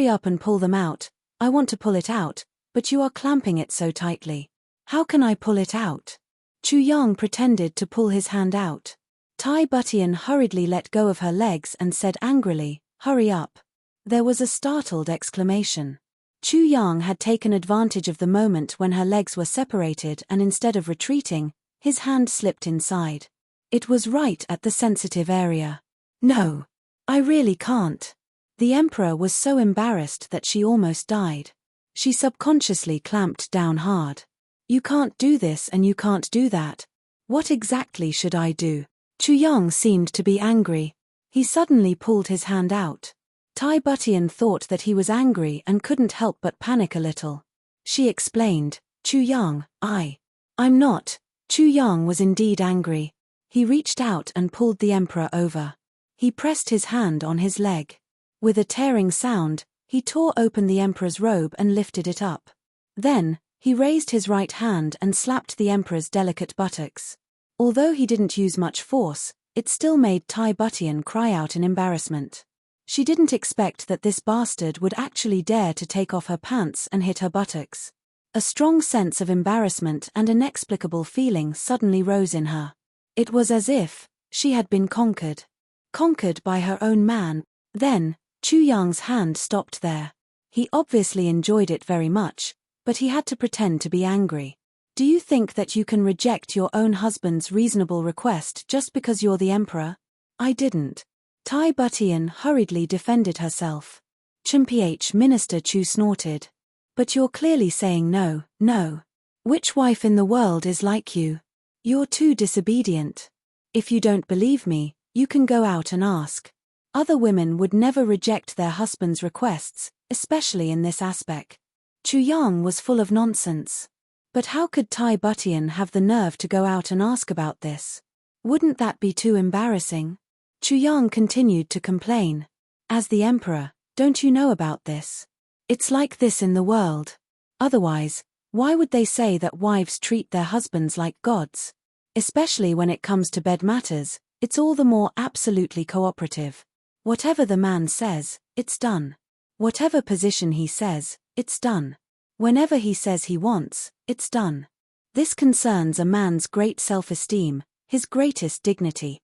up and pull them out. I want to pull it out, but you are clamping it so tightly. How can I pull it out?" Chu Yang pretended to pull his hand out. Tai Butian hurriedly let go of her legs and said angrily, "Hurry up." There was a startled exclamation. Chu Yang had taken advantage of the moment when her legs were separated and instead of retreating, his hand slipped inside. It was right at the sensitive area. "No. I really can't." The Emperor was so embarrassed that she almost died. She subconsciously clamped down hard. "You can't do this and you can't do that. What exactly should I do?" Chu Yang seemed to be angry. He suddenly pulled his hand out. Tai Butian thought that he was angry and couldn't help but panic a little. She explained, Chu Yang, I'm not. Chu Yang was indeed angry. He reached out and pulled the emperor over. He pressed his hand on his leg. With a tearing sound, he tore open the emperor's robe and lifted it up. Then, he raised his right hand and slapped the emperor's delicate buttocks. Although he didn't use much force, it still made Tai Butian cry out in embarrassment. She didn't expect that this bastard would actually dare to take off her pants and hit her buttocks. A strong sense of embarrassment and inexplicable feeling suddenly rose in her. It was as if she had been conquered. Conquered by her own man. Then, Chu Yang's hand stopped there. He obviously enjoyed it very much, but he had to pretend to be angry. Do you think that you can reject your own husband's reasonable request just because you're the emperor? I didn't. Tai Butian hurriedly defended herself. Chimph Minister Chu snorted. But you're clearly saying no, no. Which wife in the world is like you? You're too disobedient. If you don't believe me, you can go out and ask. Other women would never reject their husband's requests, especially in this aspect. Chu Yang was full of nonsense. But how could Tai Butian have the nerve to go out and ask about this? Wouldn't that be too embarrassing? Chu Yang continued to complain. As the emperor, don't you know about this? It's like this in the world. Otherwise, why would they say that wives treat their husbands like gods? Especially when it comes to bed matters, it's all the more absolutely cooperative. Whatever the man says, it's done. Whatever position he says, it's done. Whenever he says he wants, it's done. This concerns a man's great self-esteem, his greatest dignity.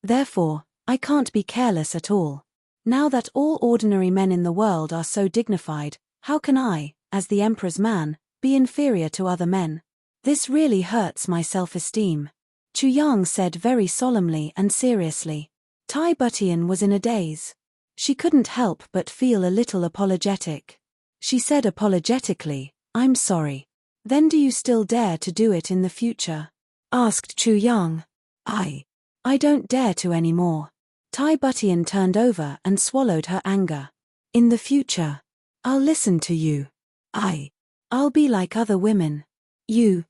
Therefore, I can't be careless at all. Now that all ordinary men in the world are so dignified, how can I, as the emperor's man, be inferior to other men? This really hurts my self-esteem. Chu Yang said very solemnly and seriously. Tai Butian was in a daze. She couldn't help but feel a little apologetic. She said apologetically, I'm sorry. Then do you still dare to do it in the future? Asked Chu Yang. I don't dare to anymore. Tai Butian turned over and swallowed her anger. In the future, I'll listen to you. I'll be like other women. You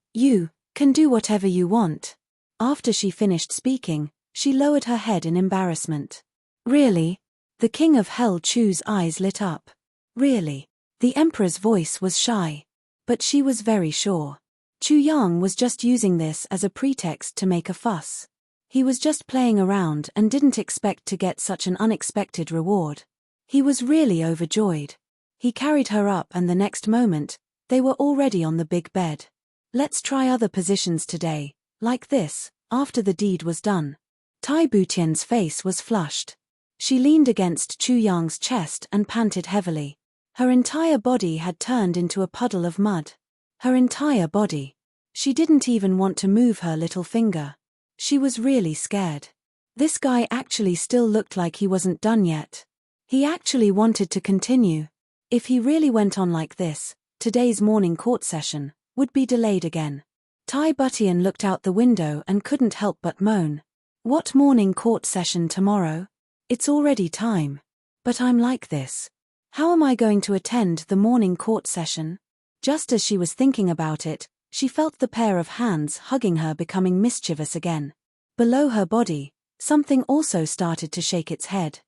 can do whatever you want. After she finished speaking, she lowered her head in embarrassment. Really? The king of hell Chu's eyes lit up. Really? The emperor's voice was shy. But she was very sure. Chu Yang was just using this as a pretext to make a fuss. He was just playing around and didn't expect to get such an unexpected reward. He was really overjoyed. He carried her up and the next moment, they were already on the big bed. Let's try other positions today, like this, after the deed was done. Tai Butian's face was flushed. She leaned against Chu Yang's chest and panted heavily. Her entire body had turned into a puddle of mud. Her entire body. She didn't even want to move her little finger. She was really scared. This guy actually still looked like he wasn't done yet. He actually wanted to continue. If he really went on like this, today's morning court session would be delayed again. Tai Butian looked out the window and couldn't help but moan. What morning court session tomorrow? It's already time. But I'm like this. How am I going to attend the morning court session? Just as she was thinking about it, she felt the pair of hands hugging her becoming mischievous again. Below her body, something also started to shake its head.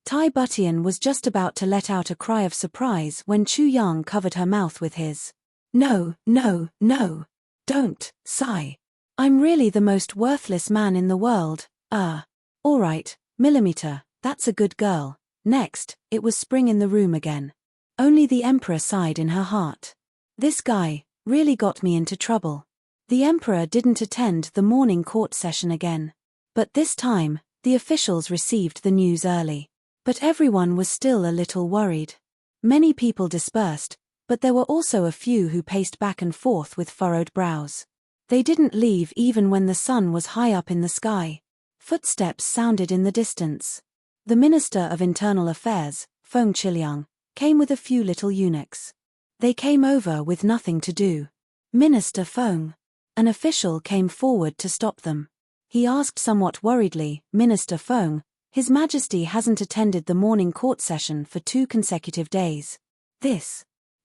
Tai Butian was just about to let out a cry of surprise when Chu Yang covered her mouth with his. No, no, no. Don't, sigh. I'm really the most worthless man in the world. All right, millimeter, that's a good girl. Next, it was spring in the room again. Only the emperor sighed in her heart. This guy really got me into trouble. The emperor didn't attend the morning court session again. But this time, the officials received the news early. But everyone was still a little worried. Many people dispersed, but there were also a few who paced back and forth with furrowed brows. They didn't leave even when the sun was high up in the sky. Footsteps sounded in the distance. The Minister of Internal Affairs, Feng Chiliang, came with a few little eunuchs. They came over with nothing to do. Minister Feng. An official came forward to stop them. He asked somewhat worriedly, Minister Feng, His Majesty hasn't attended the morning court session for 2 consecutive days.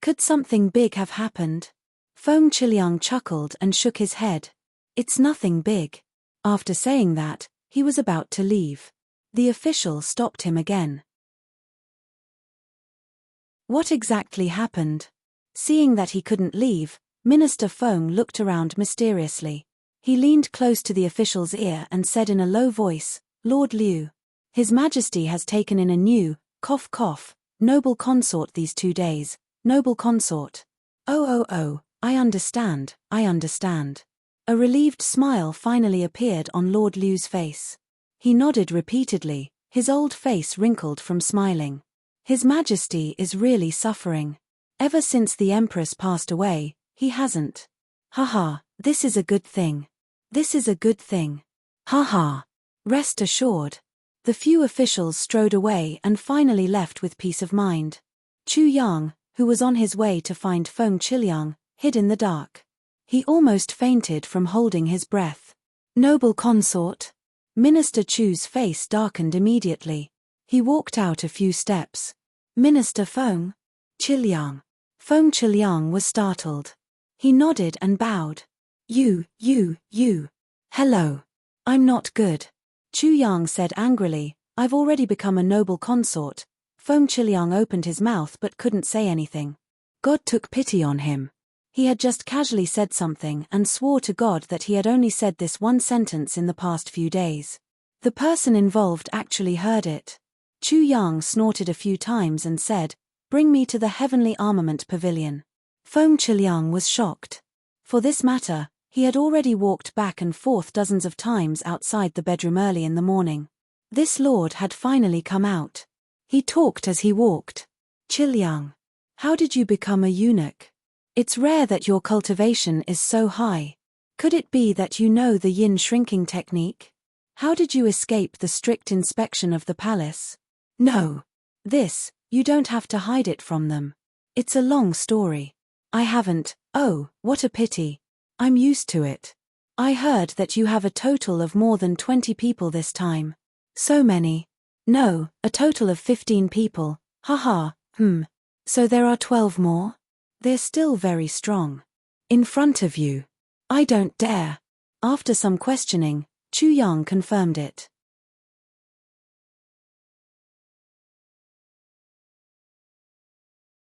Could something big have happened? Feng Qiliang chuckled and shook his head. It's nothing big. After saying that, he was about to leave. The official stopped him again. What exactly happened? Seeing that he couldn't leave, Minister Feng looked around mysteriously. He leaned close to the official's ear and said in a low voice, Lord Liu. His Majesty has taken in a new, noble consort these 2 days. Noble consort. Oh, I understand. A relieved smile finally appeared on Lord Liu's face. He nodded repeatedly, his old face wrinkled from smiling. His Majesty is really suffering. Ever since the Empress passed away, he hasn't. Haha, this is a good thing. Haha. Rest assured. The few officials strode away and finally left with peace of mind. Chu Yang, who was on his way to find Feng Qiliang, hid in the dark. He almost fainted from holding his breath. Noble consort. Minister Chu's face darkened immediately. He walked out a few steps. Minister Feng Qiliang. Feng Qiliang was startled. He nodded and bowed. You. Hello. I'm not good. Chu Yang said angrily, I've already become a noble consort. Feng Qiliang opened his mouth but couldn't say anything. God took pity on him. He had just casually said something and swore to God that he had only said this one sentence in the past few days. The person involved actually heard it. Chu Yang snorted a few times and said, Bring me to the Heavenly Armament Pavilion. Feng Qiliang was shocked. For this matter, he had already walked back and forth dozens of times outside the bedroom early in the morning. This lord had finally come out. He talked as he walked. Qiliang, how did you become a eunuch? It's rare that your cultivation is so high. Could it be that you know the yin shrinking technique? How did you escape the strict inspection of the palace? No. You don't have to hide it from them. It's a long story. I haven't. Oh, what a pity. I'm used to it. I heard that you have a total of more than 20 people this time. So many. No, a total of 15 people. Haha, So there are 12 more? They're still very strong. In front of you. I don't dare. After some questioning, Chu Yang confirmed it.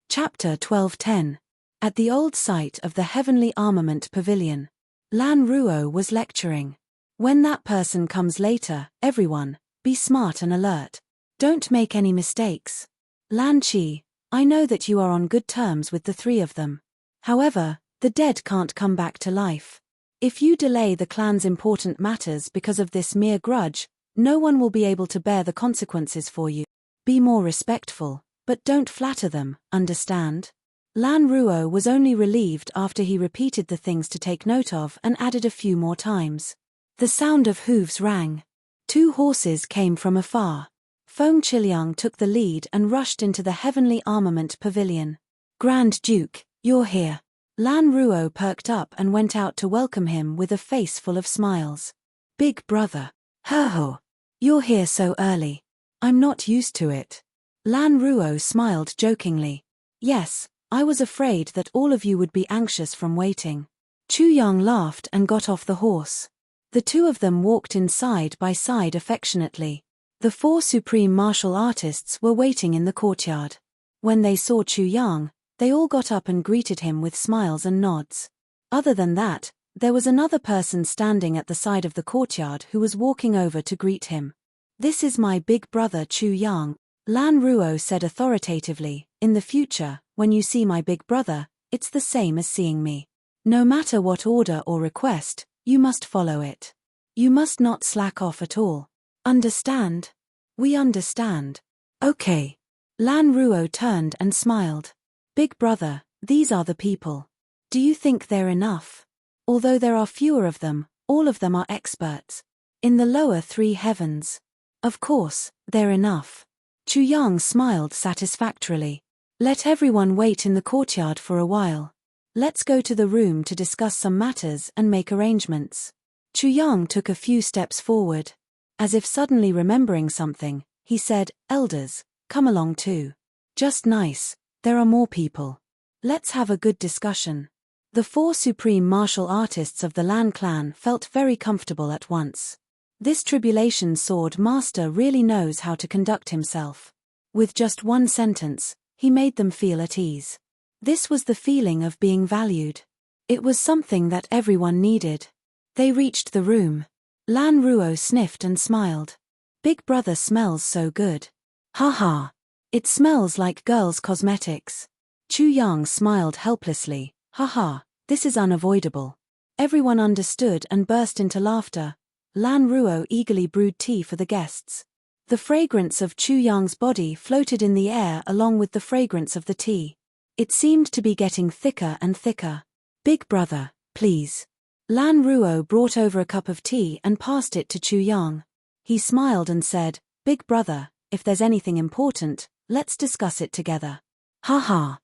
Chapter 12:10. At the old site of the Heavenly Armament Pavilion. Lan Ruo was lecturing. When that person comes later, everyone, be smart and alert. Don't make any mistakes. Lan Qi, I know that you are on good terms with the 3 of them. However, the dead can't come back to life. If you delay the clan's important matters because of this mere grudge, no one will be able to bear the consequences for you. Be more respectful, but don't flatter them, understand? Lan Ruo was only relieved after he repeated the things to take note of and added a few more times. The sound of hooves rang. 2 horses came from afar. Feng Qiliang took the lead and rushed into the Heavenly Armament Pavilion. Grand Duke, you're here. Lan Ruo perked up and went out to welcome him with a face full of smiles. Big brother. Ho, you're here so early. I'm not used to it. Lan Ruo smiled jokingly. Yes, I was afraid that all of you would be anxious from waiting. Chu Yang laughed and got off the horse. The 2 of them walked in side by side affectionately. The 4 supreme martial artists were waiting in the courtyard. When they saw Chu Yang, they all got up and greeted him with smiles and nods. Other than that, there was another person standing at the side of the courtyard who was walking over to greet him. This is my big brother Chu Yang, Lan Ruo said authoritatively. In the future, when you see my big brother, it's the same as seeing me. No matter what order or request, you must follow it. You must not slack off at all. Understand? We understand. Okay. Lan Ruo turned and smiled. Big brother, these are the people. Do you think they're enough? Although there are fewer of them, all of them are experts. In the lower 3 heavens. Of course, they're enough. Chu Yang smiled satisfactorily. Let everyone wait in the courtyard for a while. Let's go to the room to discuss some matters and make arrangements. Chu Yang took a few steps forward. As if suddenly remembering something, he said, "Elders, come along too. Just nice, there are more people. Let's have a good discussion." The 4 supreme martial artists of the Lan clan felt very comfortable at once. This tribulation sword master really knows how to conduct himself. With just one sentence, he made them feel at ease. This was the feeling of being valued. It was something that everyone needed. They reached the room. Lan Ruo sniffed and smiled. "Big brother smells so good." "Ha. It smells like girls' cosmetics." Chu Yang smiled helplessly. "Ha, this is unavoidable." Everyone understood and burst into laughter. Lan Ruo eagerly brewed tea for the guests. The fragrance of Chu Yang's body floated in the air along with the fragrance of the tea. It seemed to be getting thicker and thicker. "Big brother, please." Lan Ruo brought over a cup of tea and passed it to Chu Yang. He smiled and said, "Big brother, if there's anything important, let's discuss it together." Ha.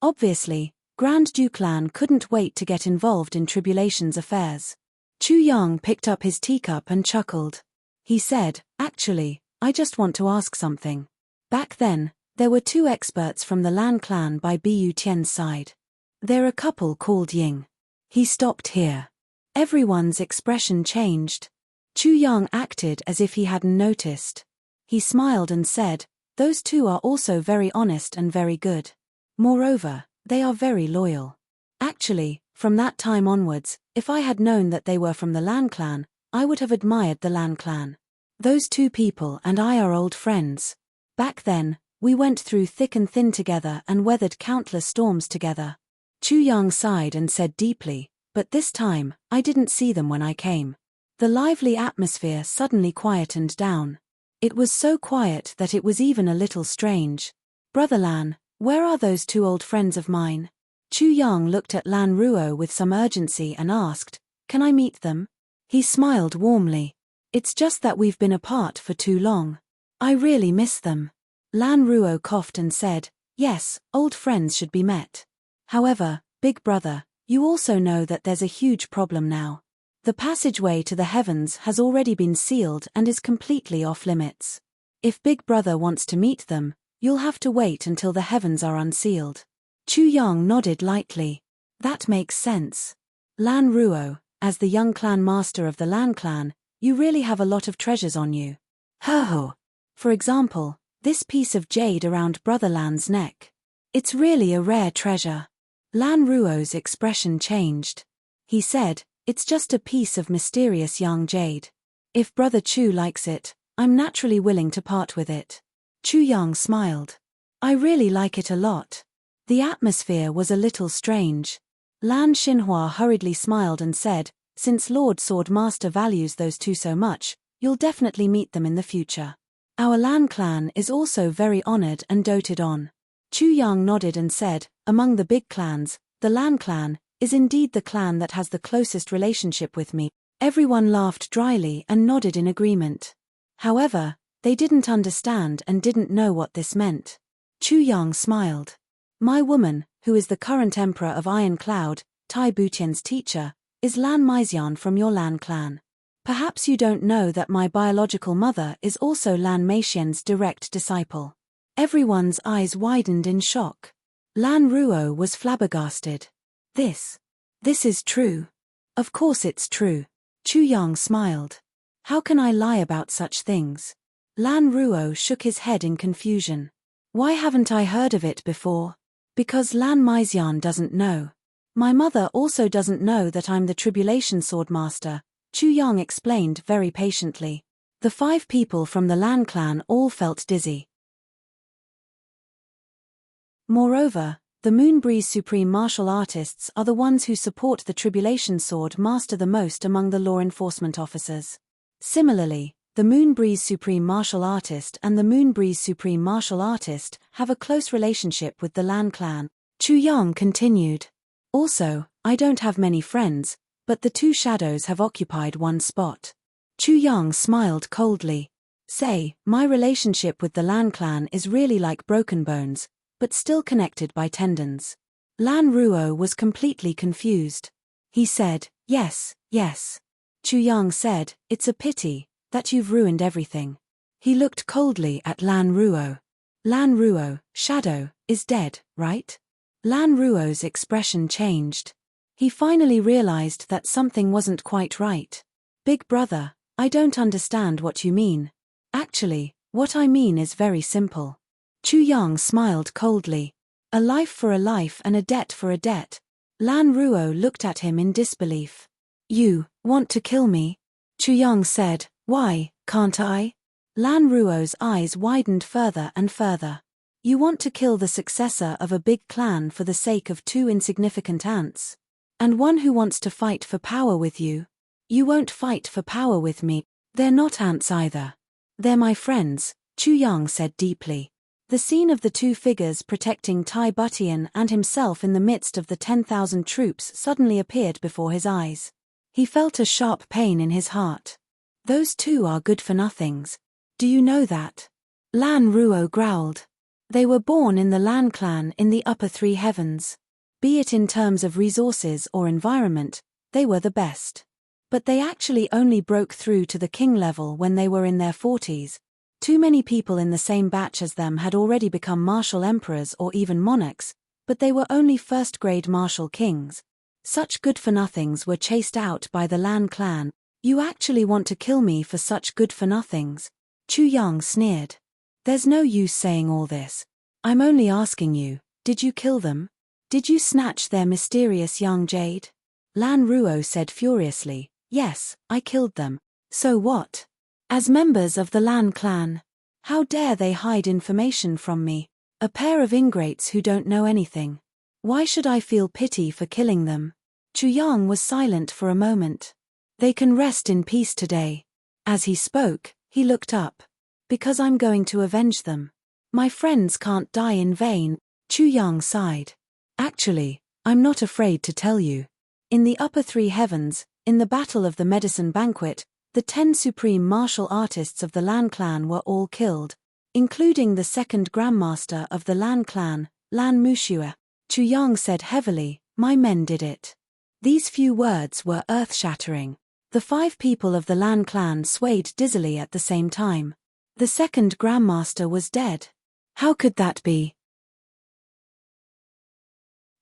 Obviously, Grand Duke Lan couldn't wait to get involved in Tribulation's affairs. Chu Yang picked up his teacup and chuckled. He said, "Actually, I just want to ask something." Back then, there were 2 experts from the Lan clan by Bu Tian's side. They're a couple called Ying. He stopped here. Everyone's expression changed. Chu Yang acted as if he hadn't noticed. He smiled and said, "Those 2 are also very honest and very good. Moreover, they are very loyal." Actually, from that time onwards, if I had known that they were from the Lan clan, I would have admired the Lan clan. Those 2 people and I are old friends. Back then, we went through thick and thin together and weathered countless storms together. Chu Yang sighed and said deeply, "But this time, I didn't see them when I came." The lively atmosphere suddenly quietened down. It was so quiet that it was even a little strange. "Brother Lan, where are those 2 old friends of mine?" Chu Yang looked at Lan Ruo with some urgency and asked, "Can I meet them?" He smiled warmly. "It's just that we've been apart for too long. I really miss them." Lan Ruo coughed and said, "Yes, old friends should be met. However, big brother, you also know that there's a huge problem now. The passageway to the heavens has already been sealed and is completely off limits. If big brother wants to meet them, you'll have to wait until the heavens are unsealed." Chu Yang nodded lightly. "That makes sense. Lan Ruo, as the young clan master of the Lan clan, you really have a lot of treasures on you. Ho. For example, this piece of jade around brother Lan's neck. It's really a rare treasure." Lan Ruo's expression changed. He said, "It's just a piece of mysterious young jade. If brother Chu likes it, I'm naturally willing to part with it." Chu Yang smiled. "I really like it a lot." The atmosphere was a little strange. Lan Xinhua hurriedly smiled and said, "Since Lord Sword Master values those 2 so much, you'll definitely meet them in the future. Our Lan clan is also very honored and doted on." Chu Yang nodded and said, "Among the big clans, the Lan clan is indeed the clan that has the closest relationship with me." Everyone laughed dryly and nodded in agreement. However, they didn't understand and didn't know what this meant. Chu Yang smiled. "My woman, who is the current emperor of Iron Cloud, Tai Butian's teacher, is Lan Meixian from your Lan clan. Perhaps you don't know that my biological mother is also Lan Meixian's direct disciple." Everyone's eyes widened in shock. Lan Ruo was flabbergasted. This is true. Of course it's true." Chu Yang smiled. "How can I lie about such things?" Lan Ruo shook his head in confusion. "Why haven't I heard of it before?" "Because Lan Meixian doesn't know. My mother also doesn't know that I'm the Tribulation Sword Master," Chu Yang explained very patiently. The 5 people from the Lan clan all felt dizzy. Moreover, the Moonbreeze Supreme Martial Artists are the ones who support the Tribulation Sword Master the most among the law enforcement officers. Similarly, the Moonbreeze Supreme Martial Artist and the Moonbreeze Supreme Martial Artist have a close relationship with the Lan clan. Chu Yang continued. "Also, I don't have many friends, but the 2 shadows have occupied one spot." Chu Yang smiled coldly. "Say, my relationship with the Lan clan is really like broken bones, but still connected by tendons." Lan Ruo was completely confused. He said, yes. Chu Yang said, "It's a pity that you've ruined everything." He looked coldly at Lan Ruo. Lan Ruo, Shadow, is dead, right? Lan Ruo's expression changed. He finally realized that something wasn't quite right. Big brother, I don't understand what you mean. Actually, what I mean is very simple. Chu Yang smiled coldly. A life for a life and a debt for a debt. Lan Ruo looked at him in disbelief. You want to kill me? Chu Yang said, why, can't I? Lan Ruo's eyes widened further and further. You want to kill the successor of a big clan for the sake of two insignificant ants? And one who wants to fight for power with you? You won't fight for power with me. They're not ants either. They're my friends, Chu Yang said deeply. The scene of the two figures protecting Tai Butian and himself in the midst of the 10,000 troops suddenly appeared before his eyes. He felt a sharp pain in his heart. Those two are good-for-nothings. Do you know that? Lan Ruo growled. They were born in the Lan clan in the upper three heavens. Be it in terms of resources or environment, they were the best. But they actually only broke through to the king level when they were in their 40s. Too many people in the same batch as them had already become martial emperors or even monarchs, but they were only first-grade martial kings. Such good-for-nothings were chased out by the Lan clan. You actually want to kill me for such good-for-nothings? Chu Yang sneered. There's no use saying all this. I'm only asking you, did you kill them? Did you snatch their mysterious young jade? Lan Ruo said furiously, yes, I killed them. So what? As members of the Lan clan, how dare they hide information from me? A pair of ingrates who don't know anything. Why should I feel pity for killing them? Chu Yang was silent for a moment. They can rest in peace today. As he spoke, he looked up. Because I'm going to avenge them. My friends can't die in vain, Chu Yang sighed. Actually, I'm not afraid to tell you. In the upper three heavens, in the Battle of the Medicine Banquet, the 10 supreme martial artists of the Lan clan were all killed, including the second grandmaster of the Lan clan, Lan Mushua. Chu Yang said heavily, my men did it. These few words were earth-shattering. The 5 people of the Lan clan swayed dizzily at the same time. The second grandmaster was dead. How could that be?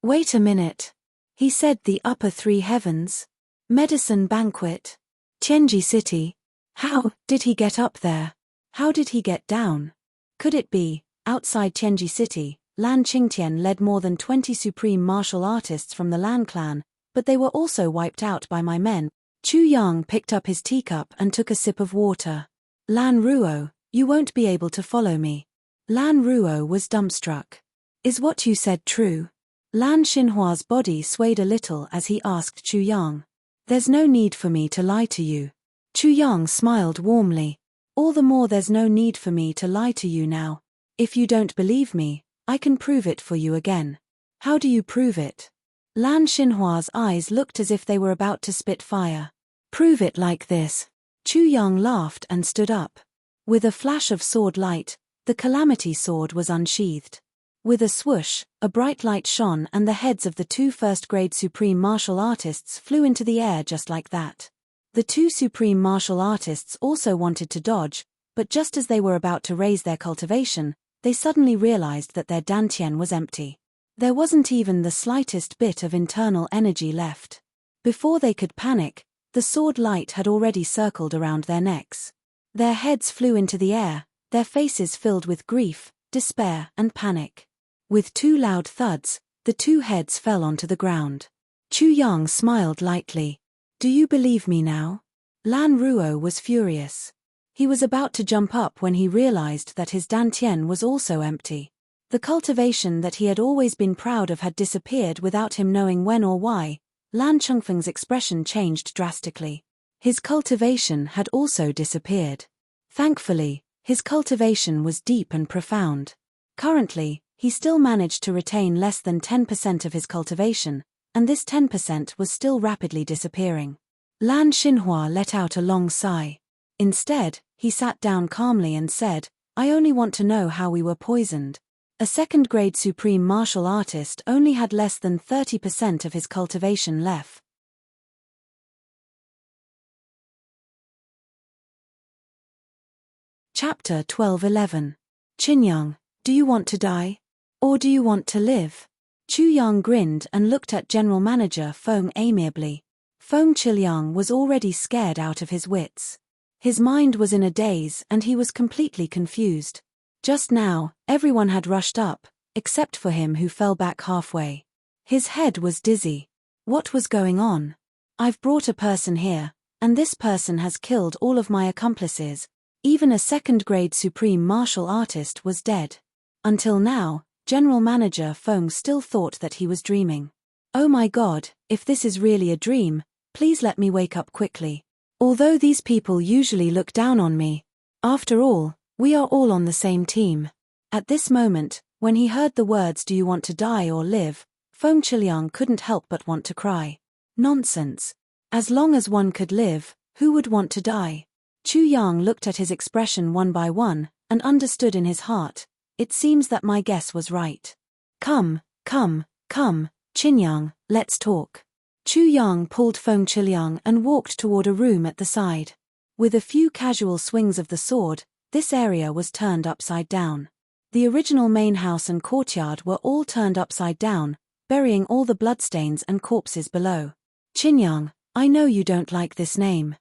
Wait a minute. He said the upper three heavens. Medicine Banquet. Tianji City. How did he get up there? How did he get down? Could it be, outside Tianji City, Lan Qingtian led more than 20 supreme martial artists from the Lan clan, but they were also wiped out by my men. Chu Yang picked up his teacup and took a sip of water. Lan Ruo, you won't be able to follow me. Lan Ruo was dumbstruck. Is what you said true? Lan Xinhua's body swayed a little as he asked Chu Yang. There's no need for me to lie to you. Chu Yang smiled warmly. All the more there's no need for me to lie to you now. If you don't believe me, I can prove it for you again. How do you prove it? Lan Xinhua's eyes looked as if they were about to spit fire. Prove it like this. Chu Yang laughed and stood up. With a flash of sword light, the calamity sword was unsheathed. With a swoosh, a bright light shone and the heads of the 2 first-grade supreme martial artists flew into the air just like that. The 2 supreme martial artists also wanted to dodge, but just as they were about to raise their cultivation, they suddenly realized that their dantian was empty. There wasn't even the slightest bit of internal energy left. Before they could panic, the sword light had already circled around their necks. Their heads flew into the air, their faces filled with grief, despair, and panic. With 2 loud thuds, the 2 heads fell onto the ground. Chu Yang smiled lightly. Do you believe me now? Lan Ruo was furious. He was about to jump up when he realized that his dantian was also empty. The cultivation that he had always been proud of had disappeared without him knowing when or why. Lan Chengfeng's expression changed drastically. His cultivation had also disappeared. Thankfully, his cultivation was deep and profound. Currently, he still managed to retain less than 10% of his cultivation, and this 10% was still rapidly disappearing. Lan Xinhua let out a long sigh. Instead, he sat down calmly and said, I only want to know how we were poisoned. A second-grade supreme martial artist only had less than 30% of his cultivation left. Chapter 12:11. Qinyang, do you want to die? Or do you want to live? Chu Yang grinned and looked at General Manager Feng amiably. Feng Qiliang was already scared out of his wits. His mind was in a daze and he was completely confused. Just now, everyone had rushed up, except for him who fell back halfway. His head was dizzy. What was going on? I've brought a person here, and this person has killed all of my accomplices. Even a second-grade supreme martial artist was dead. Until now, General Manager Feng still thought that he was dreaming. Oh my God, if this is really a dream, please let me wake up quickly. Although these people usually look down on me, after all, we are all on the same team. At this moment, when he heard the words "Do you want to die or live?" Feng Qiliang couldn't help but want to cry. Nonsense. As long as one could live, who would want to die? Chu Yang looked at his expression one by one, and understood in his heart, it seems that my guess was right. Come, Qinyang, let's talk. Chu Yang pulled Feng Qiliang and walked toward a room at the side. With a few casual swings of the sword, this area was turned upside down. The original main house and courtyard were all turned upside down, burying all the bloodstains and corpses below. Qinyang, I know you don't like this name.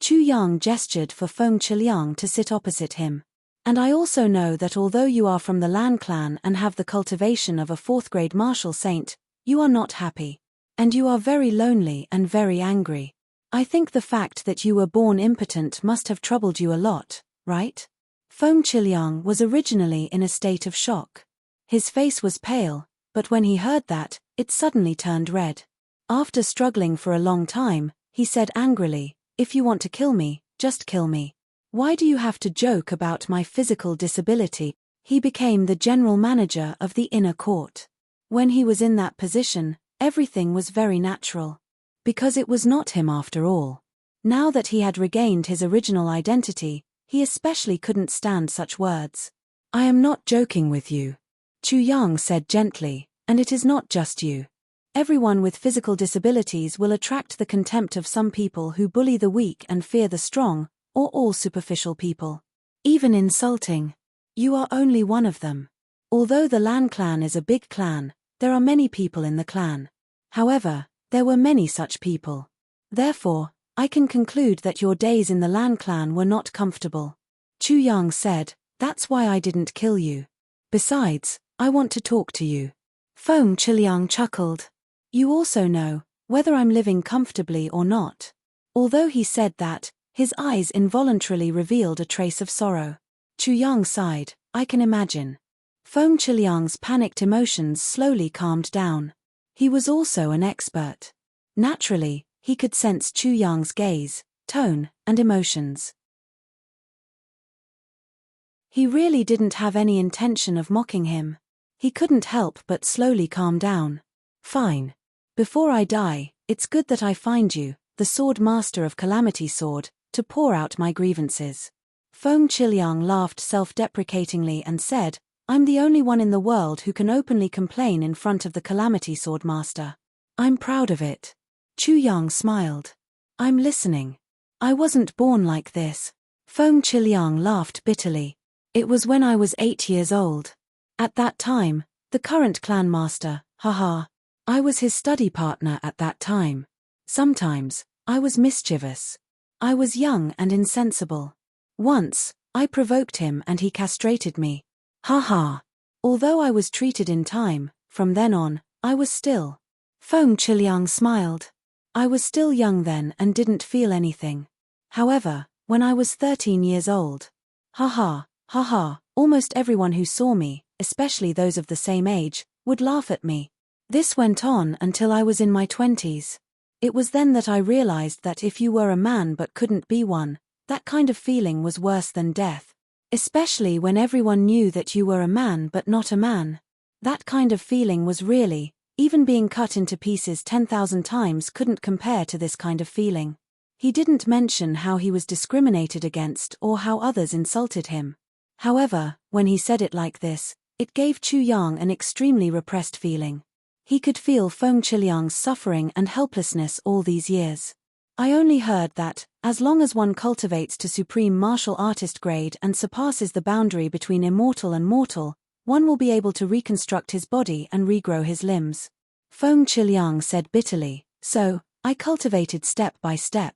Chu Yang gestured for Feng Qiliang to sit opposite him. And I also know that although you are from the Lan clan and have the cultivation of a fourth-grade martial saint, you are not happy. And you are very lonely and very angry. I think the fact that you were born impotent must have troubled you a lot, right? Feng Qiliang was originally in a state of shock. His face was pale, but when he heard that, it suddenly turned red. After struggling for a long time, he said angrily, "If you want to kill me, just kill me. Why do you have to joke about my physical disability?" He became the general manager of the inner court. When he was in that position, everything was very natural. Because it was not him after all. Now that he had regained his original identity, he especially couldn't stand such words. I am not joking with you. Chu Yang said gently, and it is not just you. Everyone with physical disabilities will attract the contempt of some people who bully the weak and fear the strong, or all superficial people. Even insulting. You are only one of them. Although the Lan clan is a big clan, there are many people in the clan. However, there were many such people. Therefore, I can conclude that your days in the Lan clan were not comfortable. Chu Yang said, that's why I didn't kill you. Besides, I want to talk to you. Feng Qiliang chuckled. You also know whether I'm living comfortably or not. Although he said that, his eyes involuntarily revealed a trace of sorrow. Chu Yang sighed, I can imagine. Feng Qiliang's panicked emotions slowly calmed down. He was also an expert. Naturally, he could sense Chu Yang's gaze, tone, and emotions. He really didn't have any intention of mocking him. He couldn't help but slowly calm down. Fine. Before I die, it's good that I find you, the sword master of Calamity Sword, to pour out my grievances. Feng Qiliang laughed self-deprecatingly and said, I'm the only one in the world who can openly complain in front of the Calamity Sword Master. I'm proud of it. Chu Yang smiled. I'm listening. I wasn't born like this. Feng Qiliang laughed bitterly. It was when I was 8 years old. At that time, the current clan master, haha. I was his study partner at that time. Sometimes, I was mischievous. I was young and insensible. Once, I provoked him and he castrated me. Haha. Although I was treated in time, from then on, I was still. Feng Qiliang smiled. I was still young then and didn't feel anything. However, when I was 13 years old. Haha, almost everyone who saw me, especially those of the same age, would laugh at me. This went on until I was in my 20s. It was then that I realized that if you were a man but couldn't be one, that kind of feeling was worse than death. Especially when everyone knew that you were a man but not a man. That kind of feeling was really, even being cut into pieces 10,000 times couldn't compare to this kind of feeling. He didn't mention how he was discriminated against or how others insulted him. However, when he said it like this, it gave Chu Yang an extremely repressed feeling. He could feel Feng Qiliang's suffering and helplessness all these years. I only heard that, as long as one cultivates to supreme martial artist grade and surpasses the boundary between immortal and mortal, one will be able to reconstruct his body and regrow his limbs. Feng Qiliang said bitterly, so, I cultivated step by step.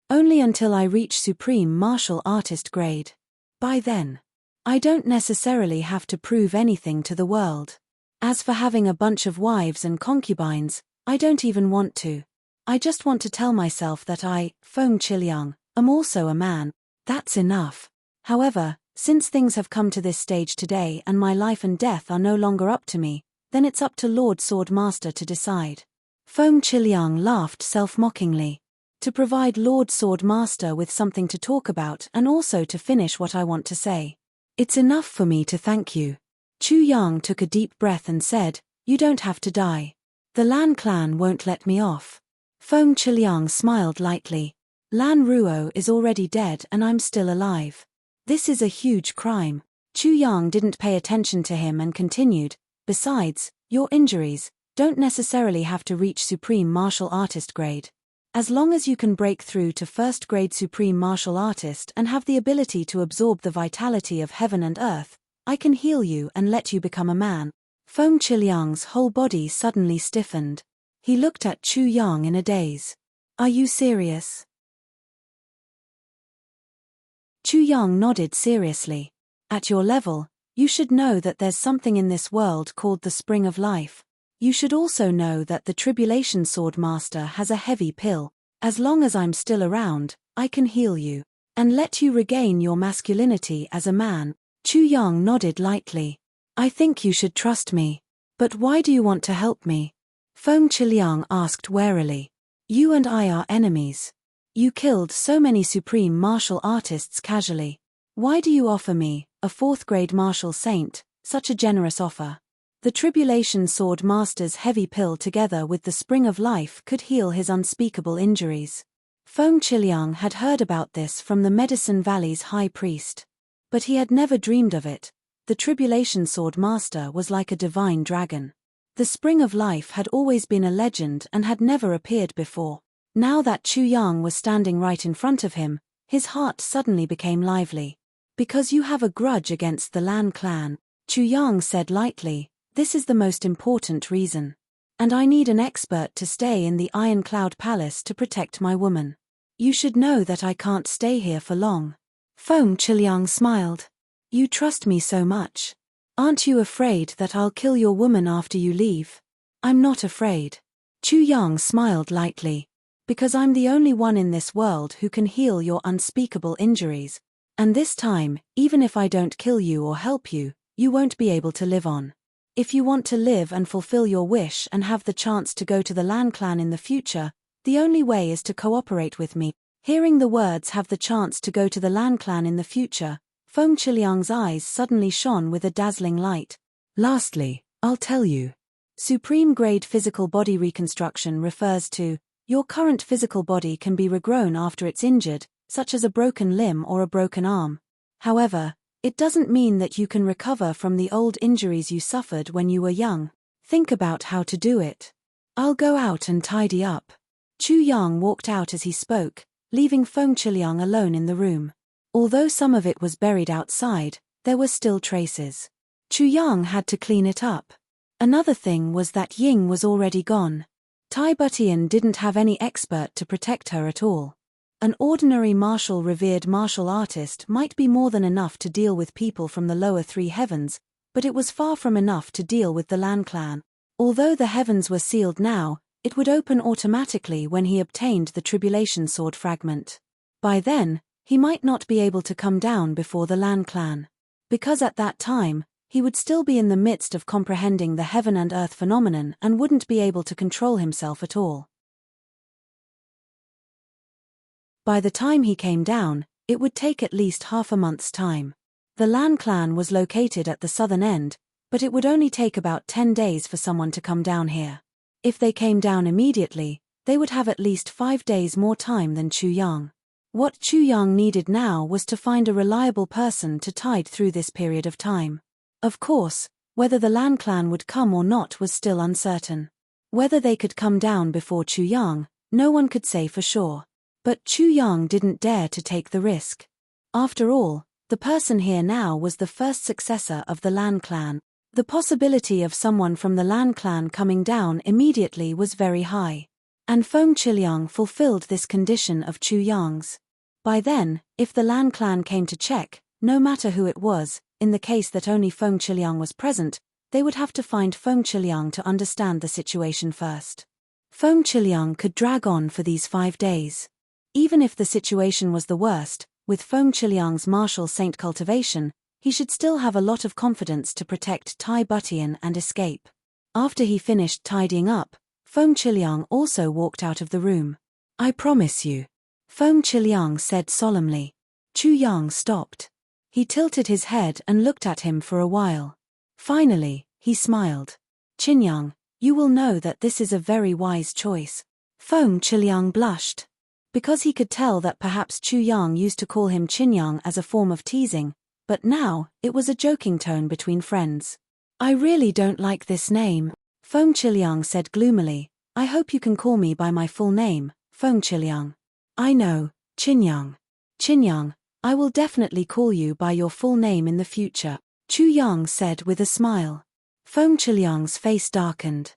Only until I reach supreme martial artist grade. By then, I don't necessarily have to prove anything to the world. As for having a bunch of wives and concubines, I don't even want to. I just want to tell myself that I, Feng Qiliang, am also a man. That's enough. However, since things have come to this stage today and my life and death are no longer up to me, then it's up to Lord Sword Master to decide. Feng Qiliang laughed self-mockingly. To provide Lord Sword Master with something to talk about and also to finish what I want to say. It's enough for me to thank you. Chu Yang took a deep breath and said, you don't have to die. The Lan clan won't let me off. Feng Qiliang smiled lightly. Lan Ruo is already dead and I'm still alive. This is a huge crime. Chu Yang didn't pay attention to him and continued, besides, your injuries don't necessarily have to reach supreme martial artist grade. As long as you can break through to first grade supreme martial artist and have the ability to absorb the vitality of heaven and earth, I can heal you and let you become a man. Feng Qiliang's whole body suddenly stiffened. He looked at Chu Yang in a daze. Are you serious? Chu Yang nodded seriously. At your level, you should know that there's something in this world called the Spring of Life. You should also know that the Tribulation Sword Master has a heavy pill. As long as I'm still around, I can heal you and let you regain your masculinity as a man. Chu Yang nodded lightly. I think you should trust me. But why do you want to help me? Feng Qiliang asked warily. You and I are enemies. You killed so many supreme martial artists casually. Why do you offer me, a fourth-grade martial saint, such a generous offer? The Tribulation Sword Master's heavy pill together with the Spring of Life could heal his unspeakable injuries. Feng Qiliang had heard about this from the Medicine Valley's high priest. But he had never dreamed of it. The Tribulation Sword Master was like a divine dragon. The Spring of Life had always been a legend and had never appeared before. Now that Chu Yang was standing right in front of him, his heart suddenly became lively. Because you have a grudge against the Lan clan, Chu Yang said lightly, this is the most important reason. And I need an expert to stay in the Iron Cloud Palace to protect my woman. You should know that I can't stay here for long. Feng Qiliang smiled. You trust me so much. Aren't you afraid that I'll kill your woman after you leave? I'm not afraid. Chu Yang smiled lightly. Because I'm the only one in this world who can heal your unspeakable injuries. And this time, even if I don't kill you or help you, you won't be able to live on. If you want to live and fulfill your wish and have the chance to go to the Lan clan in the future, the only way is to cooperate with me. Hearing the words have the chance to go to the Lan clan in the future, Feng Qiliang's eyes suddenly shone with a dazzling light. Lastly, I'll tell you. Supreme grade physical body reconstruction refers to, your current physical body can be regrown after it's injured, such as a broken limb or a broken arm. However, it doesn't mean that you can recover from the old injuries you suffered when you were young. Think about how to do it. I'll go out and tidy up. Chu Yang walked out as he spoke, leaving Feng Qiliang alone in the room. Although some of it was buried outside, there were still traces. Chu Yang had to clean it up. Another thing was that Ying was already gone. Tai Butian didn't have any expert to protect her at all. An ordinary revered martial artist might be more than enough to deal with people from the lower three heavens, but it was far from enough to deal with the Lan clan. Although the heavens were sealed now, it would open automatically when he obtained the Tribulation Sword fragment. By then, he might not be able to come down before the Lan clan. Because at that time, he would still be in the midst of comprehending the heaven and earth phenomenon and wouldn't be able to control himself at all. By the time he came down, it would take at least half a month's time. The Lan clan was located at the southern end, but it would only take about 10 days for someone to come down here. If they came down immediately, they would have at least 5 days more time than Chu Yang. What Chu Yang needed now was to find a reliable person to tide through this period of time. Of course, whether the Lan clan would come or not was still uncertain. Whether they could come down before Chu Yang, no one could say for sure. But Chu Yang didn't dare to take the risk. After all, the person here now was the first successor of the Lan clan. The possibility of someone from the Lan clan coming down immediately was very high. And Feng Qiliang fulfilled this condition of Chu Yang's. By then, if the Lan clan came to check, no matter who it was, in the case that only Feng Qiliang was present, they would have to find Feng Qiliang to understand the situation first. Feng Qiliang could drag on for these 5 days. Even if the situation was the worst, with Feng Qiliang's martial saint cultivation, he should still have a lot of confidence to protect Tai Butian and escape. After he finished tidying up, Feng Qiliang also walked out of the room. "I promise you," Feng Qiliang said solemnly. Chu Yang stopped. He tilted his head and looked at him for a while. Finally, he smiled. "Qinyang, you will know that this is a very wise choice." Feng Qiliang blushed. Because he could tell that perhaps Chu Yang used to call him Qinyang as a form of teasing, but now, it was a joking tone between friends. "I really don't like this name," Feng Qiliang said gloomily. "I hope you can call me by my full name, Feng Qiliang." "I know, Qinyang. Qinyang, I will definitely call you by your full name in the future," Chu Yang said with a smile. Feng Qiliang's face darkened.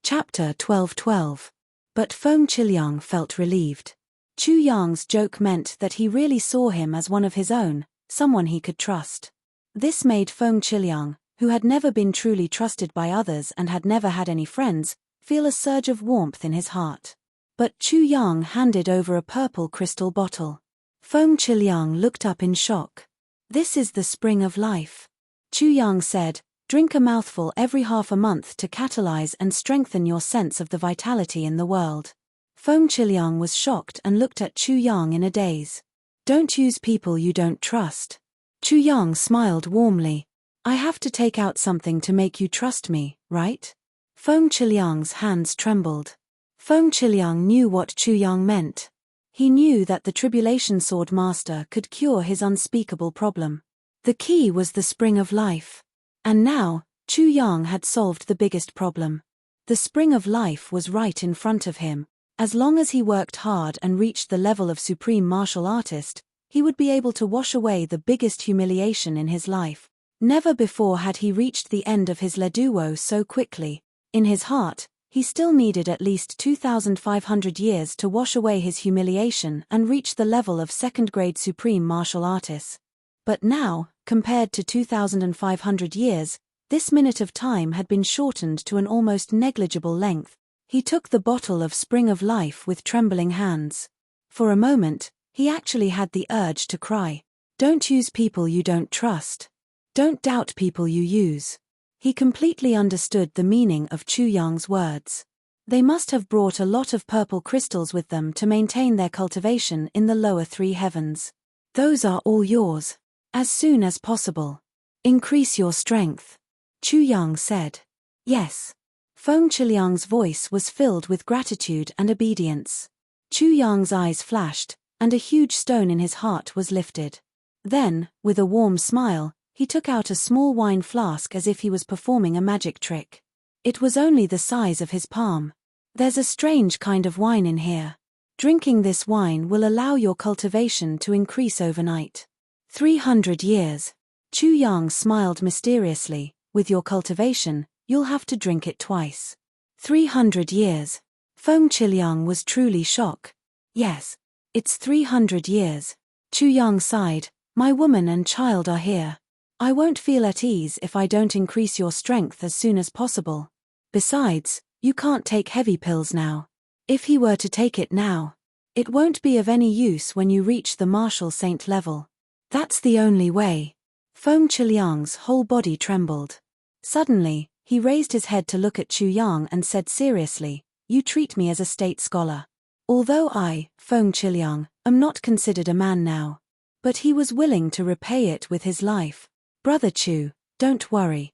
Chapter 12:12. But Feng Qiliang felt relieved. Chu Yang's joke meant that he really saw him as one of his own, someone he could trust. This made Feng Qiliang, who had never been truly trusted by others and had never had any friends, feel a surge of warmth in his heart. But Chu Yang handed over a purple crystal bottle. Feng Qiliang looked up in shock. "This is the spring of life," Chu Yang said. "Drink a mouthful every half a month to catalyze and strengthen your sense of the vitality in the world." Feng Qiliang was shocked and looked at Chu Yang in a daze. "Don't use people you don't trust." Chu Yang smiled warmly. "I have to take out something to make you trust me, right?" Feng Qiliang's hands trembled. Feng Qiliang knew what Chu Yang meant. He knew that the Tribulation Sword Master could cure his unspeakable problem. The key was the spring of life. And now, Chu Yang had solved the biggest problem. The spring of life was right in front of him. As long as he worked hard and reached the level of supreme martial artist, he would be able to wash away the biggest humiliation in his life. Never before had he reached the end of his leduo so quickly. In his heart, he still needed at least 2,500 years to wash away his humiliation and reach the level of second-grade supreme martial artist. But now, compared to 2,500 years, this minute of time had been shortened to an almost negligible length. He took the bottle of Spring of Life with trembling hands. For a moment, he actually had the urge to cry. "Don't use people you don't trust. Don't doubt people you use." He completely understood the meaning of Chu Yang's words. They must have brought a lot of purple crystals with them to maintain their cultivation in the lower 3 heavens. "Those are all yours. As soon as possible. Increase your strength," Chu Yang said. "Yes." Feng Qiliang's voice was filled with gratitude and obedience. Chu Yang's eyes flashed, and a huge stone in his heart was lifted. Then, with a warm smile, he took out a small wine flask as if he was performing a magic trick. It was only the size of his palm. "There's a strange kind of wine in here. Drinking this wine will allow your cultivation to increase overnight. 300 years. Chu Yang smiled mysteriously. "With your cultivation, you'll have to drink it twice." 300 years. Feng Qiliang was truly shocked. "Yes. It's 300 years. Chu Yang sighed. "My woman and child are here. I won't feel at ease if I don't increase your strength as soon as possible. Besides, you can't take heavy pills now. If he were to take it now, it won't be of any use when you reach the martial saint level. That's the only way." Feng Qiliang's whole body trembled. Suddenly, he raised his head to look at Chu Yang and said seriously, "You treat me as a state scholar. Although I, Feng Qiliang, am not considered a man now." But he was willing to repay it with his life. "Brother Chu, don't worry.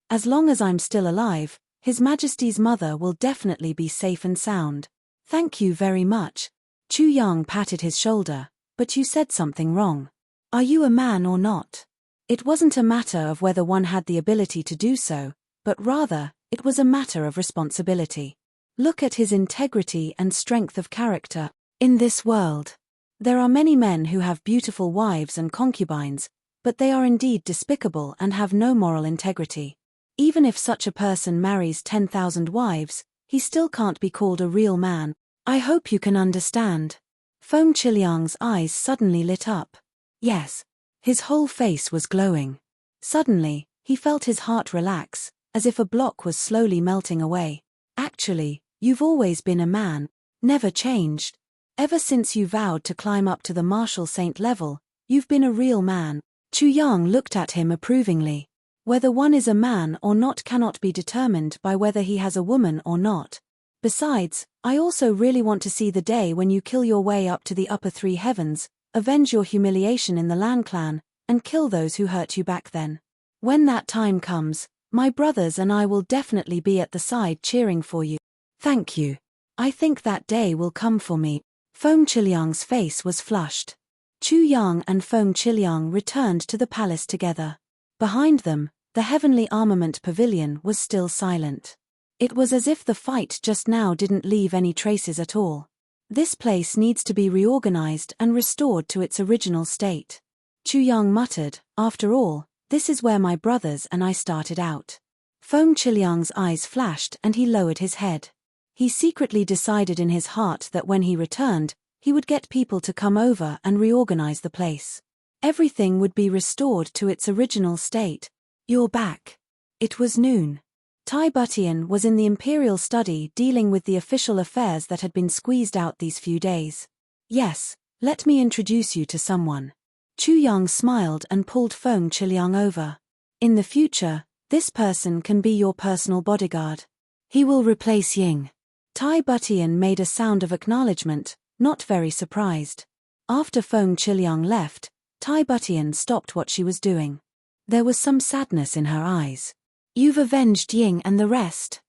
As long as I'm still alive, His Majesty's mother will definitely be safe and sound. Thank you very much." Chu Yang patted his shoulder. "But you said something wrong. Are you a man or not? It wasn't a matter of whether one had the ability to do so, but rather, it was a matter of responsibility. Look at his integrity and strength of character. In this world, there are many men who have beautiful wives and concubines, but they are indeed despicable and have no moral integrity. Even if such a person marries 10,000 wives, he still can't be called a real man. I hope you can understand. Feng Qiliang's eyes suddenly lit up. Yes. His whole face was glowing. Suddenly, he felt his heart relax, as if a block was slowly melting away. Actually, you've always been a man, never changed. Ever since you vowed to climb up to the martial saint level, you've been a real man. Chu Yang looked at him approvingly. Whether one is a man or not cannot be determined by whether he has a woman or not. Besides, I also really want to see the day when you kill your way up to the upper three heavens, avenge your humiliation in the Lan clan, and kill those who hurt you back then. When that time comes, my brothers and I will definitely be at the side cheering for you. Thank you. I think that day will come for me. Feng Qiliang's face was flushed. Chu Yang and Feng Qiliang returned to the palace together. Behind them, the heavenly armament pavilion was still silent. It was as if the fight just now didn't leave any traces at all. This place needs to be reorganized and restored to its original state. Chu Yang muttered, after all, this is where my brothers and I started out. Feng Qiliang's eyes flashed and he lowered his head. He secretly decided in his heart that when he returned, he would get people to come over and reorganize the place. Everything would be restored to its original state. You're back. It was noon. Tai Butian was in the imperial study dealing with the official affairs that had been squeezed out these few days. Yes, let me introduce you to someone. Chu Yang smiled and pulled Feng Qiliang over. In the future, this person can be your personal bodyguard. He will replace Ying. Tai Butian made a sound of acknowledgement, not very surprised. After Feng Qiliang left, Tai Butian stopped what she was doing. There was some sadness in her eyes. You've avenged Ying and the rest.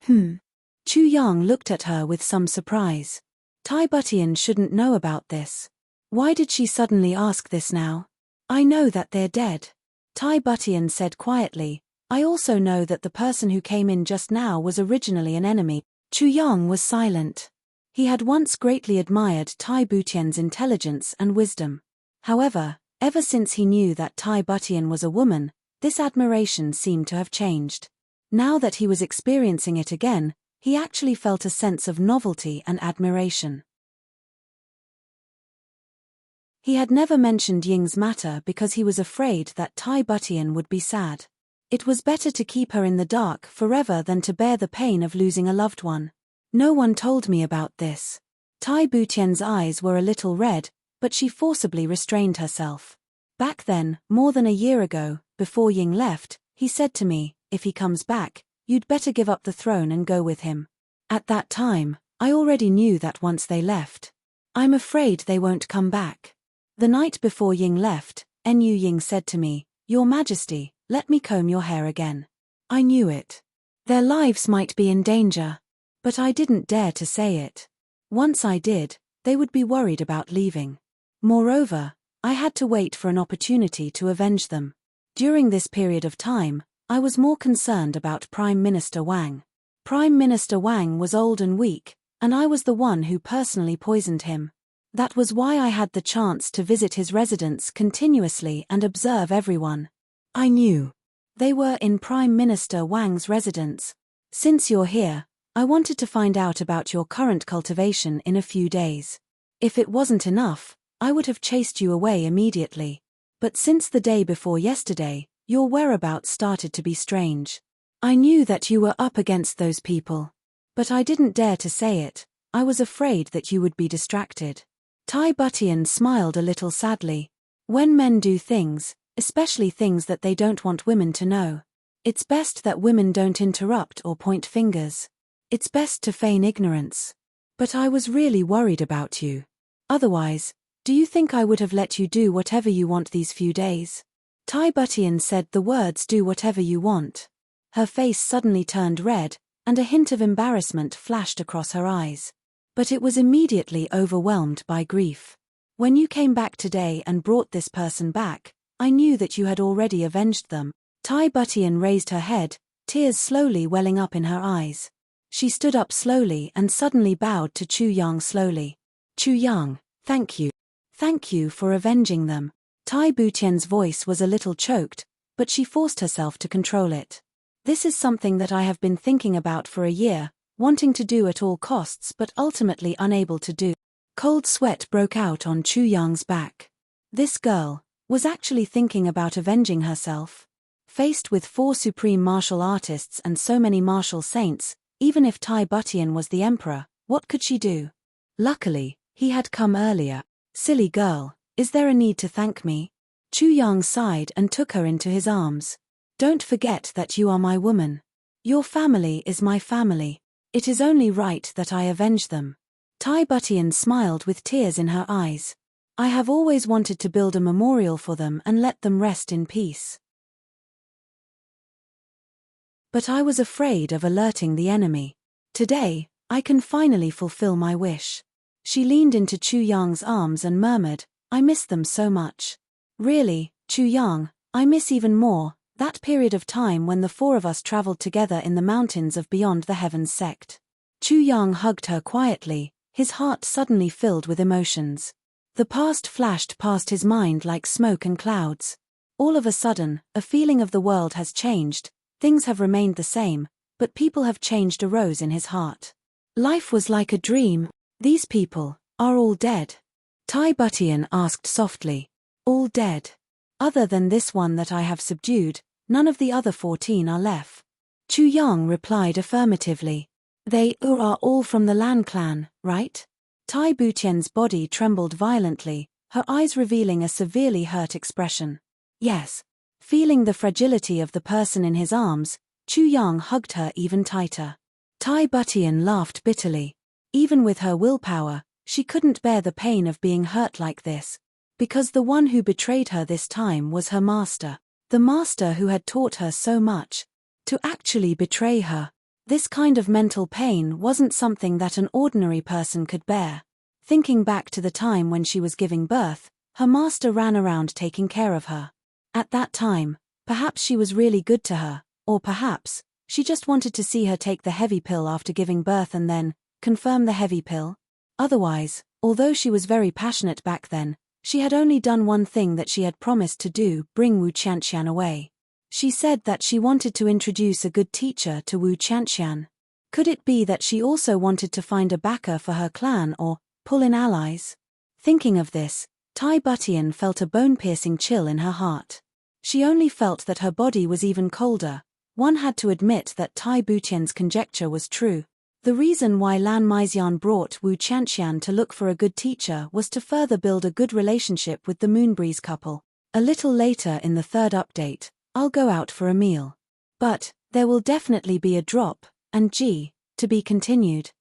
Chu Yang looked at her with some surprise. Tai Butian shouldn't know about this. Why did she suddenly ask this now? I know that they're dead. Tai Butian said quietly. I also know that the person who came in just now was originally an enemy. Chu Yang was silent. He had once greatly admired Tai Butian's intelligence and wisdom. However, ever since he knew that Tai Butian was a woman, this admiration seemed to have changed. Now that he was experiencing it again, he actually felt a sense of novelty and admiration. He had never mentioned Ying's matter because he was afraid that Tai Butian would be sad. It was better to keep her in the dark forever than to bear the pain of losing a loved one. No one told me about this. Tai Butian's eyes were a little red, but she forcibly restrained herself. Back then, more than a year ago, before Ying left, he said to me, if he comes back, you'd better give up the throne and go with him. At that time, I already knew that once they left. I'm afraid they won't come back. The night before Ying left, Nu Ying said to me, Your Majesty, let me comb your hair again. I knew it. Their lives might be in danger. But I didn't dare to say it. Once I did, they would be worried about leaving. Moreover, I had to wait for an opportunity to avenge them. During this period of time, I was more concerned about Prime Minister Wang. Prime Minister Wang was old and weak, and I was the one who personally poisoned him. That was why I had the chance to visit his residence continuously and observe everyone. I knew. They were in Prime Minister Wang's residence. Since you're here, I wanted to find out about your current cultivation in a few days. If it wasn't enough, I would have chased you away immediately. But since the day before yesterday, your whereabouts started to be strange. I knew that you were up against those people. But I didn't dare to say it. I was afraid that you would be distracted. Tai Butian smiled a little sadly. When men do things, especially things that they don't want women to know, it's best that women don't interrupt or point fingers. It's best to feign ignorance. But I was really worried about you. Otherwise, do you think I would have let you do whatever you want these few days? Tai Butian said the words do whatever you want. Her face suddenly turned red, and a hint of embarrassment flashed across her eyes. But it was immediately overwhelmed by grief. When you came back today and brought this person back, I knew that you had already avenged them. Tai Butian raised her head, tears slowly welling up in her eyes. She stood up slowly and suddenly bowed to Chu Yang slowly. Chu Yang, thank you. Thank you for avenging them. Tai Butian's voice was a little choked, but she forced herself to control it. This is something that I have been thinking about for a year, wanting to do at all costs but ultimately unable to do. Cold sweat broke out on Chu Yang's back. This girl was actually thinking about avenging herself. Faced with 4 supreme martial artists and so many martial saints, even if Tai Butian was the emperor, what could she do? Luckily, he had come earlier. Silly girl, is there a need to thank me? Chu Yang sighed and took her into his arms. Don't forget that you are my woman. Your family is my family. It is only right that I avenge them. Tai Butian smiled with tears in her eyes. I have always wanted to build a memorial for them and let them rest in peace. But I was afraid of alerting the enemy. Today, I can finally fulfill my wish. She leaned into Chu Yang's arms and murmured, I miss them so much. Really, Chu Yang, I miss even more that period of time when the 4 of us traveled together in the mountains of Beyond the Heavens sect. Chu Yang hugged her quietly, his heart suddenly filled with emotions. The past flashed past his mind like smoke and clouds. All of a sudden, a feeling of the world has changed, things have remained the same, but people have changed arose in his heart. Life was like a dream. These people are all dead. Tai Butian asked softly. All dead. Other than this one that I have subdued, none of the other 14 are left. Chu Yang replied affirmatively. They are all from the Lan clan, right? Tai Butian's body trembled violently, her eyes revealing a severely hurt expression. Yes. Feeling the fragility of the person in his arms, Chu Yang hugged her even tighter. Tai Butian laughed bitterly. Even with her willpower, she couldn't bear the pain of being hurt like this. Because the one who betrayed her this time was her master. The master who had taught her so much. To actually betray her. This kind of mental pain wasn't something that an ordinary person could bear. Thinking back to the time when she was giving birth, her master ran around taking care of her. At that time, perhaps she was really good to her, or perhaps she just wanted to see her take the heavy pill after giving birth and then confirm the heavy pill. Otherwise, although she was very passionate back then, she had only done one thing that she had promised to do, bring Wu Qianqian away. She said that she wanted to introduce a good teacher to Wu Qianqian. Could it be that she also wanted to find a backer for her clan or pull in allies? Thinking of this, Tai Butian felt a bone-piercing chill in her heart. She only felt that her body was even colder. One had to admit that Tai Butian's conjecture was true. The reason why Lan Maixian brought Wu Qianqian to look for a good teacher was to further build a good relationship with the Moonbreeze couple. A little later in the 3rd update, I'll go out for a meal. But there will definitely be a drop, and to be continued.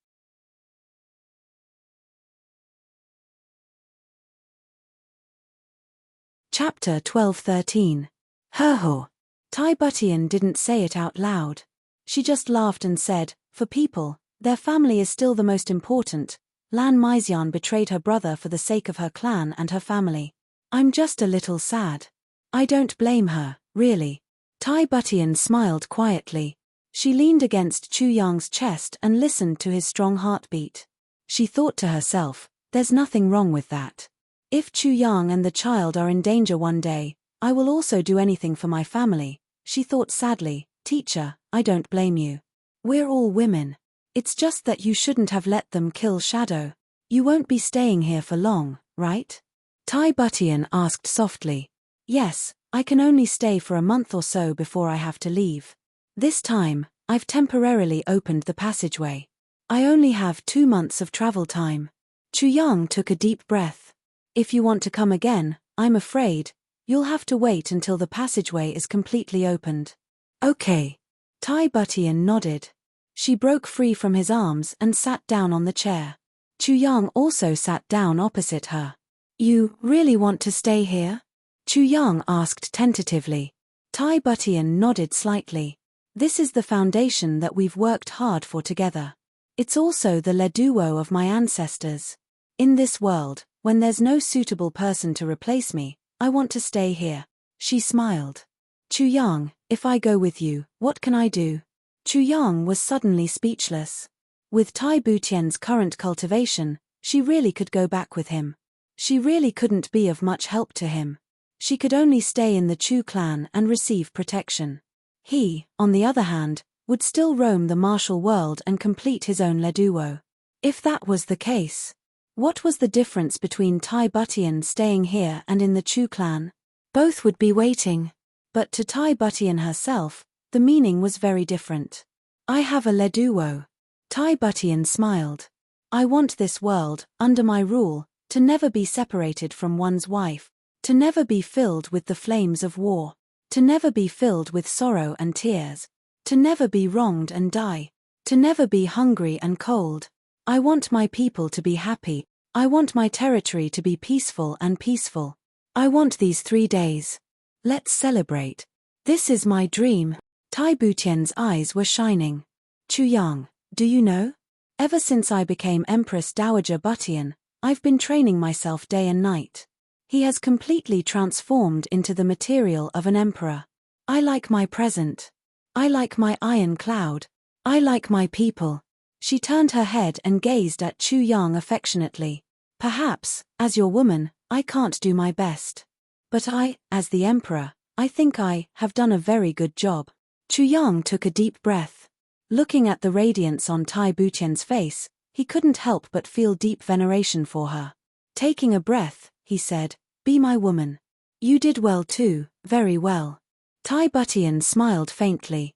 Chapter 12-13. Herho. Tai Butian didn't say it out loud. She just laughed and said, for people, their family is still the most important. Lan Maixian betrayed her brother for the sake of her clan and her family. I'm just a little sad. I don't blame her, really. Tai Butian smiled quietly. She leaned against Chu Yang's chest and listened to his strong heartbeat. She thought to herself, there's nothing wrong with that. If Chu Yang and the child are in danger one day, I will also do anything for my family. She thought sadly, teacher, I don't blame you. We're all women. It's just that you shouldn't have let them kill Shadow. You won't be staying here for long, right? Tai Butian asked softly. Yes, I can only stay for a month or so before I have to leave. This time, I've temporarily opened the passageway. I only have 2 months of travel time. Chu Yang took a deep breath. If you want to come again, I'm afraid, you'll have to wait until the passageway is completely opened. Okay. Tai Butian nodded. She broke free from his arms and sat down on the chair. Chu Yang also sat down opposite her. You really want to stay here? Chu Yang asked tentatively. Tai Butian nodded slightly. This is the foundation that we've worked hard for together. It's also the leduo of my ancestors. In this world, when there's no suitable person to replace me, I want to stay here. She smiled. Chu Yang, if I go with you, what can I do? Chu Yang was suddenly speechless. With Tai Butian's current cultivation, she really could go back with him. She really couldn't be of much help to him. She could only stay in the Chu clan and receive protection. He, on the other hand, would still roam the martial world and complete his own leduo. If that was the case, what was the difference between Tai Butian staying here and in the Chu clan? Both would be waiting. But to Tai Butian herself, the meaning was very different. I have a leduo. Tai Butian smiled. I want this world, under my rule, to never be separated from one's wife, to never be filled with the flames of war, to never be filled with sorrow and tears, to never be wronged and die, to never be hungry and cold. I want my people to be happy. I want my territory to be peaceful and peaceful. I want these 3 days. Let's celebrate. This is my dream. Tai Butian's eyes were shining. Chu Yang, do you know? Ever since I became Empress Dowager Butian, I've been training myself day and night. He has completely transformed into the material of an emperor. I like my present. I like my iron cloud. I like my people. She turned her head and gazed at Chu Yang affectionately. Perhaps, as your woman, I can't do my best. But I, as the emperor, I think I have done a very good job. Chu Yang took a deep breath. Looking at the radiance on Tai Butian's face, he couldn't help but feel deep veneration for her. Taking a breath, he said, "Be my woman." You did well too, very well. Tai Butian smiled faintly.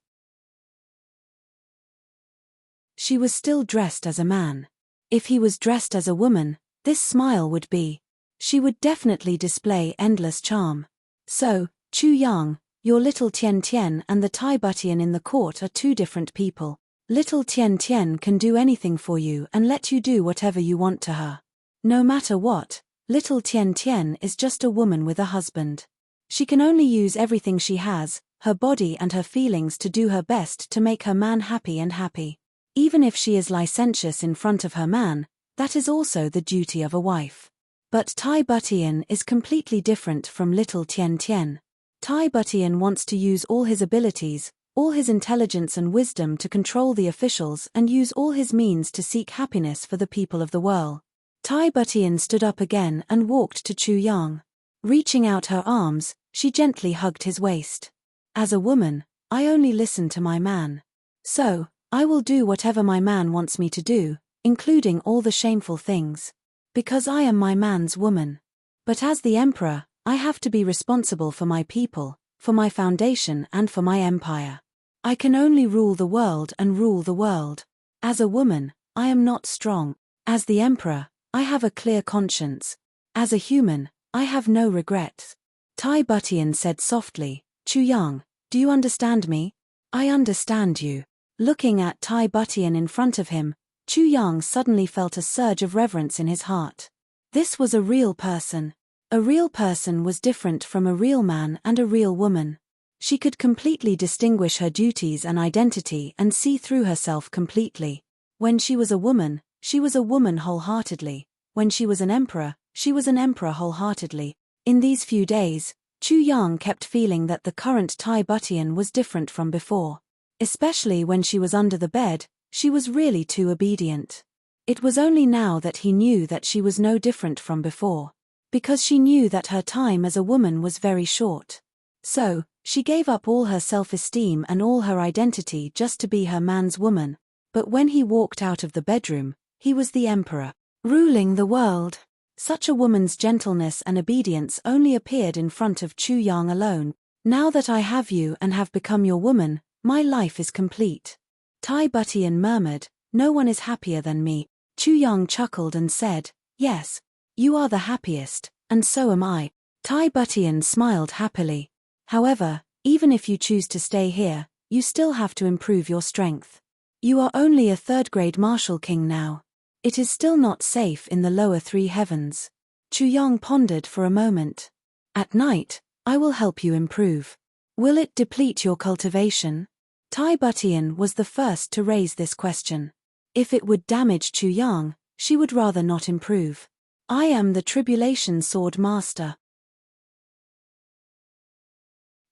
She was still dressed as a man. If he was dressed as a woman, this smile would be. She would definitely display endless charm. So, Chu Yang, your little Tian Tian and the Tai Butian in the court are two different people. Little Tian Tian can do anything for you and let you do whatever you want to her. No matter what, little Tian Tian is just a woman with a husband. She can only use everything she has, her body and her feelings, to do her best to make her man happy and happy. Even if she is licentious in front of her man, that is also the duty of a wife. But Tai Butian is completely different from little Tian Tian. Tai Butian wants to use all his abilities, all his intelligence and wisdom to control the officials and use all his means to seek happiness for the people of the world. Tai Butian stood up again and walked to Chu Yang. Reaching out her arms, she gently hugged his waist. As a woman, I only listen to my man. So, I will do whatever my man wants me to do, including all the shameful things. Because I am my man's woman. But as the emperor, I have to be responsible for my people, for my foundation and for my empire. I can only rule the world and rule the world. As a woman, I am not strong. As the emperor, I have a clear conscience. As a human, I have no regrets. Tai Butian said softly, Chu Yang, do you understand me? I understand you. Looking at Tai Butian in front of him, Chu Yang suddenly felt a surge of reverence in his heart. This was a real person. A real person was different from a real man and a real woman. She could completely distinguish her duties and identity and see through herself completely. When she was a woman wholeheartedly. When she was an emperor wholeheartedly. In these few days, Chu Yang kept feeling that the current Tai Butian was different from before. Especially when she was under the bed, she was really too obedient. It was only now that he knew that she was no different from before. Because she knew that her time as a woman was very short. So, she gave up all her self-esteem and all her identity just to be her man's woman. But when he walked out of the bedroom, he was the emperor, ruling the world. Such a woman's gentleness and obedience only appeared in front of Chu Yang alone. Now that I have you and have become your woman, my life is complete. Tai Butian murmured, no one is happier than me. Chu Yang chuckled and said, yes, you are the happiest, and so am I. Tai Butian smiled happily. However, even if you choose to stay here, you still have to improve your strength. You are only a third-grade martial king now. It is still not safe in the lower 3 heavens. Chu Yang pondered for a moment. At night, I will help you improve. Will it deplete your cultivation? Tai Butian was the first to raise this question. If it would damage Chu Yang, she would rather not improve. I am the Tribulation Sword Master.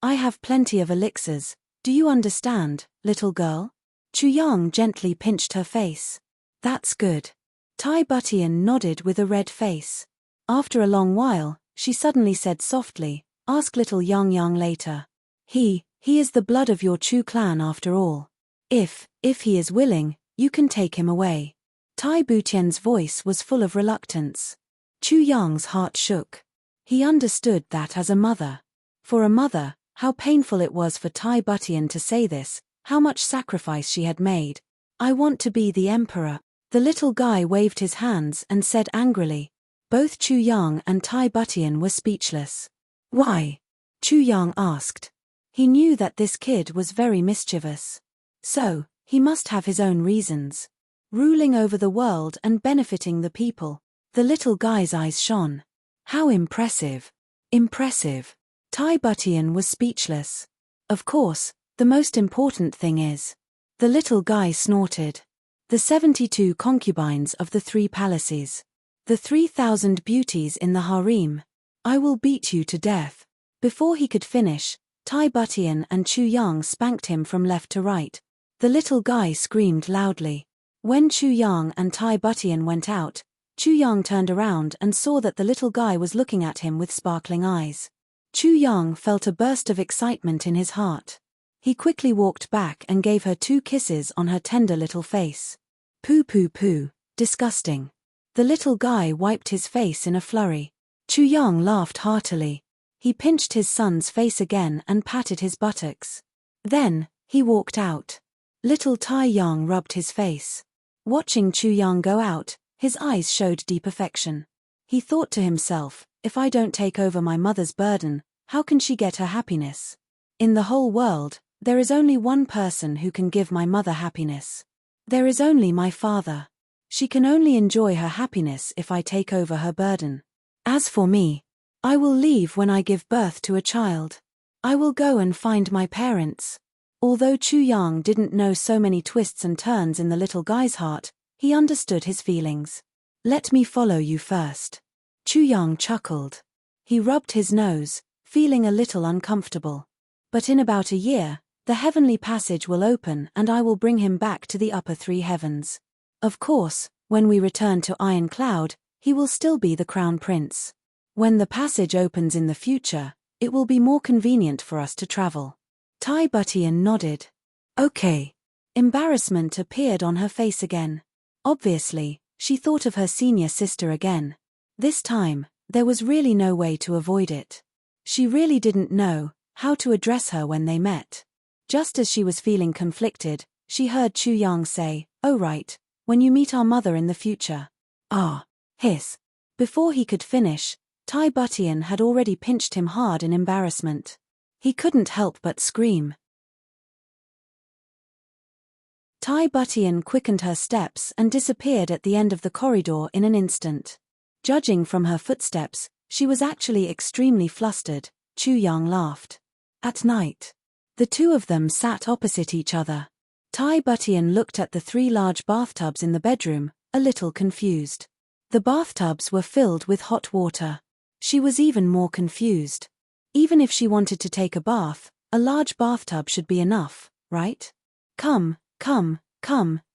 I have plenty of elixirs. Do you understand, little girl? Chuyang gently pinched her face. That's good. Tai Butian nodded with a red face. After a long while, she suddenly said softly, ask little Yang Yang later. He is the blood of your Chu clan after all. If he is willing, you can take him away. Tai Butian's voice was full of reluctance. Chuyang's heart shook. He understood that as a mother. For a mother, how painful it was for Tai Butian to say this, how much sacrifice she had made. I want to be the emperor. The little guy waved his hands and said angrily. Both Chuyang and Tai Butian were speechless. Why? Chuyang asked. He knew that this kid was very mischievous. So, he must have his own reasons. Ruling over the world and benefiting the people. The little guy's eyes shone. How impressive. Impressive. Tai Butian was speechless. Of course, the most important thing is. The little guy snorted. The 72 concubines of the 3 palaces. The 3,000 beauties in the harem. I will beat you to death. Before he could finish, Tai Butian and Chuyang spanked him from left to right. The little guy screamed loudly. When Chuyang and Tai Butian went out, Chuyang turned around and saw that the little guy was looking at him with sparkling eyes. Chuyang felt a burst of excitement in his heart. He quickly walked back and gave her 2 kisses on her tender little face. Pooh pooh pooh, disgusting. The little guy wiped his face in a flurry. Chuyang laughed heartily. He pinched his son's face again and patted his buttocks. Then, he walked out. Little Tai Yang rubbed his face. Watching Chuyang go out, his eyes showed deep affection. He thought to himself, if I don't take over my mother's burden, how can she get her happiness? In the whole world, there is only one person who can give my mother happiness. There is only my father. She can only enjoy her happiness if I take over her burden. As for me, I will leave when I give birth to a child. I will go and find my parents. Although Chuyang didn't know so many twists and turns in the little guy's heart, he understood his feelings. Let me follow you first. Chuyang chuckled. He rubbed his nose, feeling a little uncomfortable. But in about a year, the heavenly passage will open and I will bring him back to the upper 3 heavens. Of course, when we return to Iron Cloud, he will still be the crown prince. When the passage opens in the future, it will be more convenient for us to travel. Tai Butian nodded. Okay. Embarrassment appeared on her face again. Obviously, she thought of her senior sister again. This time, there was really no way to avoid it. She really didn't know how to address her when they met. Just as she was feeling conflicted, she heard Chuyang say, "Oh right, when you meet our mother in the future." Ah, hiss. Before he could finish, Tai Butian had already pinched him hard in embarrassment. He couldn't help but scream. Tai Butian quickened her steps and disappeared at the end of the corridor in an instant. Judging from her footsteps, she was actually extremely flustered. Chuyang laughed. At night, the 2 of them sat opposite each other. Tai Butian looked at the 3 large bathtubs in the bedroom, a little confused. The bathtubs were filled with hot water. She was even more confused. Even if she wanted to take a bath, a large bathtub should be enough, right? Come,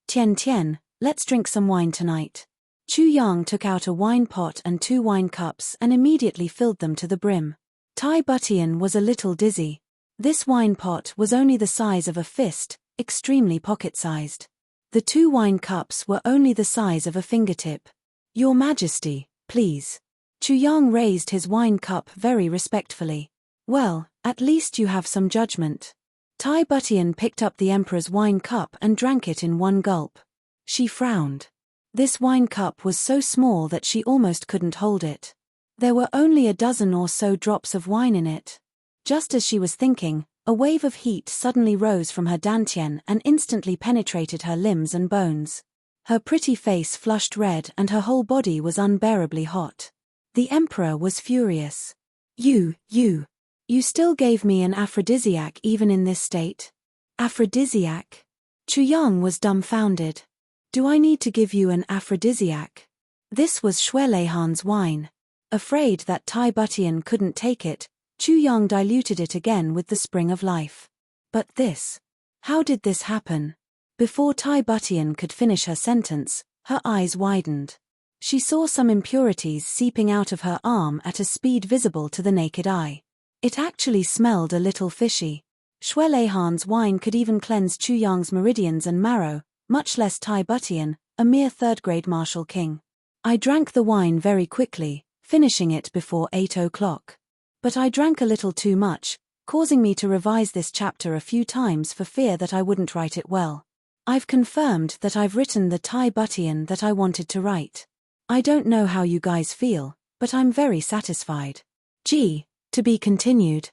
Tian Tian, let's drink some wine tonight. Chuyang took out a wine pot and 2 wine cups and immediately filled them to the brim. Tai Butian was a little dizzy. This wine pot was only the size of a fist, extremely pocket-sized. The 2 wine cups were only the size of a fingertip. Your Majesty, please. Chuyang raised his wine cup very respectfully. Well, at least you have some judgment. Tai Butian picked up the Emperor's wine cup and drank it in one gulp. She frowned. This wine cup was so small that she almost couldn't hold it. There were only a dozen or so drops of wine in it. Just as she was thinking, a wave of heat suddenly rose from her dantian and instantly penetrated her limbs and bones. Her pretty face flushed red and her whole body was unbearably hot. The Emperor was furious. You still gave me an aphrodisiac even in this state? Aphrodisiac? Chuyang was dumbfounded. Do I need to give you an aphrodisiac? This was Shuelehan's wine. Afraid that Tai Butian couldn't take it, Chu Yang diluted it again with the spring of life. But this. How did this happen? Before Tai Butian could finish her sentence, her eyes widened. She saw some impurities seeping out of her arm at a speed visible to the naked eye. It actually smelled a little fishy. Shui Leihan's wine could even cleanse Chu Yang's meridians and marrow, much less Tai Butian, a mere third-grade martial king. I drank the wine very quickly, finishing it before 8 o'clock. But I drank a little too much, causing me to revise this chapter a few times for fear that I wouldn't write it well. I've confirmed that I've written the Tai Butian that I wanted to write. I don't know how you guys feel, but I'm very satisfied. G. To be continued.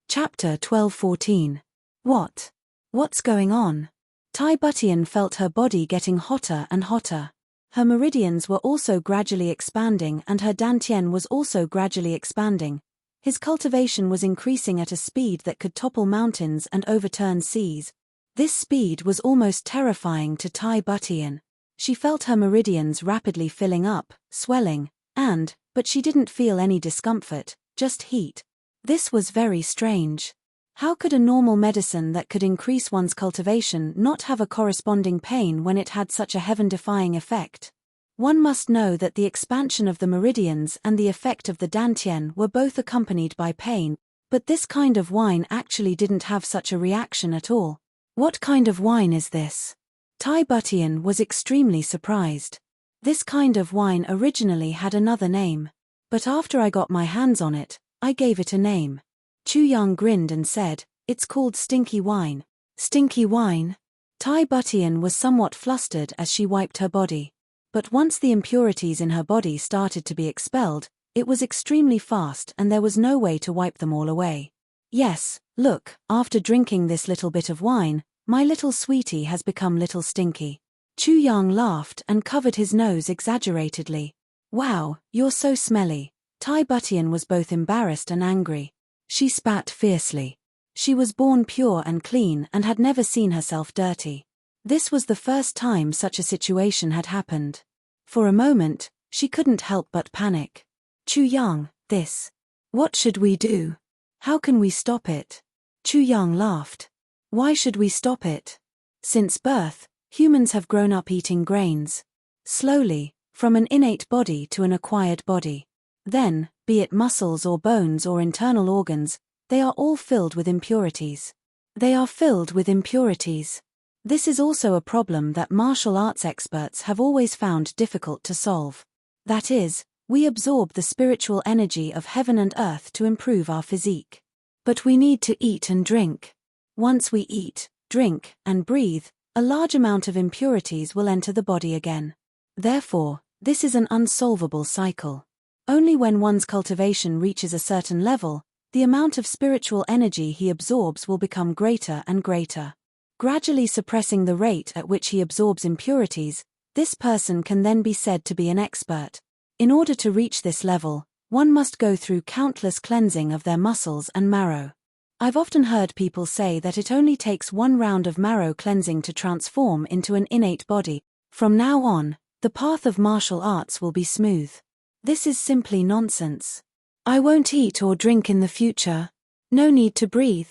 Chapter 12-14. What? What's going on? Tai Butian felt her body getting hotter and hotter. Her meridians were also gradually expanding and her dantian was also gradually expanding. His cultivation was increasing at a speed that could topple mountains and overturn seas. This speed was almost terrifying to Tai Butian. She felt her meridians rapidly filling up, swelling, but she didn't feel any discomfort, just heat. This was very strange. How could a normal medicine that could increase one's cultivation not have a corresponding pain when it had such a heaven-defying effect? One must know that the expansion of the meridians and the effect of the dantian were both accompanied by pain, but this kind of wine actually didn't have such a reaction at all. What kind of wine is this? Tai Butian was extremely surprised. This kind of wine originally had another name. But after I got my hands on it, I gave it a name. Chu Yang grinned and said, "It's called stinky wine." Stinky wine? Tai Butian was somewhat flustered as she wiped her body. But once the impurities in her body started to be expelled, it was extremely fast and there was no way to wipe them all away. Yes, look, after drinking this little bit of wine, my little sweetie has become little stinky. Chu Yang laughed and covered his nose exaggeratedly. Wow, you're so smelly. Tai Butian was both embarrassed and angry. She spat fiercely. She was born pure and clean and had never seen herself dirty. This was the first time such a situation had happened. For a moment, she couldn't help but panic. Chu Yang, this. What should we do? How can we stop it? Chu Yang laughed. Why should we stop it? Since birth, humans have grown up eating grains. Slowly, from an innate body to an acquired body. Then, be it muscles or bones or internal organs, they are all filled with impurities. They are filled with impurities. This is also a problem that martial arts experts have always found difficult to solve. That is, we absorb the spiritual energy of heaven and earth to improve our physique. But we need to eat and drink. Once we eat, drink, and breathe, a large amount of impurities will enter the body again. Therefore, this is an unsolvable cycle. Only when one's cultivation reaches a certain level, the amount of spiritual energy he absorbs will become greater and greater. Gradually suppressing the rate at which he absorbs impurities, this person can then be said to be an expert. In order to reach this level, one must go through countless cleansing of their muscles and marrow. I've often heard people say that it only takes one round of marrow cleansing to transform into an innate body. From now on, the path of martial arts will be smooth. This is simply nonsense. I won't eat or drink in the future. No need to breathe.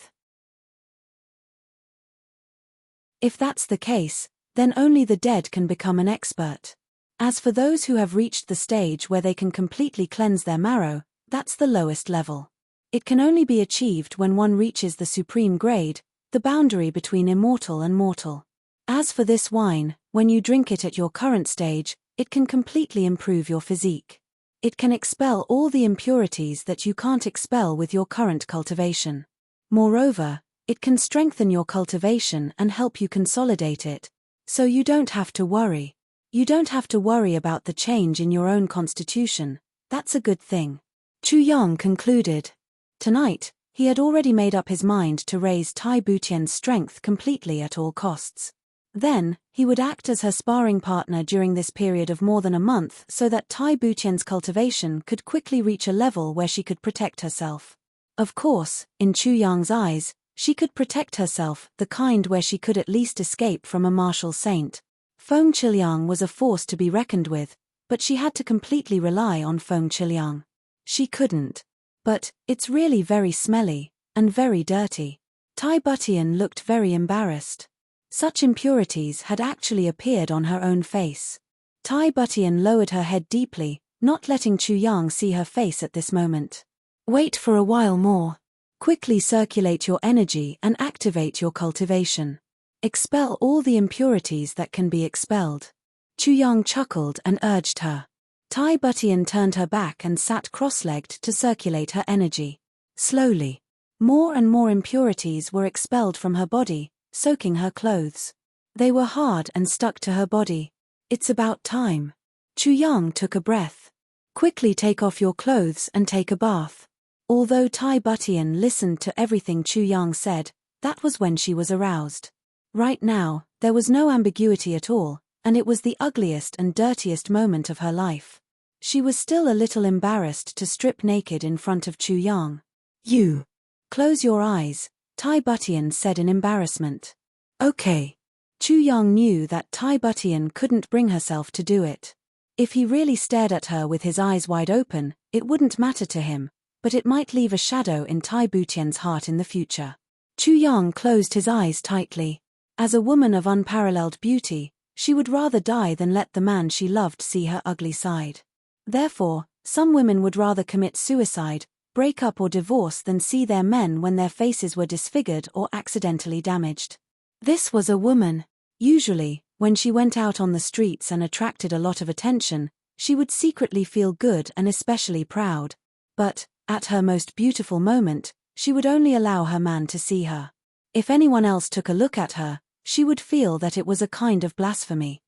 If that's the case, then only the dead can become an expert. As for those who have reached the stage where they can completely cleanse their marrow, that's the lowest level. It can only be achieved when one reaches the supreme grade, the boundary between immortal and mortal. As for this wine, when you drink it at your current stage, it can completely improve your physique. It can expel all the impurities that you can't expel with your current cultivation. Moreover, it can strengthen your cultivation and help you consolidate it. So you don't have to worry. You don't have to worry about the change in your own constitution. That's a good thing. Chu Yang concluded. Tonight, he had already made up his mind to raise Tai Butian's strength completely at all costs. Then, he would act as her sparring partner during this period of more than a month so that Tai Butian's cultivation could quickly reach a level where she could protect herself. Of course, in Chu Yang's eyes, she could protect herself, the kind where she could at least escape from a martial saint. Feng Qiliang was a force to be reckoned with, but she had to completely rely on Feng Qiliang. She couldn't. But, it's really very smelly, and very dirty. Tai Butian looked very embarrassed. Such impurities had actually appeared on her own face. Tai Butian lowered her head deeply, not letting Chu Yang see her face at this moment. Wait for a while more. Quickly circulate your energy and activate your cultivation. Expel all the impurities that can be expelled. Chu Yang chuckled and urged her. Tai Butian turned her back and sat cross-legged to circulate her energy. Slowly, more and more impurities were expelled from her body, soaking her clothes. They were hard and stuck to her body. It's about time. Chu Yang took a breath. Quickly take off your clothes and take a bath. Although Tai Butian listened to everything Chu Yang said, that was when she was aroused. Right now, there was no ambiguity at all, and it was the ugliest and dirtiest moment of her life. She was still a little embarrassed to strip naked in front of Chu Yang. You. Close your eyes, Tai Butian said in embarrassment. Okay. Chu Yang knew that Tai Butian couldn't bring herself to do it. If he really stared at her with his eyes wide open, it wouldn't matter to him, but it might leave a shadow in Tai Butian's heart in the future. Chu Yang closed his eyes tightly. As a woman of unparalleled beauty, she would rather die than let the man she loved see her ugly side. Therefore, some women would rather commit suicide, break up or divorce than see their men when their faces were disfigured or accidentally damaged. This was a woman. Usually, when she went out on the streets and attracted a lot of attention, she would secretly feel good and especially proud. But, at her most beautiful moment, she would only allow her man to see her. If anyone else took a look at her, she would feel that it was a kind of blasphemy.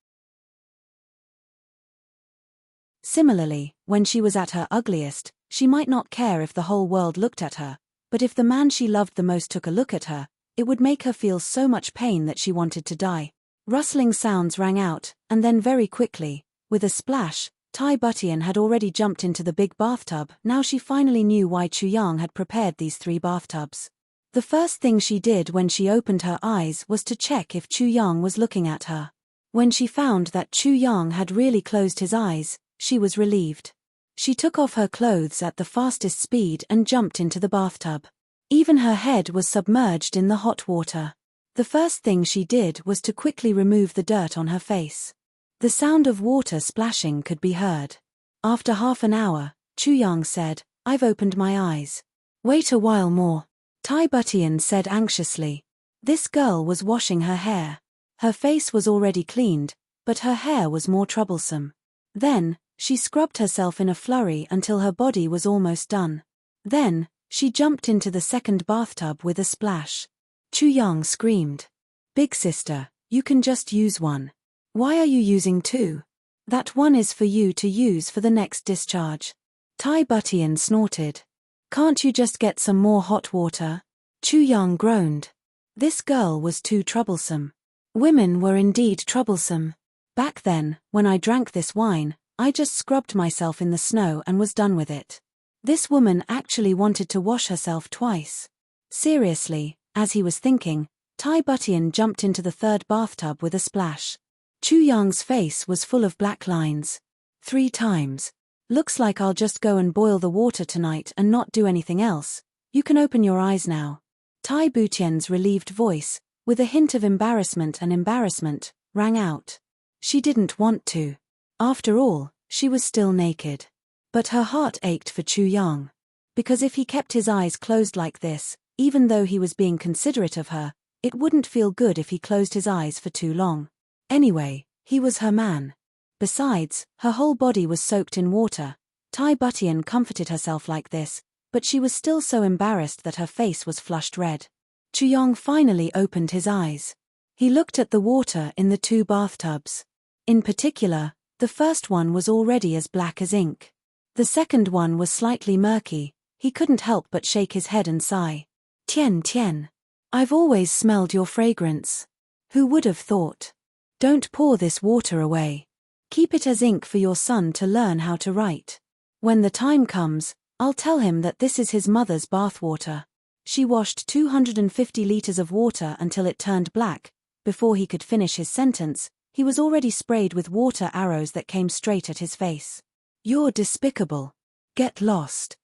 Similarly, when she was at her ugliest, she might not care if the whole world looked at her, but if the man she loved the most took a look at her, it would make her feel so much pain that she wanted to die. Rustling sounds rang out, and then very quickly, with a splash, Tai Butian had already jumped into the big bathtub. Now she finally knew why Chu Yang had prepared these 3 bathtubs. The first thing she did when she opened her eyes was to check if Chu Yang was looking at her. When she found that Chu Yang had really closed his eyes, she was relieved. She took off her clothes at the fastest speed and jumped into the bathtub. Even her head was submerged in the hot water. The first thing she did was to quickly remove the dirt on her face. The sound of water splashing could be heard. After half an hour, Chu Yang said, "I've opened my eyes." "Wait a while more," Tai Butian said anxiously. This girl was washing her hair. Her face was already cleaned, but her hair was more troublesome. Then, she scrubbed herself in a flurry until her body was almost done. Then, she jumped into the second bathtub with a splash. Chu Yang screamed. "Big sister, you can just use one. Why are you using 2? That one is for you to use for the next discharge." Tai Butian snorted. "Can't you just get some more hot water?" Chu Yang groaned. This girl was too troublesome. Women were indeed troublesome. Back then, when I drank this wine, I just scrubbed myself in the snow and was done with it. This woman actually wanted to wash herself twice. Seriously, as he was thinking, Tai Butian jumped into the third bathtub with a splash. Chu Yang's face was full of black lines. 3 times. "Looks like I'll just go and boil the water tonight and not do anything else. You can open your eyes now." Tai Butian's relieved voice, with a hint of embarrassment, rang out. She didn't want to. After all, she was still naked. But her heart ached for Chu Yang. Because if he kept his eyes closed like this, even though he was being considerate of her, it wouldn't feel good if he closed his eyes for too long. Anyway, he was her man. Besides, her whole body was soaked in water. Tai Butian comforted herself like this, but she was still so embarrassed that her face was flushed red. Chu Yang finally opened his eyes. He looked at the water in the 2 bathtubs. In particular, the first one was already as black as ink. The second one was slightly murky. He couldn't help but shake his head and sigh. "Tian Tian. I've always smelled your fragrance. Who would have thought? Don't pour this water away. Keep it as ink for your son to learn how to write. When the time comes, I'll tell him that this is his mother's bathwater." She washed 250 liters of water until it turned black. Before he could finish his sentence, he was already sprayed with water arrows that came straight at his face. "You're despicable. Get lost."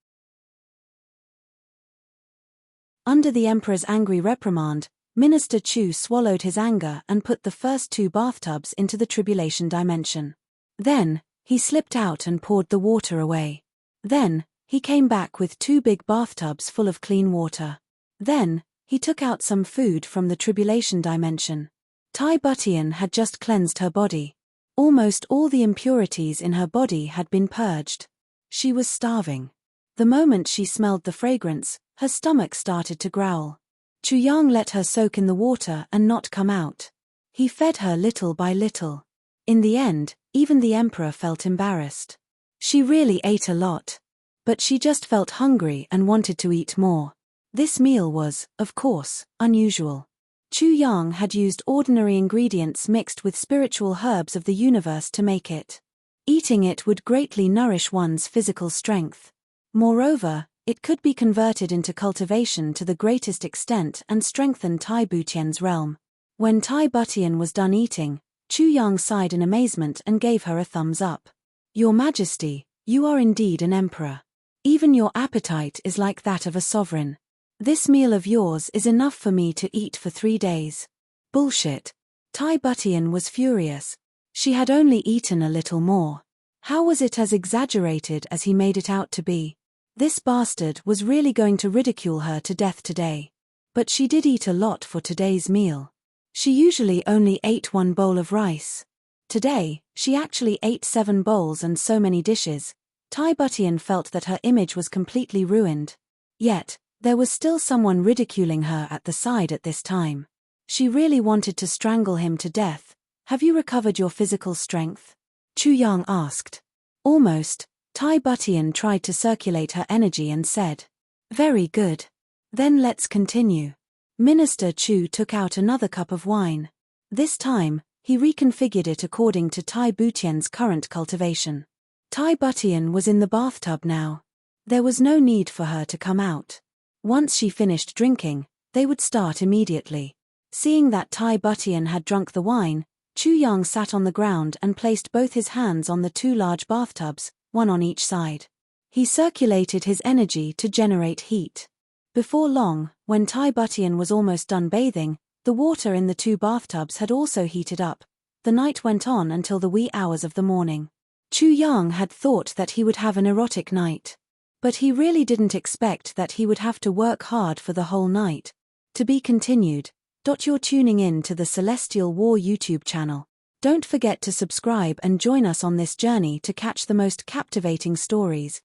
Under the Emperor's angry reprimand, Minister Chu swallowed his anger and put the first 2 bathtubs into the tribulation dimension. Then, he slipped out and poured the water away. Then, he came back with 2 big bathtubs full of clean water. Then, he took out some food from the tribulation dimension. Tai Butian had just cleansed her body. Almost all the impurities in her body had been purged. She was starving. The moment she smelled the fragrance, her stomach started to growl. Chu Yang let her soak in the water and not come out. He fed her little by little. In the end, even the Emperor felt embarrassed. She really ate a lot. But she just felt hungry and wanted to eat more. This meal was, of course, unusual. Chu Yang had used ordinary ingredients mixed with spiritual herbs of the universe to make it. Eating it would greatly nourish one's physical strength. Moreover, it could be converted into cultivation to the greatest extent and strengthen Tai Butian's realm. When Tai Butian was done eating, Chu Yang sighed in amazement and gave her a thumbs up. "Your Majesty, you are indeed an emperor. Even your appetite is like that of a sovereign. This meal of yours is enough for me to eat for 3 days. Bullshit. Tai Butian was furious. She had only eaten a little more. How was it as exaggerated as he made it out to be? This bastard was really going to ridicule her to death today. But she did eat a lot for today's meal. She usually only ate 1 bowl of rice. Today, she actually ate 7 bowls and so many dishes. Tai Butian felt that her image was completely ruined. Yet, there was still someone ridiculing her at the side at this time. She really wanted to strangle him to death. "Have you recovered your physical strength?" Chu Yang asked. Almost. Tai Butian tried to circulate her energy and said, "Very good. Then let's continue." Minister Chu took out another cup of wine. This time, he reconfigured it according to Tai Butian's current cultivation. Tai Butian was in the bathtub now. There was no need for her to come out. Once she finished drinking, they would start immediately. Seeing that Tai Butian had drunk the wine, Chu Yang sat on the ground and placed both his hands on the 2 large bathtubs, 1 on each side. He circulated his energy to generate heat. Before long, when Tai Butian was almost done bathing, the water in the 2 bathtubs had also heated up. The night went on until the wee hours of the morning. Chu Yang had thought that he would have an erotic night. But he really didn't expect that he would have to work hard for the whole night. To be continued. You're tuning in to the Celestial War YouTube channel. Don't forget to subscribe and join us on this journey to catch the most captivating stories.